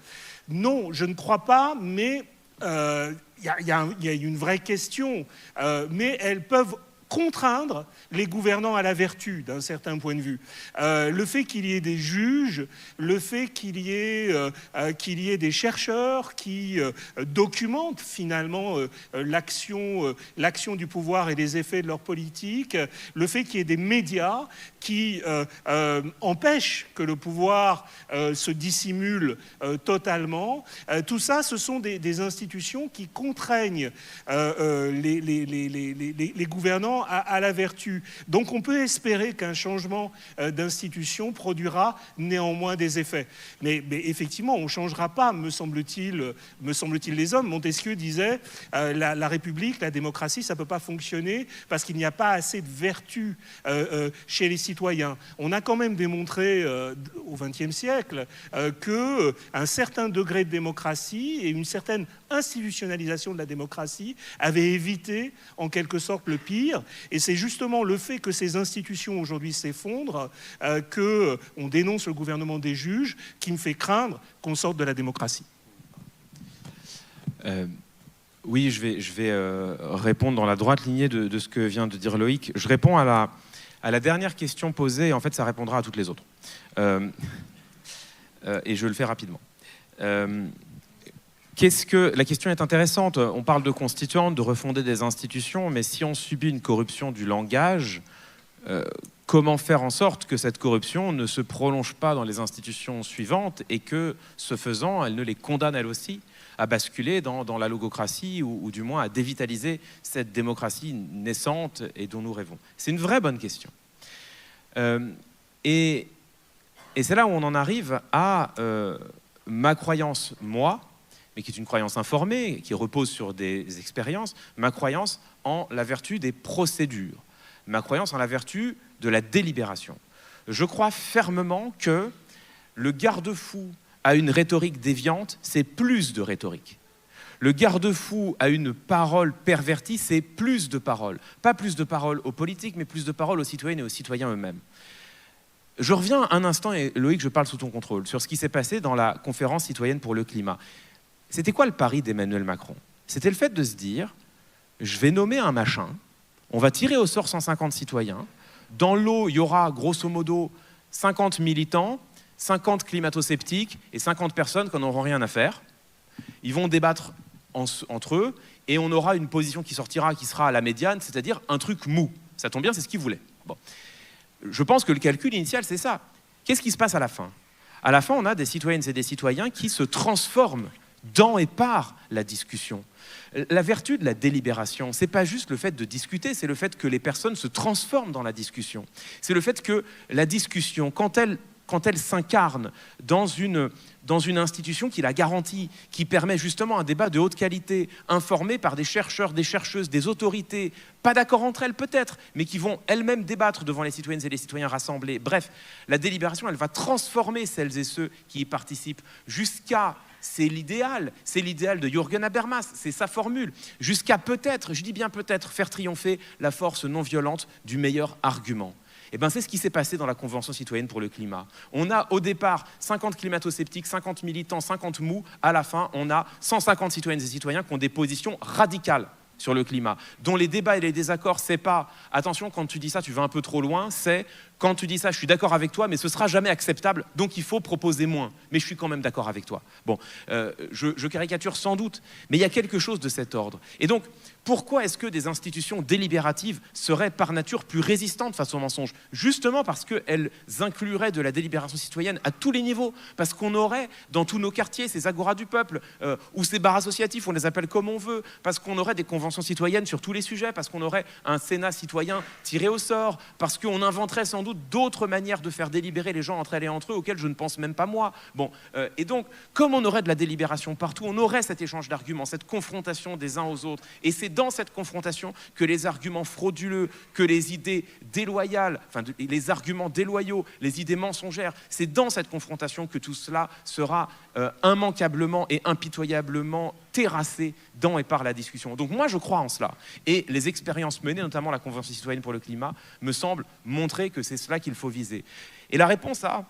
Non, je ne crois pas, mais il y a une vraie question, mais elles peuvent contraindre les gouvernants à la vertu, d'un certain point de vue. Le fait qu'il y ait des juges, le fait qu'il y ait des chercheurs qui documentent finalement l'action du pouvoir et les effets de leur politique, le fait qu'il y ait des médias qui empêchent que le pouvoir se dissimule totalement, tout ça, ce sont des institutions qui contraignent les gouvernants à la vertu. Donc on peut espérer qu'un changement d'institution produira néanmoins des effets. Mais effectivement, on ne changera pas, me semble-t-il, les hommes. Montesquieu disait la République, la démocratie, ça ne peut pas fonctionner parce qu'il n'y a pas assez de vertu chez les citoyens. On a quand même démontré au XXe siècle qu'un certain degré de démocratie et une certaine institutionnalisation de la démocratie avait évité en quelque sorte le pire. Et c'est justement le fait que ces institutions aujourd'hui s'effondrent, qu'on dénonce le gouvernement des juges, qui me fait craindre qu'on sorte de la démocratie. Oui, je vais répondre dans la droite lignée de ce que vient de dire Loïc. Je réponds à la dernière question posée, et en fait ça répondra à toutes les autres. Et je le fais rapidement. La question est intéressante. On parle de constituante, de refonder des institutions, mais si on subit une corruption du langage, comment faire en sorte que cette corruption ne se prolonge pas dans les institutions suivantes et que, ce faisant, elle ne les condamne elle aussi à basculer dans la logocratie ou du moins à dévitaliser cette démocratie naissante et dont nous rêvons? C'est une vraie bonne question. Et c'est là où on en arrive à ma croyance, moi, mais qui est une croyance informée, qui repose sur des expériences, ma croyance en la vertu des procédures, ma croyance en la vertu de la délibération. Je crois fermement que le garde-fou à une rhétorique déviante, c'est plus de rhétorique. Le garde-fou à une parole pervertie, c'est plus de paroles. Pas plus de paroles aux politiques, mais plus de paroles aux citoyennes et aux citoyens eux-mêmes. Je reviens un instant, et Loïc, je parle sous ton contrôle, sur ce qui s'est passé dans la conférence citoyenne pour le climat. C'était quoi le pari d'Emmanuel Macron? C'était le fait de se dire, je vais nommer un machin, on va tirer au sort 150 citoyens, dans l'eau, il y aura grosso modo 50 militants, 50 climato-sceptiques et 50 personnes qui n'auront rien à faire. Ils vont débattre entre eux et on aura une position qui sortira, qui sera à la médiane, c'est-à-dire un truc mou. Ça tombe bien, c'est ce qu'ils voulaient. Bon. Je pense que le calcul initial, c'est ça. Qu'est-ce qui se passe à la fin? À la fin, on a des citoyennes et des citoyens qui se transforment dans et par la discussion. La vertu de la délibération, c'est pas juste le fait de discuter, c'est le fait que les personnes se transforment dans la discussion. C'est le fait que la discussion, quand elle s'incarne dans une institution qui la garantit, qui permet justement un débat de haute qualité, informé par des chercheurs, des chercheuses, des autorités, pas d'accord entre elles peut-être, mais qui vont elles-mêmes débattre devant les citoyennes et les citoyens rassemblés. Bref, la délibération, elle va transformer celles et ceux qui y participent jusqu'à, c'est l'idéal de Jürgen Habermas, c'est sa formule, jusqu'à peut-être, je dis bien peut-être, faire triompher la force non violente du meilleur argument. Eh bien, c'est ce qui s'est passé dans la Convention citoyenne pour le climat. On a au départ 50 climato-sceptiques, 50 militants, 50 mous. À la fin, on a 150 citoyennes et citoyens qui ont des positions radicales sur le climat, dont les débats et les désaccords, c'est pas « attention, quand tu dis ça, tu vas un peu trop loin », c'est « quand tu dis ça, je suis d'accord avec toi, mais ce sera jamais acceptable, donc il faut proposer moins, mais je suis quand même d'accord avec toi ». Bon, je caricature sans doute, mais il y a quelque chose de cet ordre. Et donc, pourquoi est-ce que des institutions délibératives seraient par nature plus résistantes face au mensonge? Justement parce qu'elles incluraient de la délibération citoyenne à tous les niveaux, parce qu'on aurait dans tous nos quartiers ces agoras du peuple, ou ces bars associatifs, on les appelle comme on veut, parce qu'on aurait des conventions citoyennes sur tous les sujets, parce qu'on aurait un Sénat citoyen tiré au sort, parce qu'on inventerait sans doute d'autres manières de faire délibérer les gens entre elles et entre eux, auxquelles je ne pense même pas moi. Bon, et donc, comme on aurait de la délibération partout, on aurait cet échange d'arguments, cette confrontation des uns aux autres, et c'est dans cette confrontation que les arguments frauduleux, que les idées déloyales, enfin les arguments déloyaux, les idées mensongères, c'est dans cette confrontation que tout cela sera immanquablement et impitoyablement terrassé dans et par la discussion. Donc moi je crois en cela. Et les expériences menées, notamment la Convention citoyenne pour le climat, me semblent montrer que c'est cela qu'il faut viser. Et la réponse à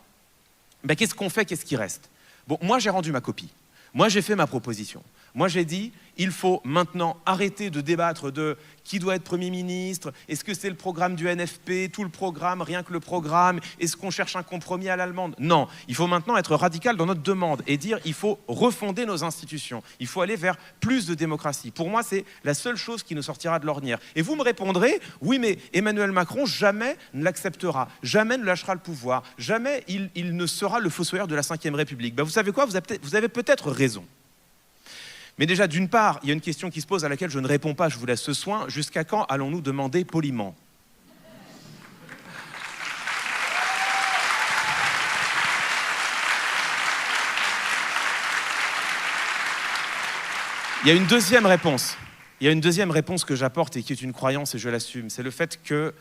qu'est-ce qu'on fait, qu'est-ce qui reste? Bon, moi j'ai rendu ma copie. Moi j'ai fait ma proposition. Moi j'ai dit, il faut maintenant arrêter de débattre de qui doit être Premier ministre, est-ce que c'est le programme du NFP, tout le programme, rien que le programme, est-ce qu'on cherche un compromis à l'allemande? Non, il faut maintenant être radical dans notre demande et dire il faut refonder nos institutions, il faut aller vers plus de démocratie. Pour moi, c'est la seule chose qui nous sortira de l'ornière. Et vous me répondrez, oui mais Emmanuel Macron jamais ne l'acceptera, jamais ne lâchera le pouvoir, jamais il ne sera le fossoyeur de la Ve République. Ben, vous savez quoi, vous avez peut-être raison. Mais déjà, d'une part, il y a une question qui se pose à laquelle je ne réponds pas, je vous laisse ce soin. Jusqu'à quand allons-nous demander poliment? Il y a une deuxième réponse. Il y a une deuxième réponse que j'apporte et qui est une croyance et je l'assume. C'est le fait que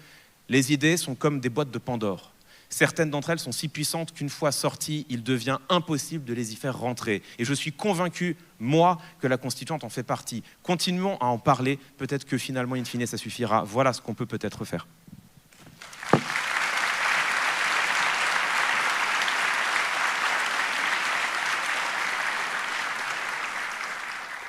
les idées sont comme des boîtes de Pandore. Certaines d'entre elles sont si puissantes qu'une fois sorties, il devient impossible de les y faire rentrer. Et je suis convaincu, moi, que la Constituante en fait partie. Continuons à en parler, peut-être que finalement, in fine, ça suffira. Voilà ce qu'on peut peut-être faire.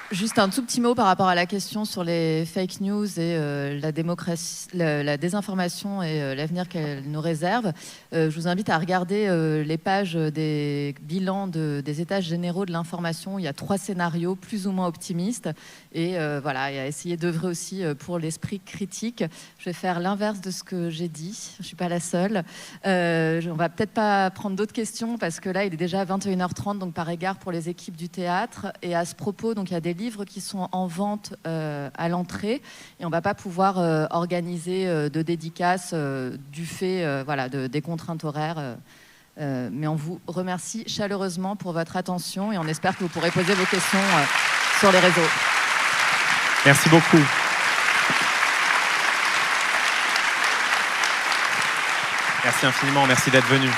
Juste un tout petit mot par rapport à la question sur les fake news et la démocratie, la désinformation et l'avenir qu'elle nous réserve. Je vous invite à regarder les pages des bilans des états généraux de l'information. Il y a 3 scénarios plus ou moins optimistes et voilà, et à essayer d'œuvrer aussi pour l'esprit critique. Je vais faire l'inverse de ce que j'ai dit. Je ne suis pas la seule. On va peut-être pas prendre d'autres questions parce que là, il est déjà 21h30, donc par égard pour les équipes du théâtre. Et à ce propos, donc il y a des livres qui sont en vente à l'entrée et on ne va pas pouvoir organiser de dédicaces du fait voilà, des contraintes horaires Mais on vous remercie chaleureusement pour votre attention et on espère que vous pourrez poser vos questions sur les réseaux. Merci beaucoup. Merci infiniment, merci d'être venu.